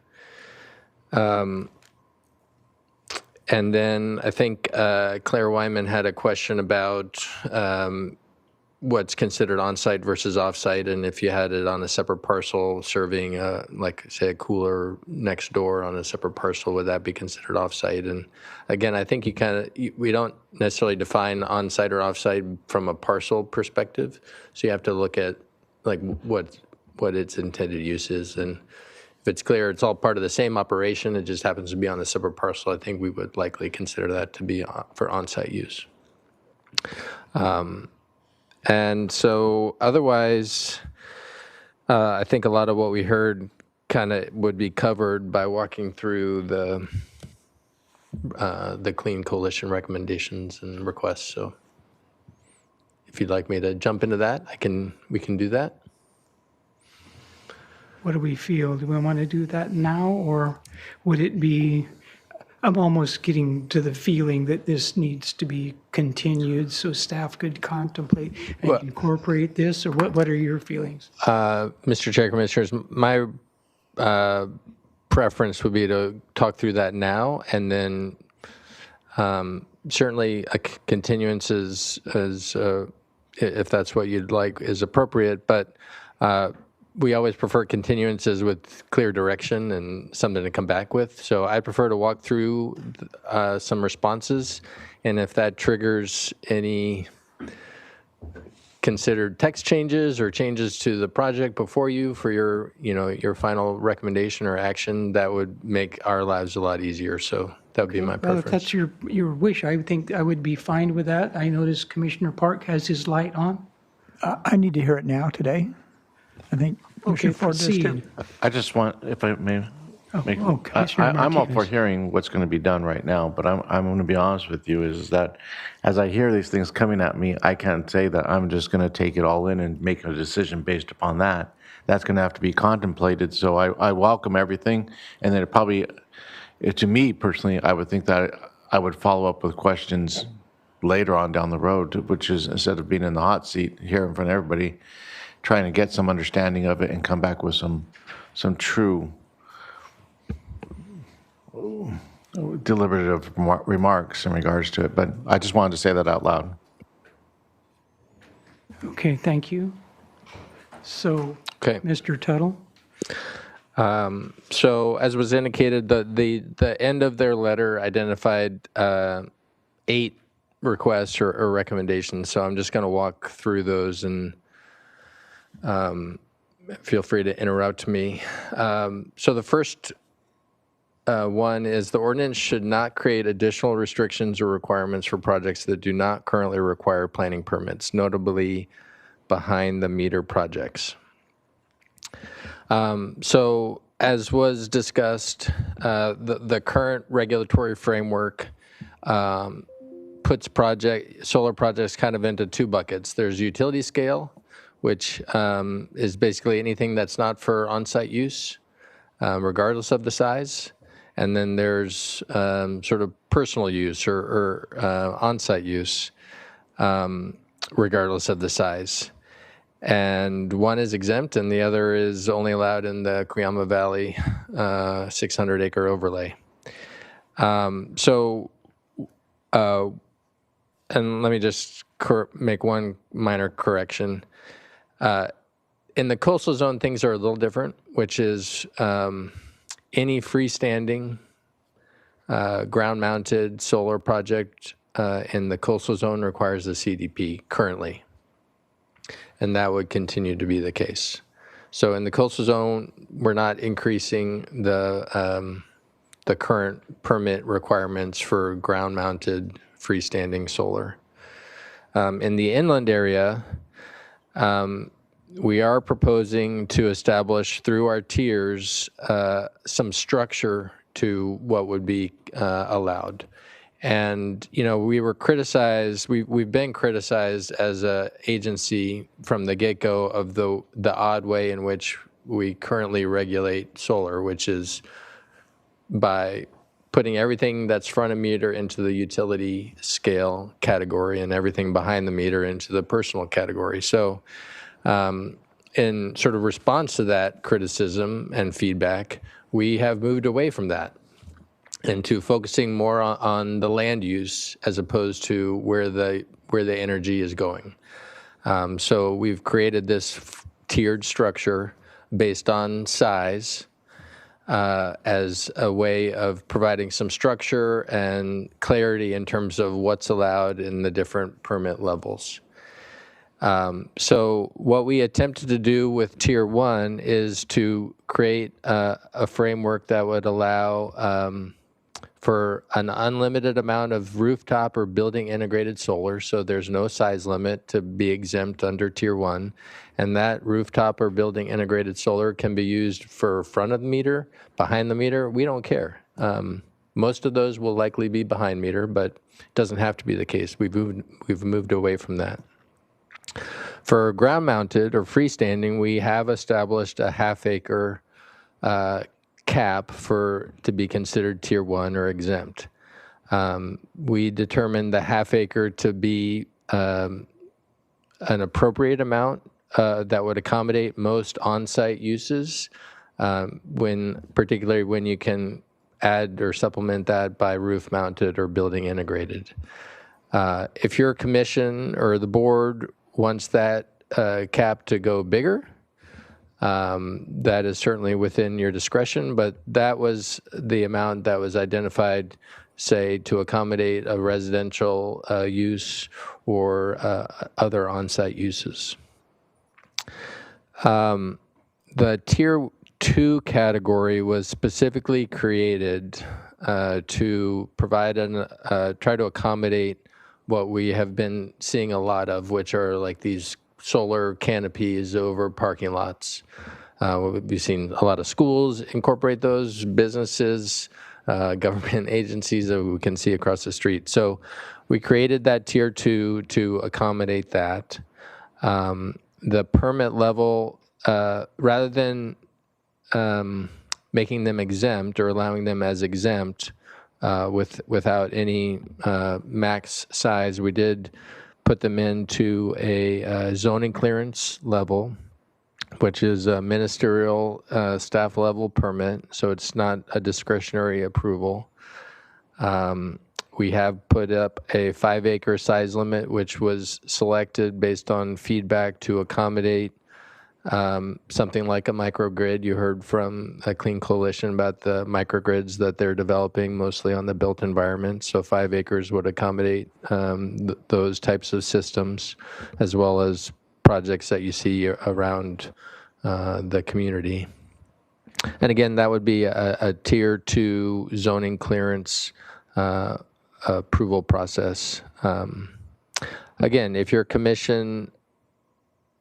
And then I think Claire Wyman had a question about what's considered on-site versus off-site, and if you had it on a separate parcel serving, like say a cooler next door on a separate parcel, would that be considered off-site? And again, I think we don't necessarily define on-site or off-site from a parcel perspective, so you have to look at like what its intended use is, and if it's clear it's all part of the same operation, it just happens to be on a separate parcel, I think we would likely consider that to be for on-site use. And so otherwise, I think a lot of what we heard kind of would be covered by walking through the Clean Coalition recommendations and requests. So if you'd like me to jump into that, we can do that. What do we feel? Do we want to do that now, or would it be, I'm almost getting to the feeling that this needs to be continued so staff could contemplate and incorporate this, or what are your feelings? Mr. Chair, Commissioners, my preference would be to talk through that now, and then certainly a continuance is if that's what you'd like, is appropriate, but we always prefer continuances with clear direction and something to come back with. So I prefer to walk through some responses, and if that triggers any considered text changes or changes to the project before you for your final recommendation or action, that would make our lives a lot easier. So that would be my Well, preference. if that's your wish, I would think I would be fine with that. I notice Commissioner Park has his light on. I need to hear it now today. I think Commissioner Ford does too. proceed. I just want, if I may, make, Commissioner I'm all for Martinez. hearing what's going to be done right now, but I'm going to be honest with you is that as I hear these things coming at me, I can't say that I'm just going to take it all in and make a decision based upon that. That's going to have to be contemplated. So I welcome everything, and then it probably, to me personally, I would think that I would follow up with questions later on down the road, which is instead of being in the hot seat here in front of everybody, trying to get some understanding of it and come back with some true deliberative remarks in regards to it. But I just wanted to say that out loud. Okay, thank you. So, Mr. Tuttle? So as was indicated, the end of their letter identified 8 requests or recommendations. So I'm just going to walk through those, and feel free to interrupt me. So the first one is the ordinance should not create additional restrictions or requirements for projects that do not currently require planning permits, notably behind the meter projects. So as was discussed, the current regulatory framework puts solar projects kind of into 2 buckets. There's utility scale, which is basically anything that's not for on-site use, regardless of the size. And then there's sort of personal use or on-site use, regardless of the size. And one is exempt, and the other is only allowed in the Cuyama Valley 600-acre overlay. And let me just make one minor correction. In the coastal zone, things are a little different, which is any freestanding ground-mounted solar project in the coastal zone requires a CDP currently, and that would continue to be the case. So in the coastal zone, we're not increasing the current permit requirements for ground-mounted freestanding solar. In the inland area, we are proposing to establish through our tiers some structure to what would be allowed. And, we were criticized, we've been criticized as an agency from the get-go of the odd way in which we currently regulate solar, which is by putting everything that's front of meter into the utility scale category and everything behind the meter into the personal category. So in sort of response to that criticism and feedback, we have moved away from that. and to focusing more on the land use as opposed to where the energy is going. So we've created this tiered structure based on size as a way of providing some structure and clarity in terms of what's allowed in the different permit levels. So what we attempted to do with Tier 1 is to create a framework that would allow for an unlimited amount of rooftop or building integrated solar, so there's no size limit to be exempt under Tier 1. And that rooftop or building integrated solar can be used for front of the meter, behind the meter, we don't care. Most of those will likely be behind meter, but it doesn't have to be the case. We've moved away from that. For ground-mounted or freestanding, we have established a half-acre cap to be considered Tier 1 or exempt. We determined the half acre to be an appropriate amount that would accommodate most on-site uses, particularly when you can add or supplement that by roof-mounted or building integrated. If your commission or the board wants that cap to go bigger, that is certainly within your discretion, but that was the amount that was identified, say, to accommodate a residential use or other on-site uses. The Tier 2 category was specifically created to provide try to accommodate what we have been seeing a lot of, which are like these solar canopies over parking lots. We've seen a lot of schools incorporate those, businesses, government agencies that we can see across the street. So we created that Tier 2 to accommodate that. The permit level, rather than making them exempt or allowing them as exempt without any max size, we did put them into a zoning clearance level, which is a ministerial staff level permit, so it's not a discretionary approval. We have put up a 5-acre size limit, which was selected based on feedback to accommodate something like a microgrid. You heard from a Clean Coalition about the microgrids that they're developing mostly on the built environment. So 5 acres would accommodate those types of systems, as well as projects that you see around the community. And again, that would be a Tier 2 zoning clearance approval process. Again, if your commission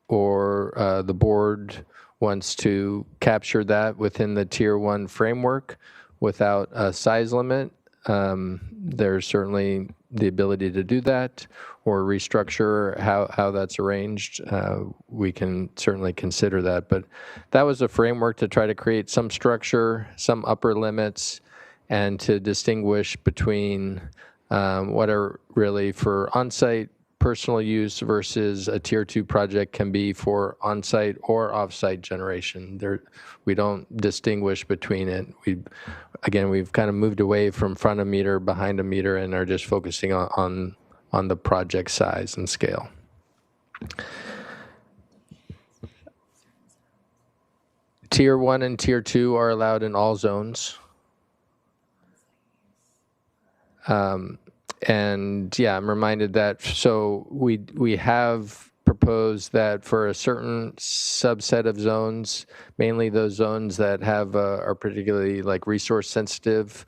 or the board wants to capture that within the Tier 1 framework without a size limit, there's certainly the ability to do that, or restructure how that's arranged. We can certainly consider that. But that was a framework to try to create some structure, some upper limits, and to distinguish between what are really for on-site personal use versus a Tier 2 project can be for on-site or off-site generation. We don't distinguish between it. We've kind of moved away from front of meter, behind a meter, and are just focusing on the project size and scale. Tier 1 and Tier 2 are allowed in all zones. And yeah, I'm reminded that, so we have proposed that for a certain subset of zones, mainly those zones that have are particularly like resource sensitive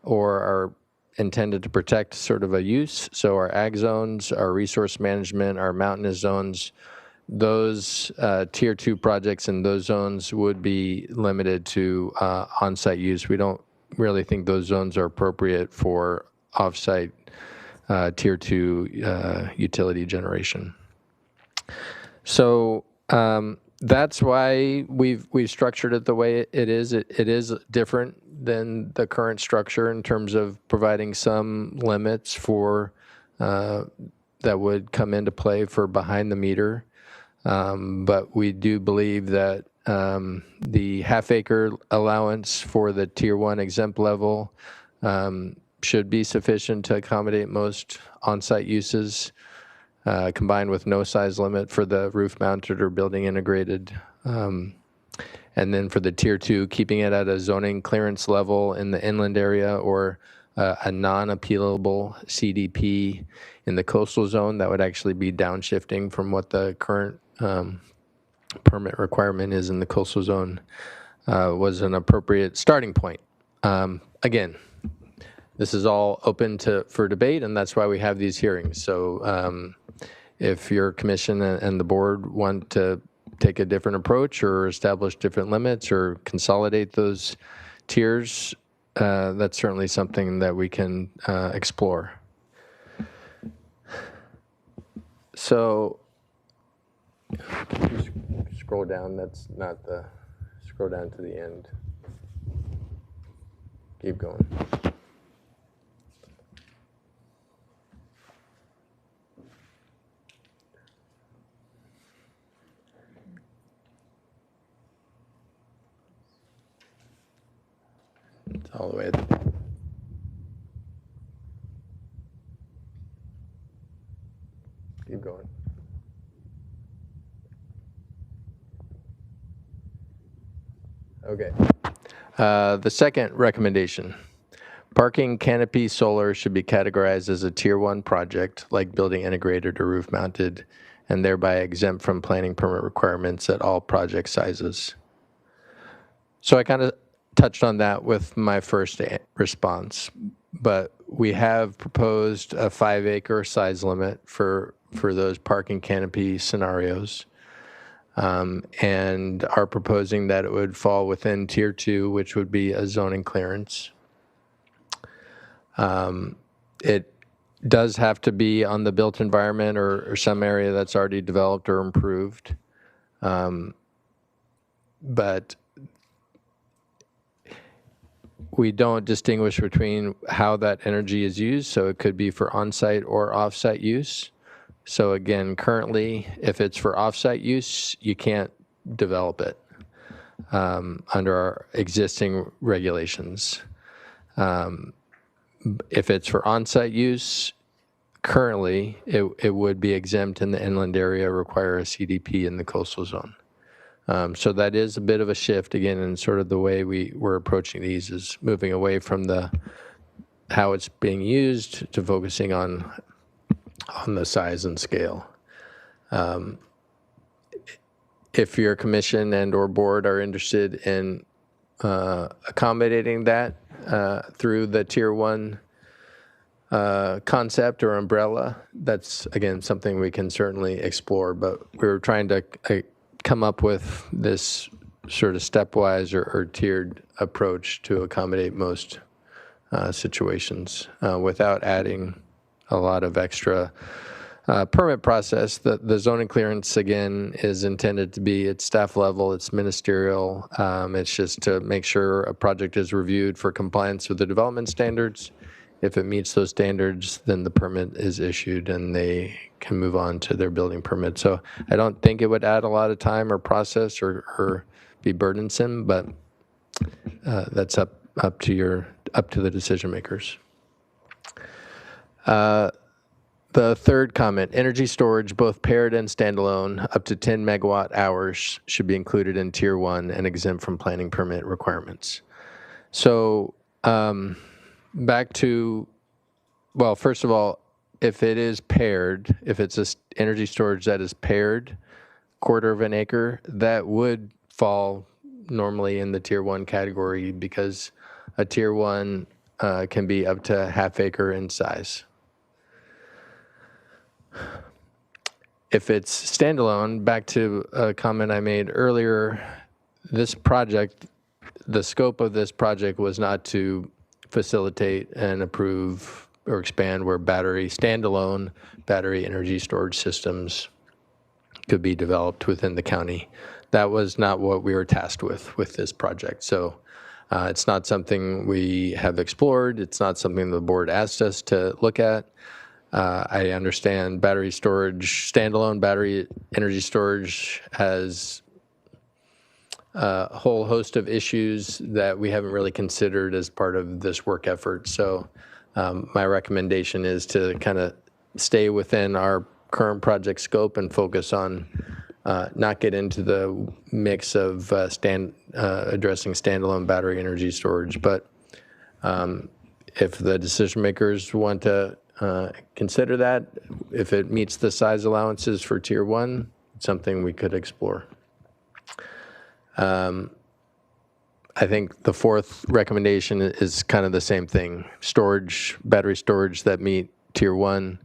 or are intended to protect sort of a use. So our ag zones, our resource management, our mountainous zones, those Tier 2 projects in those zones would be limited to on-site use. We don't really think those zones are appropriate for off-site Tier 2 utility generation. So that's why we've structured it the way it is. It is different than the current structure in terms of providing some limits for that would come into play for behind the meter. But we do believe that the half-acre allowance for the Tier 1 exempt level should be sufficient to accommodate most on-site uses, combined with no size limit for the roof-mounted or building integrated. And then for the tier 2, keeping it at a zoning clearance level in the inland area or a non-appealable CDP in the coastal zone. That would actually be downshifting from what the current permit requirement is in the coastal zone, was an appropriate starting point. Again, this is all open for debate, and that's why we have these hearings. So if your commission and the board want to take a different approach or establish different limits or consolidate those tiers, that's certainly something that we can explore. So scroll down, that's not the, scroll down to the end. Keep going. It's all the way at the top. Keep going. Okay. The second recommendation, parking canopy solar should be categorized as a tier 1 project like building integrated or roof mounted, and thereby exempt from planning permit requirements at all project sizes. So I kind of touched on that with my first response, but we have proposed a 5-acre size limit for those parking canopy scenarios, and are proposing that it would fall within tier 2, which would be a zoning clearance. It does have to be on the built environment or some area that's already developed or improved, but we don't distinguish between how that energy is used, so it could be for on-site or off-site use. So again, currently, if it's for off-site use, you can't develop it under our existing regulations. If it's for on-site use, currently, it would be exempt in the inland area, require a CDP in the coastal zone. So that is a bit of a shift, again, in sort of the way we're approaching these, is moving away from how it's being used to focusing on the size and scale. If your commission and or board are interested in accommodating that through the tier 1 concept or umbrella, that's, again, something we can certainly explore, but we're trying to come up with this sort of stepwise or tiered approach to accommodate most situations without adding a lot of extra permit process. The zoning clearance, again, is intended to be at staff level. It's ministerial. It's just to make sure a project is reviewed for compliance with the development standards. If it meets those standards, then the permit is issued and they can move on to their building permit. So I don't think it would add a lot of time or process or be burdensome, but that's up to the decision makers. The third comment, energy storage, both paired and standalone, up to 10 megawatt hours should be included in tier 1 and exempt from planning permit requirements. So back to, well, first of all, if it is paired, if it's energy storage that is paired, 1/4 of an acre, that would fall normally in the tier 1 category, because a tier 1 can be up to 1/2 acre in size. If it's standalone, back to a comment I made earlier, this project, the scope of this project was not to facilitate and approve or expand where standalone battery energy storage systems could be developed within the county. That was not what we were tasked with this project. So it's not something we have explored. It's not something the board asked us to look at. I understand battery storage, standalone battery energy storage has a whole host of issues that we haven't really considered as part of this work effort. So my recommendation is to kind of stay within our current project scope and focus on not get into the mix of addressing standalone battery energy storage. But if the decision makers want to consider that, if it meets the size allowances for Tier 1, it's something we could explore. I think the fourth recommendation is kind of the same thing. Battery storage that meet Tier 1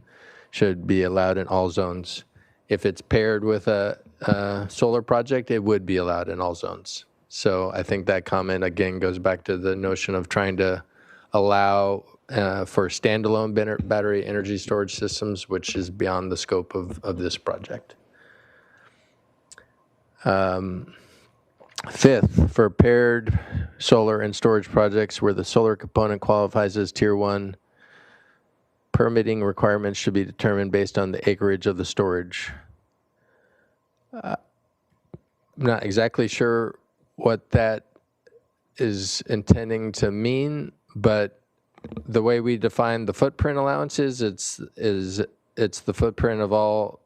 should be allowed in all zones. If it's paired with a solar project, it would be allowed in all zones. So I think that comment, again, goes back to the notion of trying to allow for standalone battery energy storage systems, which is beyond the scope of this project. Fifth, for paired solar and storage projects where the solar component qualifies as Tier 1, permitting requirements should be determined based on the acreage of the storage. I'm not exactly sure what that is intending to mean, but the way we define the footprint allowances, it's the footprint of all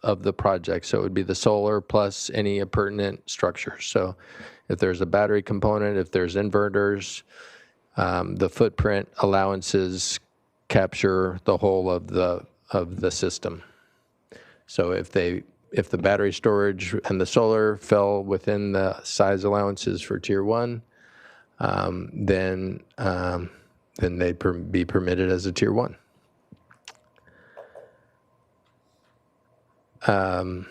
of the project. So it would be the solar plus any appurtenant structures. So if there's a battery component, if there's inverters, the footprint allowances capture the whole of the system. So if the battery storage and the solar fell within the size allowances for Tier 1, then they'd be permitted as a Tier 1. I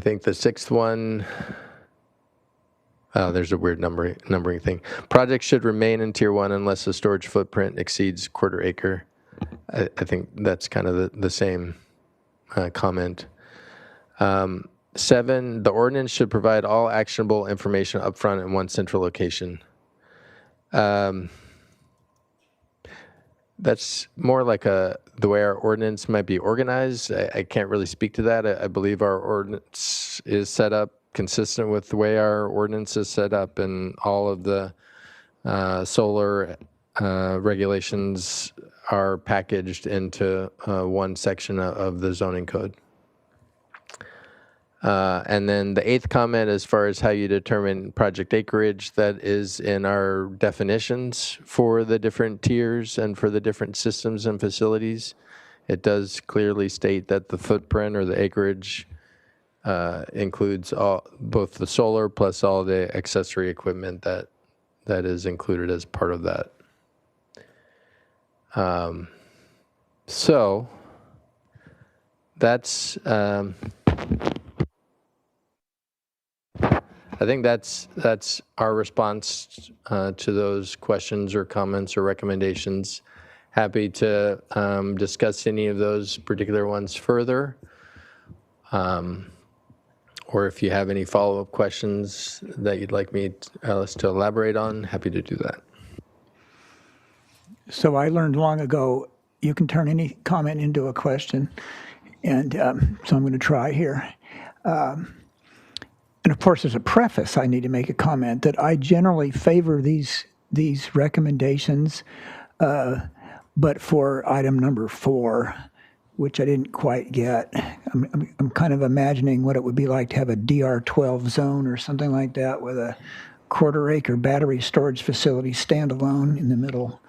think the sixth one, there's a weird numbering thing. Projects should remain in Tier 1 unless the storage footprint exceeds quarter acre. I think that's kind of the same comment. 7, the ordinance should provide all actionable information upfront in one central location. That's more like the way our ordinance might be organized. I can't really speak to that. I believe our ordinance is set up consistent with the way our ordinance is set up, and all of the solar regulations are packaged into one section of the zoning code. And then the 8th comment, as far as how you determine project acreage, that is in our definitions for the different tiers and for the different systems and facilities. It does clearly state that the footprint or the acreage includes both the solar plus all the accessory equipment that is included as part of that. So that's I think that's our response to those questions or comments or recommendations. Happy to discuss any of those particular ones further. Or if you have any follow-up questions that you'd like me to elaborate on, happy to do that. So I learned long ago, you can turn any comment into a question. And so I'm going to try here. And of course, as a preface, I need to make a comment that I generally favor these recommendations, but for item number 4, which I didn't quite get, I'm kind of imagining what it would be like to have a DR12 zone or something like that with a quarter-acre battery storage facility standalone in the middle.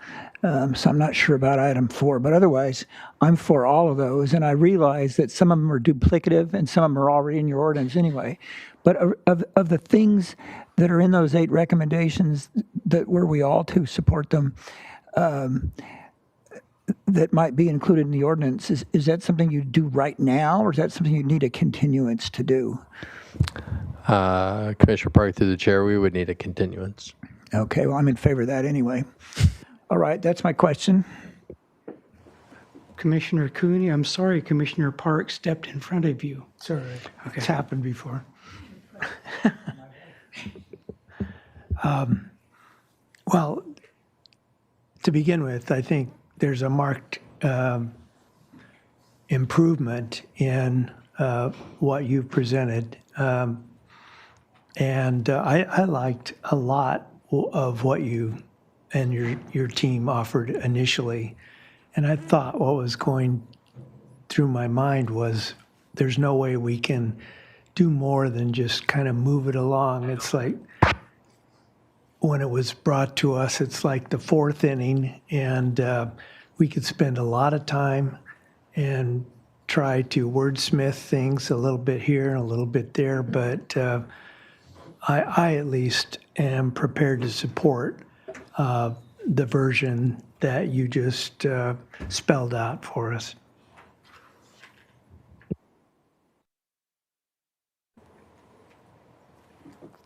So I'm not sure about item 4, but otherwise, I'm for all of those. And I realize that some of them are duplicative and some of them are already in your ordinance anyway. But of the things that are in those 8 recommendations that were we all to support them, that might be included in the ordinance, is that something you do right now, or is that something you need a continuance to do? Commissioner Park, through the chair, we would need a continuance. Okay, well, I'm in favor of that anyway. All right, that's my question. Commissioner Cooney, I'm sorry Commissioner Park stepped in front of you. It's all right. Okay. It's happened before. Well, to begin with, I think there's a marked improvement in what you've presented. And I liked a lot of what you and your team offered initially. And I thought what was going through my mind was there's no way we can do more than just kind of move it along. It's like when it was brought to us, it's like the fourth inning, and we could spend a lot of time and try to wordsmith things a little bit here and a little bit there, but I at least am prepared to support the version that you just spelled out for us.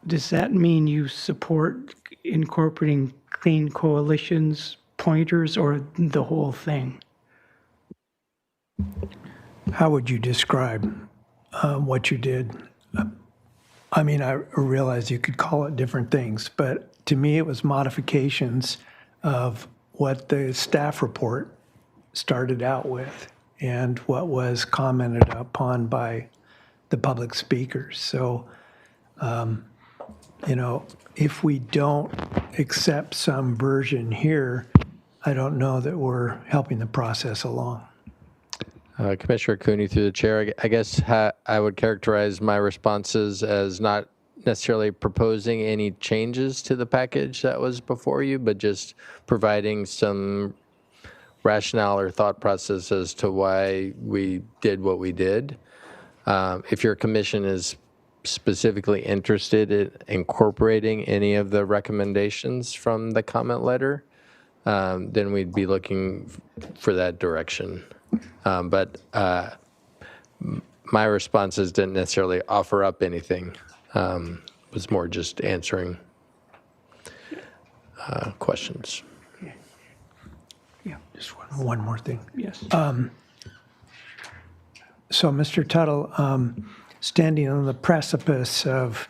Does that mean you support incorporating Clean Coalition's pointers or the whole thing? How would you describe what you did? I mean, I realize you could call it different things, but to me, it was modifications of what the staff report started out with and what was commented upon by the public speakers. So, you know, if we don't accept some version here, I don't know that we're helping the process along. Commissioner Cooney, through the chair, I guess I would characterize my responses as not necessarily proposing any changes to the package that was before you, but just providing some rationale or thought process as to why we did what we did. If your commission is specifically interested in incorporating any of the recommendations from the comment letter, then we'd be looking for that direction. But my responses didn't necessarily offer up anything. It was more just answering questions. Yeah, just one more thing. Yes. So, Mr. Tuttle, standing on the precipice of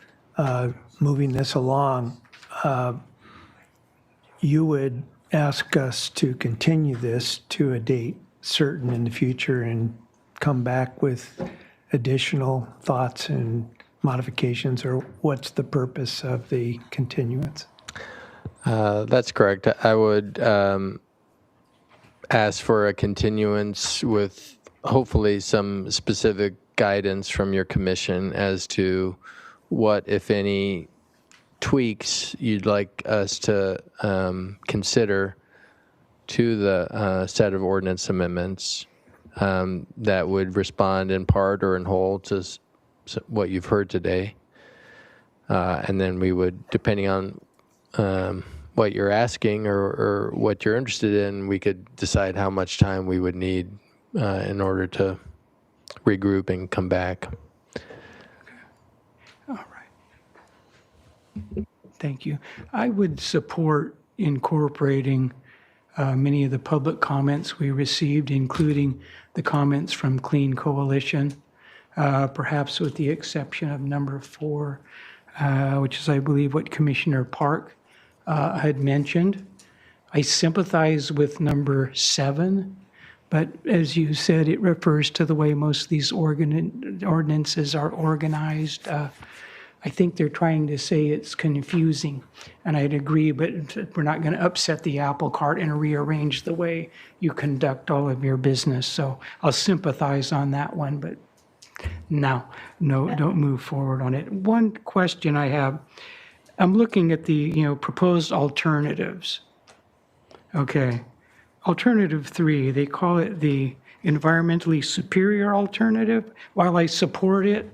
moving this along, you would ask us to continue this to a date certain in the future and come back with additional thoughts and modifications, or what's the purpose of the continuance? That's correct. I would ask for a continuance with hopefully some specific guidance from your commission as to what, if any, tweaks you'd like us to consider to the set of ordinance amendments that would respond in part or in whole to what you've heard today. And then we would, depending on what you're asking or what you're interested in, we could decide how much time we would need in order to regroup and come back. All right. Thank you. I would support incorporating many of the public comments we received, including the comments from Clean Coalition, perhaps with the exception of number 4, which is, I believe, what Commissioner Park had mentioned. I sympathize with number 7, but as you said, it refers to the way most of these ordinances are organized. I think they're trying to say it's confusing, and I'd agree, but we're not going to upset the apple cart and rearrange the way you conduct all of your business. So I'll sympathize on that one, but no, don't move forward on it. One question I have, I'm looking at the proposed alternatives. Okay, alternative 3, they call it the environmentally superior alternative. While I support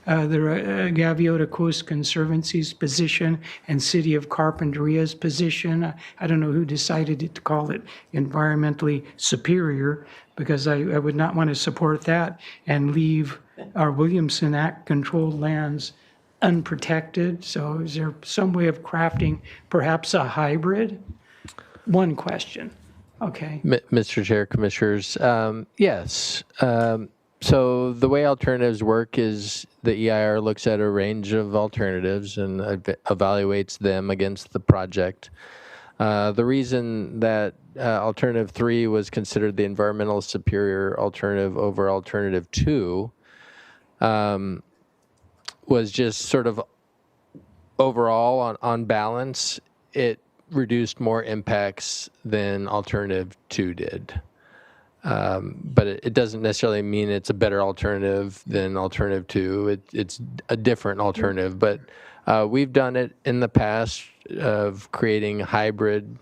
the Gaviota Coast Conservancy's position and City of Carpinteria's position, I don't know who decided to call it environmentally superior, because I would not want to support that and leave our Williamson Act controlled lands unprotected. So is there some way of crafting perhaps a hybrid? One question. Okay. Mr. Chair, Commissioners, yes. So the way alternatives work is the EIR looks at a range of alternatives and evaluates them against the project. The reason that alternative 3 was considered the environmental superior alternative over alternative 2 was just sort of overall on balance, it reduced more impacts than alternative 2 did. But it doesn't necessarily mean it's a better alternative than alternative 2. It's a different alternative, but we've done it in the past of creating hybrid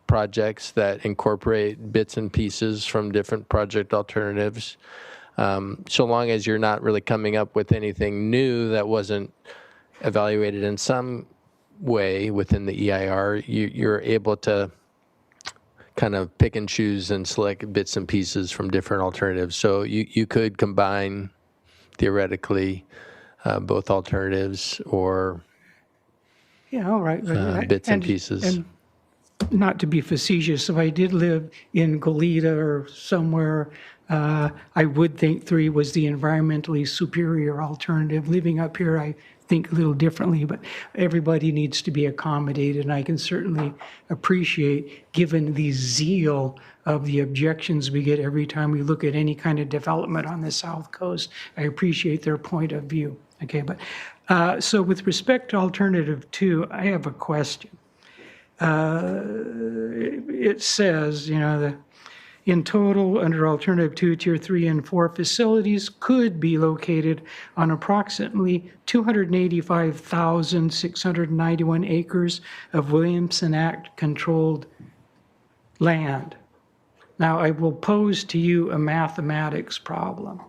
projects that incorporate bits and pieces from different project alternatives. So long as you're not really coming up with anything new that wasn't evaluated in some way within the EIR, you're able to kind of pick and choose and select bits and pieces from different alternatives. So you could combine, theoretically, both alternatives or Yeah, all right. bits and pieces. And not to be facetious, if I did live in Goleta or somewhere, I would think 3 was the environmentally superior alternative. Living up here, I think a little differently, but everybody needs to be accommodated, and I can certainly appreciate, given the zeal of the objections we get every time we look at any kind of development on the South Coast, I appreciate their point of view. Okay, but so with respect to alternative 2, I have a question. It says, in total, under alternative 2, tier 3 and 4 facilities could be located on approximately 285,691 acres of Williamson Act controlled land. Now, I will pose to you a mathematics problem.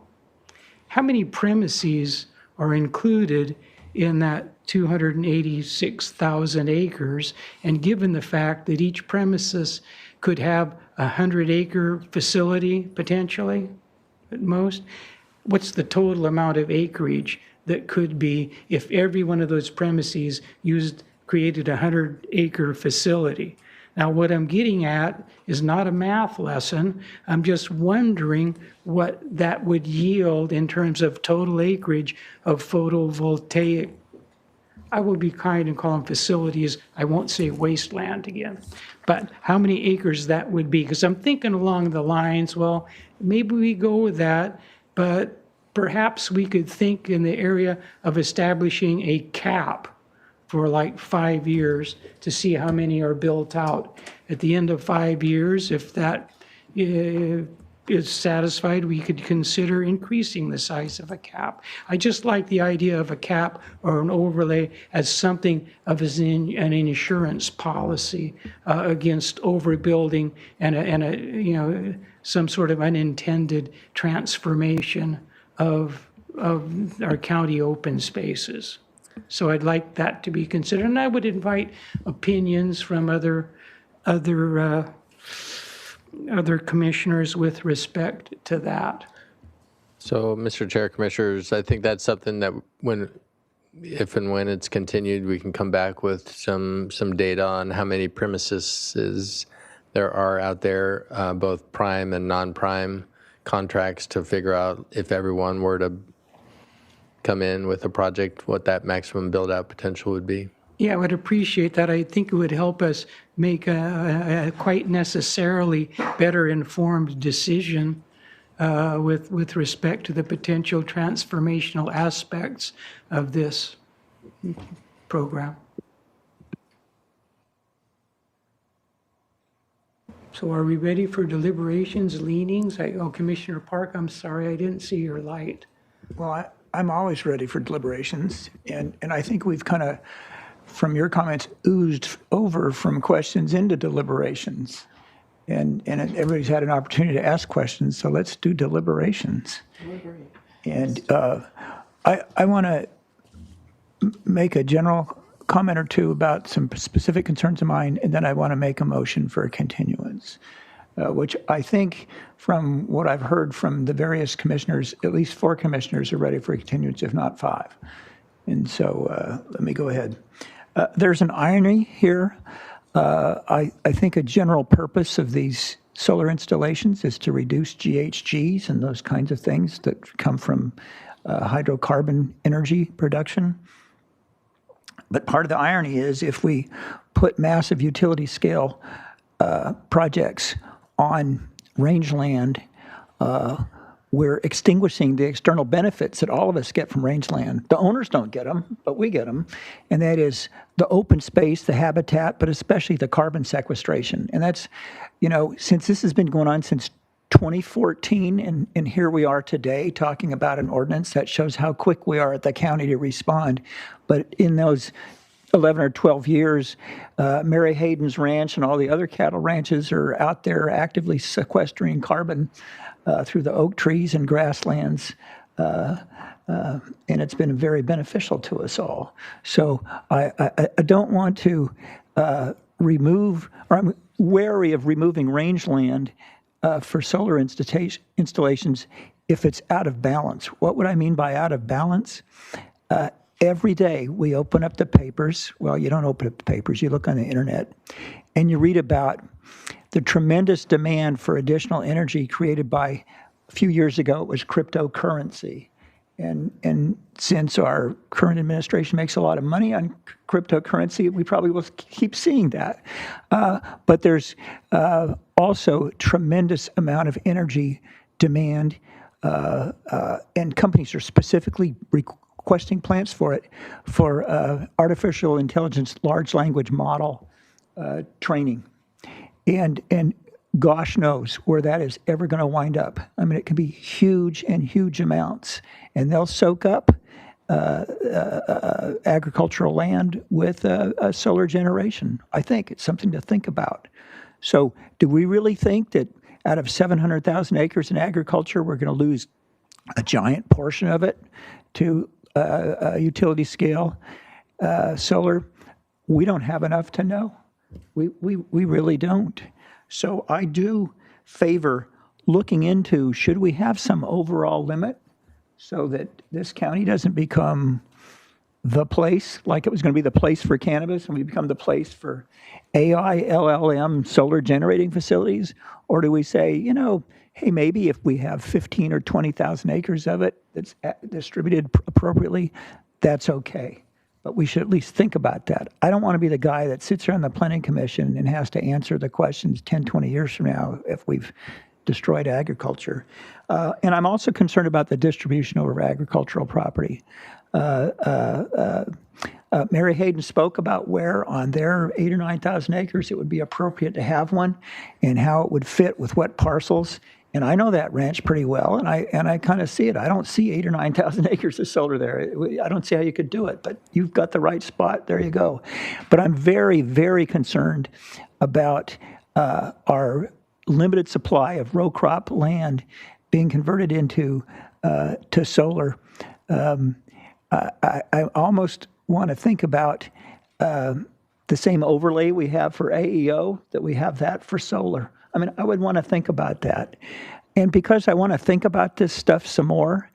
How many premises are included in that 286,000 acres? And given the fact that each premises could have a 100-acre facility potentially at most, what's the total amount of acreage that could be if every one of those premises created a 100-acre facility? Now, what I'm getting at is not a math lesson. I'm just wondering what that would yield in terms of total acreage of photovoltaic. I will be kind and call them facilities. I won't say wasteland again. But how many acres that would be? Because I'm thinking along the lines, well, maybe we go with that, but perhaps we could think in the area of establishing a cap for like 5 years to see how many are built out. At the end of 5 years, if that is satisfied, we could consider increasing the size of a cap. I just like the idea of a cap or an overlay as something of an insurance policy against overbuilding and some sort of unintended transformation of our county open spaces. So I'd like that to be considered, and I would invite opinions from other commissioners with respect to that. So, Mr. Chair, Commissioners, I think that's something that if and when it's continued, we can come back with some data on how many premises there are out there, both prime and non-prime contracts, to figure out if everyone were to come in with a project, what that maximum build-out potential would be. Yeah, I would appreciate that. I think it would help us make a quite necessarily better informed decision with respect to the potential transformational aspects of this program. So are we ready for deliberations, leanings? Commissioner Park, I'm sorry, I didn't see your light. Well, I'm always ready for deliberations, and I think we've kind of, from your comments, oozed over from questions into deliberations. And everybody's had an opportunity to ask questions, so let's do deliberations. And I want to make a general comment or two about some specific concerns of mine, and then I want to make a motion for a continuance, which I think, from what I've heard from the various commissioners, at least 4 commissioners are ready for a continuance, if not 5. And so let me go ahead. There's an irony here. I think a general purpose of these solar installations is to reduce GHGs and those kinds of things that come from hydrocarbon energy production. But part of the irony is if we put massive utility scale projects on rangeland we're extinguishing the external benefits that all of us get from rangeland. The owners don't get them, but we get them. And that is the open space, the habitat, but especially the carbon sequestration. And that's, since this has been going on since 2014, and here we are today talking about an ordinance that shows how quick we are at the county to respond. But in those 11 or 12 years, Mary Hayden's ranch and all the other cattle ranches are out there actively sequestering carbon through the oak trees and grasslands, and it's been very beneficial to us all. So I don't want to remove, or I'm wary of removing rangeland for solar installations if it's out of balance. What would I mean by out of balance? Every day we open up the papers. Well, you don't open up the papers, you look on the internet, and you read about the tremendous demand for additional energy created by, a few years ago, it was cryptocurrency. And since our current administration makes a lot of money on cryptocurrency, we probably will keep seeing that. But there's also tremendous amount of energy demand, and companies are specifically requesting plants for it, for artificial intelligence large language model training. And gosh knows where that is ever going to wind up. I mean, it can be huge and huge amounts, and they'll soak up agricultural land with solar generation. I think it's something to think about. So do we really think that out of 700,000 acres in agriculture, we're going to lose a giant portion of it to utility scale solar? We don't have enough to know. We really don't. So I do favor looking into, should we have some overall limit so that this county doesn't become the place, like it was going to be the place for cannabis, and we become the place for AI, LLM, solar generating facilities? Or do we say, hey, maybe if we have 15 or 20,000 acres of it that's distributed appropriately, that's okay. But we should at least think about that. I don't want to be the guy that sits here on the planning commission and has to answer the questions 10, 20 years from now if we've destroyed agriculture. And I'm also concerned about the distribution over agricultural property. Mary Hayden spoke about where on their 8,000 or 9,000 acres it would be appropriate to have one and how it would fit with what parcels. And I know that ranch pretty well, and I kind of see it. I don't see 8,000 or 9,000 acres of solar there. I don't see how you could do it, but you've got the right spot. There you go. But I'm very, very concerned about our limited supply of row crop land being converted into to solar. I almost want to think about the same overlay we have for AEO, that we have that for solar. I mean, I would want to think about that. And because I want to think about this stuff some more,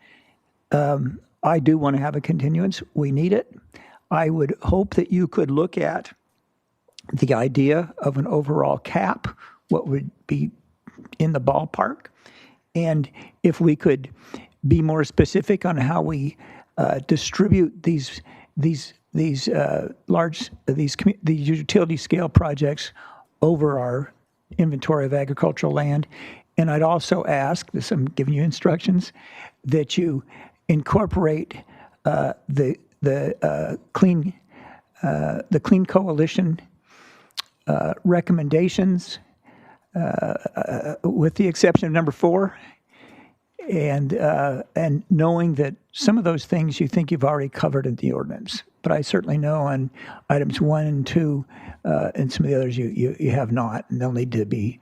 I do want to have a continuance. We need it. I would hope that you could look at the idea of an overall cap, what would be in the ballpark, and if we could be more specific on how we distribute these utility scale projects over our inventory of agricultural land. And I'd also ask, this I'm giving you instructions, that you incorporate the Clean Coalition recommendations, with the exception of number 4, and knowing that some of those things you think you've already covered in the ordinance, but I certainly know on items 1 and 2 and some of the others you have not, and they'll need to be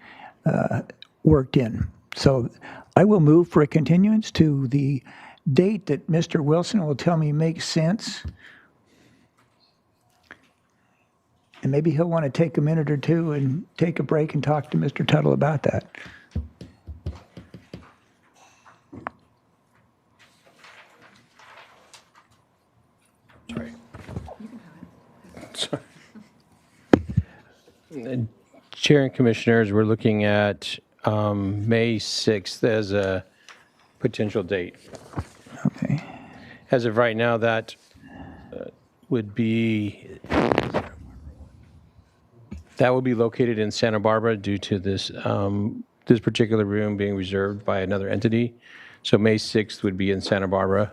worked in. So I will move for a continuance to the date that Mr. Wilson will tell me makes sense. And maybe he'll want to take a minute or two and take a break and talk to Mr. Tuttle about that. Sorry. Chair and Commissioners, we're looking at May 6th as a potential date. Okay. As of right now, that would be located in Santa Barbara due to this this particular room being reserved by another entity. So May 6th would be in Santa Barbara.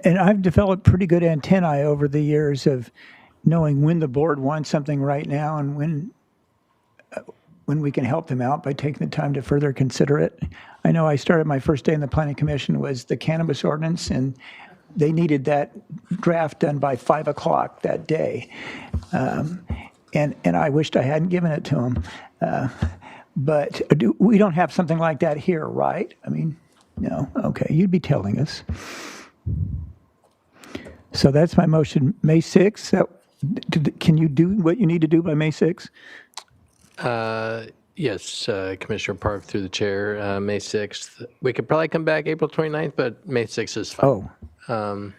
And I've developed pretty good antennae over the years of knowing when the board wants something right now and when we can help them out by taking the time to further consider it. I know I started my first day in the Planning Commission was the cannabis ordinance, and they needed that draft done by 5 o'clock that day. And I wished I hadn't given it to them. But we don't have something like that here, right? I mean, no. Okay, you'd be telling us. So that's my motion. May 6th, can you do what you need to do by May 6th? Yes, Commissioner Park through the chair, May 6th. We could probably come back April 29th, but May 6th is fine. Oh.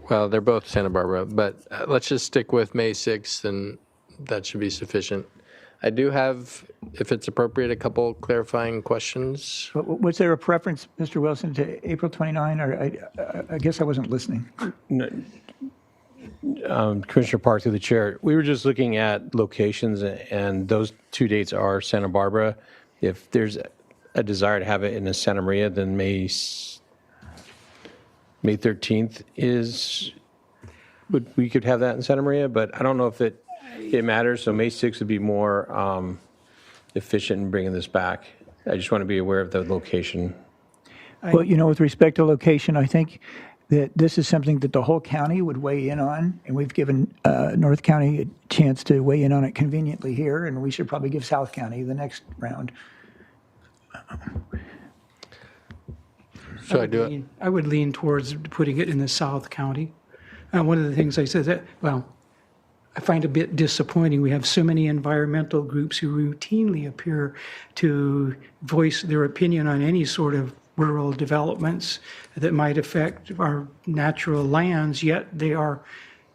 Well, they're both Santa Barbara, but let's just stick with May 6th, and that should be sufficient. I do have, if it's appropriate, a couple clarifying questions. Was there a preference, Mr. Wilson, to April 29, or I guess I wasn't listening? No, Commissioner Park through the chair, we were just looking at locations, and those 2 dates are Santa Barbara. If there's a desire to have it in Santa Maria, then May 13th we could have that in Santa Maria, but I don't know if it matters. So May 6th would be more efficient in bringing this back. I just want to be aware of the location. Well, with respect to location, I think that this is something that the whole county would weigh in on, and we've given North County a chance to weigh in on it conveniently here, and we should probably give South County the next round. So I would lean towards putting it in the South County. One of the things I said that, I find a bit disappointing. We have so many environmental groups who routinely appear to voice their opinion on any sort of rural developments that might affect our natural lands, yet they are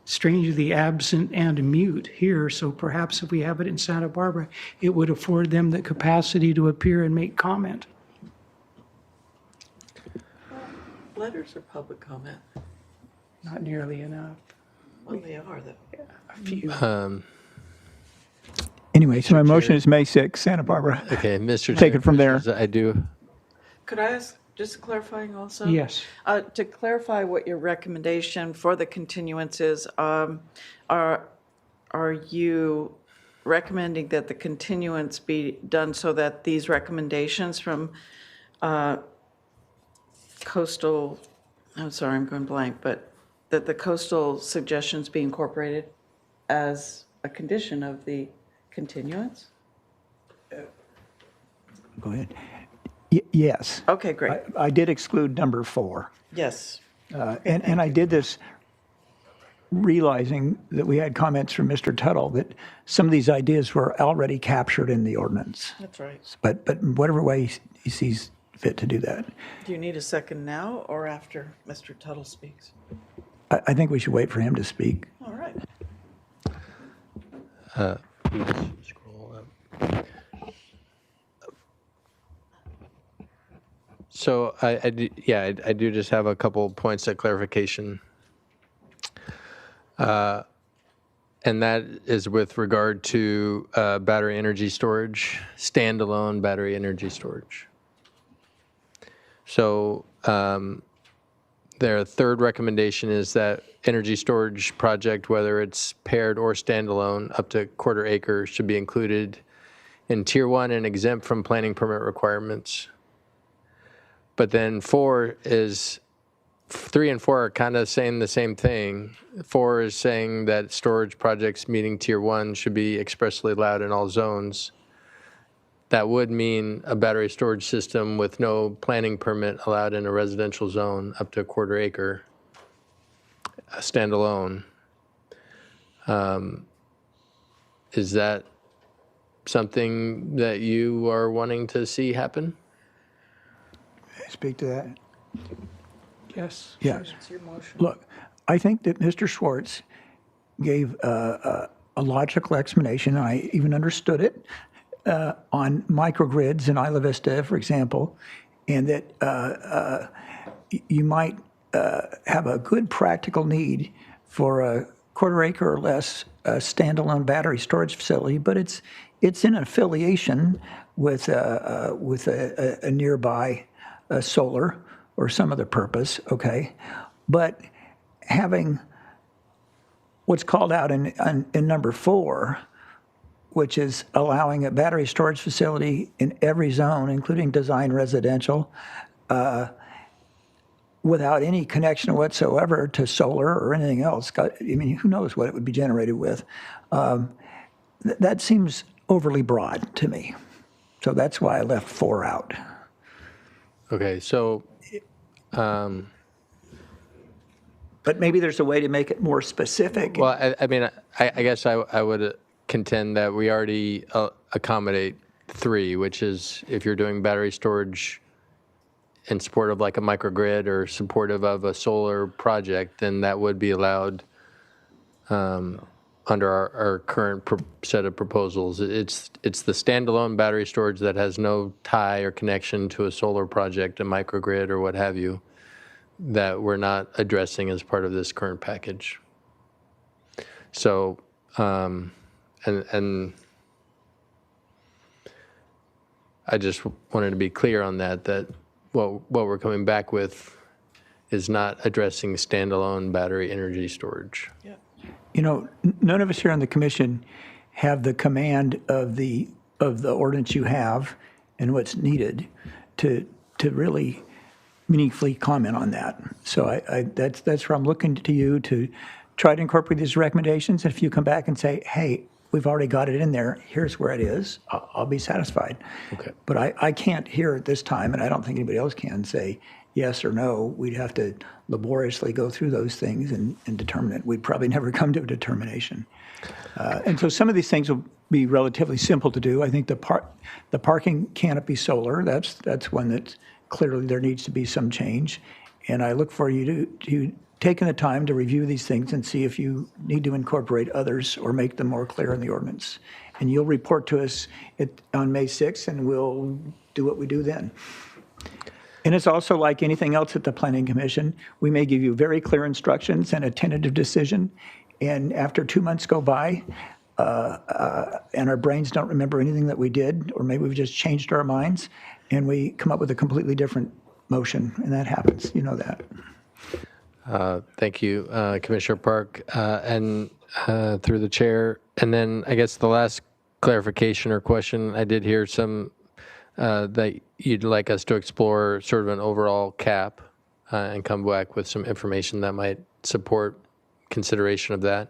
strangely absent and mute here. So perhaps if we have it in Santa Barbara, it would afford them the capacity to appear and make comment. Letters are public comment. Not nearly enough. Well, they are, though. A few. Anyway, so my motion is May 6th, Santa Barbara. Okay, Mr. Take it from there. I do. Could I ask just clarifying also? Yes. To clarify what your recommendation for the continuance is, are you recommending that the continuance be done so that these recommendations from coastal, I'm sorry, I'm going blank, but that the coastal suggestions be incorporated as a condition of the continuance? Go ahead. Yes. Okay, great. I did exclude number 4. Yes. And I did this realizing that we had comments from Mr. Tuttle that some of these ideas were already captured in the ordinance. That's right. But whatever way he sees fit to do that. Do you need a second now or after Mr. Tuttle speaks? I think we should wait for him to speak. All right. Scroll up. So I do just have a couple points of clarification. And that is with regard to battery energy storage, standalone battery energy storage. So their third recommendation is that energy storage project, whether it's paired or standalone, up to 1/4 acre, should be included in Tier 1 and exempt from planning permit requirements. But then 3 and 4 are kind of saying the same thing. 4 is saying that storage projects meeting Tier 1 should be expressly allowed in all zones. That would mean a battery storage system with no planning permit allowed in a residential zone up to 1/4 acre, standalone. Is that something that you are wanting to see happen? Speak to that. Yes. Yeah. Look, I think that Mr. Schwartz gave a logical explanation. I even understood it on microgrids in Isla Vista, for example, and that you might have a good practical need for a 1/4 acre or less a standalone battery storage facility, but it's in affiliation with a nearby solar or some other purpose, okay? But having what's called out in number 4, which is allowing a battery storage facility in every zone, including design residential, without any connection whatsoever to solar or anything else. I mean, who knows what it would be generated with. That seems overly broad to me. So that's why I left 4 out. Okay, so, but maybe there's a way to make it more specific. well, I mean, I guess I would contend that we already accommodate 3, which is if you're doing battery storage in support of like a microgrid or supportive of a solar project, then that would be allowed under our current set of proposals. It's the standalone battery storage that has no tie or connection to a solar project, a microgrid, or what have you, that we're not addressing as part of this current package. So, and I just wanted to be clear on that what we're coming back with is not addressing standalone battery energy storage. Yeah. You know, none of us here on the commission have the command of the ordinance you have and what's needed to really meaningfully comment on that. So that's where I'm looking to you to try to incorporate these recommendations. If you come back and say, hey, we've already got it in there, here's where it is, I'll be satisfied. Okay. But I can't here at this time, and I don't think anybody else can, say yes or no. We'd have to laboriously go through those things and determine it. We'd probably never come to a determination. And so some of these things will be relatively simple to do. I think the parking canopy solar, that's one that clearly there needs to be some change. And I look for you to taking the time to review these things and see if you need to incorporate others or make them more clear in the ordinance. And you'll report to us on May 6th, and we'll do what we do then. And it's also like anything else at the Planning Commission. We may give you very clear instructions and a tentative decision, and after 2 months go by, and our brains don't remember anything that we did, or maybe we've just changed our minds, and we come up with a completely different motion, and that happens. You know that. Thank you, Commissioner Park, and through the chair. And then I guess the last clarification or question, I did hear some that you'd like us to explore sort of an overall cap and come back with some information that might support consideration of that.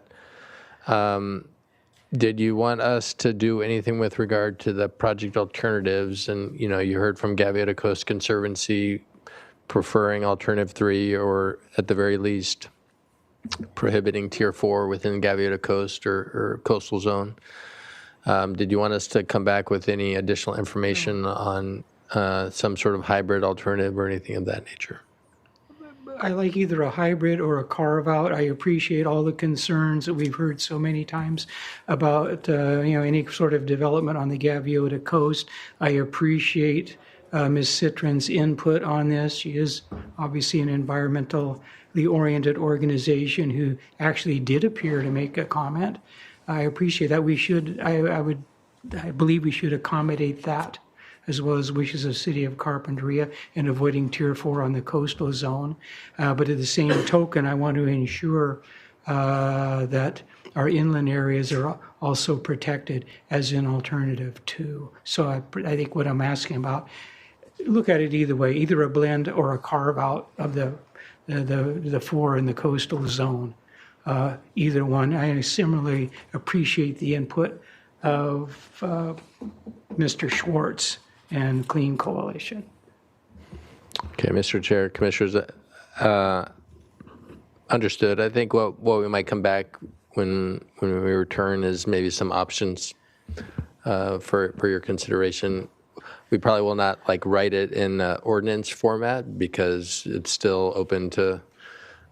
Did you want us to do anything with regard to the project alternatives? And, you know, you heard from Gaviota Coast Conservancy preferring alternative 3, or at the very least prohibiting tier 4 within Gaviota Coast or coastal zone. Did you want us to come back with any additional information on some sort of hybrid alternative or anything of that nature? I like either a hybrid or a carve-out. I appreciate all the concerns that we've heard so many times about any sort of development on the Gaviota Coast. I appreciate Ms. Citron's input on this. She is obviously an environmentally oriented organization who actually did appear to make a comment. I appreciate that. We should, I believe we should accommodate that, as well as wishes of City of Carpinteria and avoiding tier 4 on the coastal zone. But at the same token, I want to ensure that our inland areas are also protected as an alternative too. So I think what I'm asking about, look at it either way, either a blend or a carve out of the 4 in the coastal zone. Either one. I similarly appreciate the input of Mr. Schwartz and Clean Coalition. Okay, Mr. Chair, Commissioners, understood. I think what we might come back when we return is maybe some options for your consideration. We probably will not write it in ordinance format because it's still open to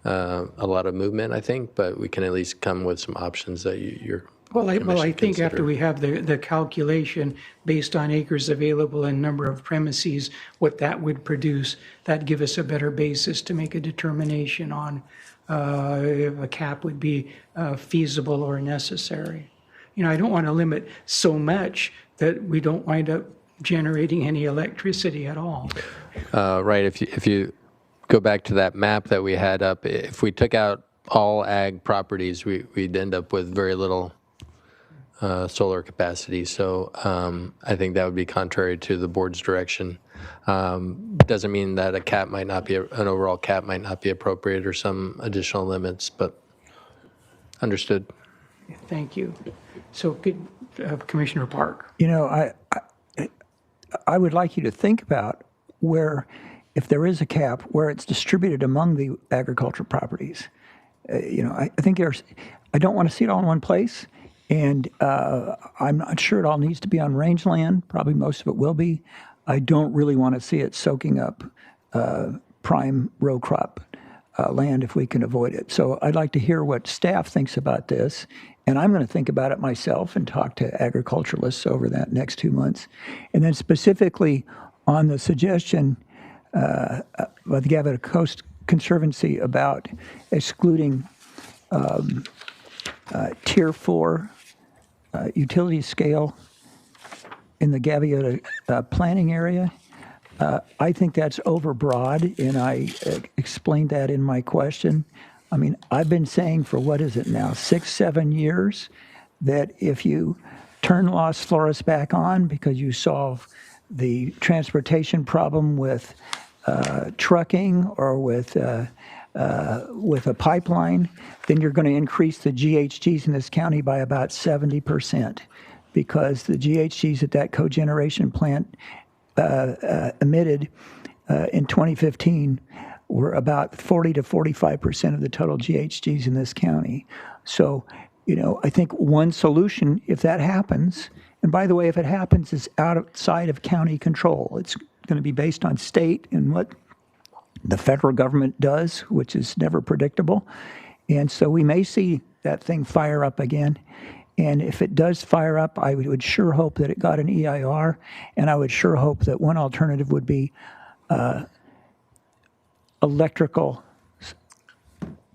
a lot of movement, I think, but we can at least come with some options that you're. Well, I think after we have the calculation based on acres available and number of premises, what that would produce, that'd give us a better basis to make a determination on if a cap would be feasible or necessary. You know, I don't want to limit so much that we don't wind up generating any electricity at all. Right. If you go back to that map that we had up, if we took out all ag properties, we'd end up with very little solar capacity. So I think that would be contrary to the board's direction. Doesn't mean that a cap might not be, an overall cap might not be appropriate or some additional limits, but understood. Thank you. So could Commissioner Park. You know, I would like you to think about where, if there is a cap, where it's distributed among the agricultural properties. You know, I think I don't want to see it all in one place. And I'm not sure it all needs to be on rangeland. Probably most of it will be. I don't really want to see it soaking up prime row crop land if we can avoid it. So I'd like to hear what staff thinks about this. And I'm going to think about it myself and talk to agriculturalists over that next 2 months. And then specifically on the suggestion by the Gaviota Coast Conservancy about excluding Tier 4 utility scale in the Gaviota planning area. I think that's overbroad, and I explained that in my question. I mean, I've been saying for what is it now, 6, 7 years, that if you turn Los Flores back on because you solve the transportation problem with trucking or with a pipeline, then you're going to increase the GHGs in this county by about 70%, because the GHGs at that cogeneration plant emitted in 2015 were about 40 to 45% of the total GHGs in this county. So, you know, I think one solution, if that happens, and by the way, if it happens, is outside of county control. It's going to be based on state and what the federal government does, which is never predictable. And so we may see that thing fire up again. And if it does fire up, I would sure hope that it got an EIR, and I would sure hope that one alternative would be electrical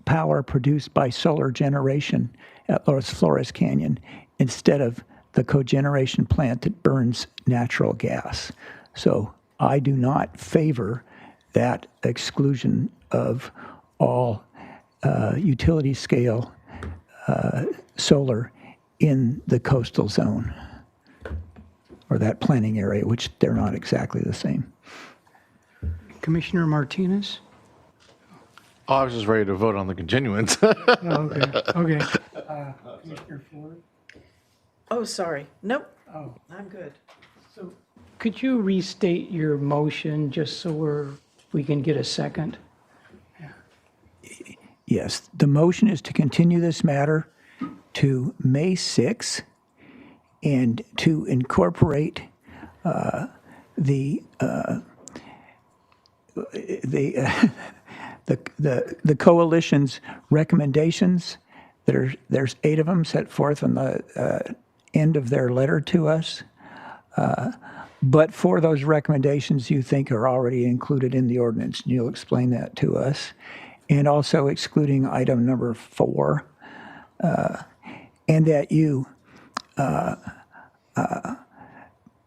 power produced by solar generation at Los Flores Canyon instead of the cogeneration plant that burns natural gas. So I do not favor that exclusion of all utility scale solar in the coastal zone, or that planning area, which they're not exactly the same. Commissioner Martinez? Oh, I was just ready to vote on the continuance. Okay. Commissioner Ford? Oh, sorry. Nope. Oh. I'm good. So could you restate your motion just so we can get a second? Yes, the motion is to continue this matter to May 6th and to incorporate the coalition's recommendations. There's 8 of them set forth on the end of their letter to us. But for those recommendations you think are already included in the ordinance, and you'll explain that to us, and also excluding item number 4, and that you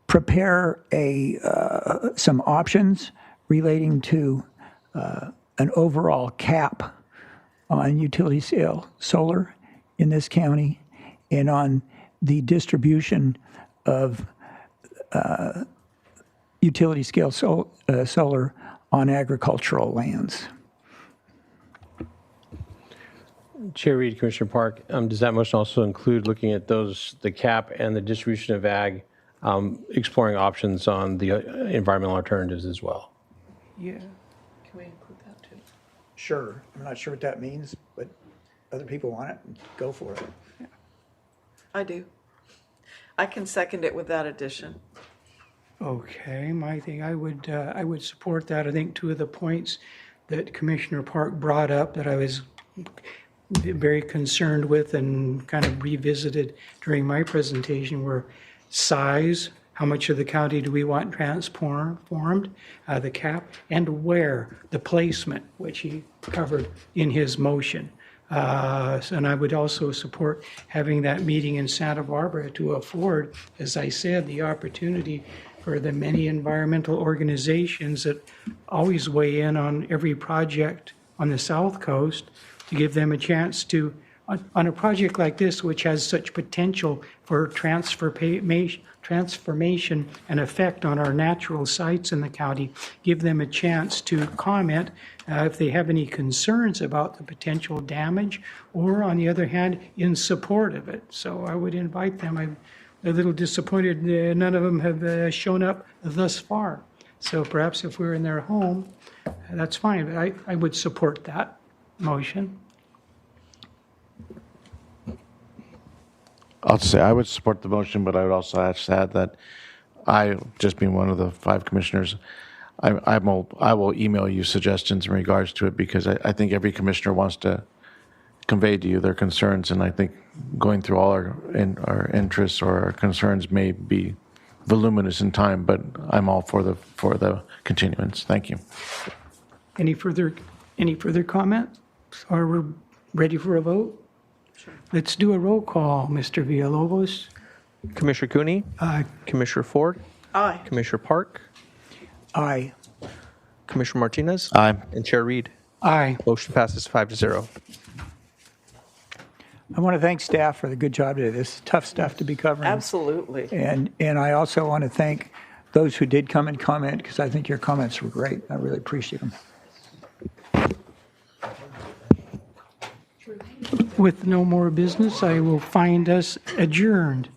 prepare some options relating to an overall cap on utility scale solar in this county and on the distribution of utility scale solar on agricultural lands. Chair Reed, Commissioner Park, does that motion also include looking at the cap and the distribution of ag, exploring options on the environmental alternatives as well? Yeah. Can we include that too? Sure. I'm not sure what that means, but other people want it, go for it. Yeah. I do. I can second it with that addition. Okay, my thing, I would support that. I think 2 of the points that Commissioner Park brought up that I was very concerned with and kind of revisited during my presentation were size, how much of the county do we want transformed, the cap, and where, the placement, which he covered in his motion. And I would also support having that meeting in Santa Barbara to afford, as I said, the opportunity for the many environmental organizations that always weigh in on every project on the South Coast, to give them a chance to, on a project like this, which has such potential for transformation and effect on our natural sites in the county, give them a chance to comment if they have any concerns about the potential damage, or on the other hand, in support of it. So I would invite them. I'm a little disappointed none of them have shown up thus far. So perhaps if we're in their home, that's fine, but I would support that motion. I'll say I would support the motion, but I would also add that I, just being one of the 5 commissioners, I will email you suggestions in regards to it, because I think every commissioner wants to convey to you their concerns, and I think going through all our interests or our concerns may be voluminous in time, but I'm all for the continuance. Thank you. Any further comments? Are we ready for a vote? Sure. Let's do a roll call. Mr. Villalobos? Commissioner Cooney? Aye. Commissioner Ford? Aye. Commissioner Park? Aye. Commissioner Martinez? Aye. And Chair Reed? Aye. Motion passes 5-0. I want to thank staff for the good job today. This is tough stuff to be covering. Absolutely. And I also want to thank those who did come and comment, because I think your comments were great. I really appreciate them. With no more business, I will find us adjourned.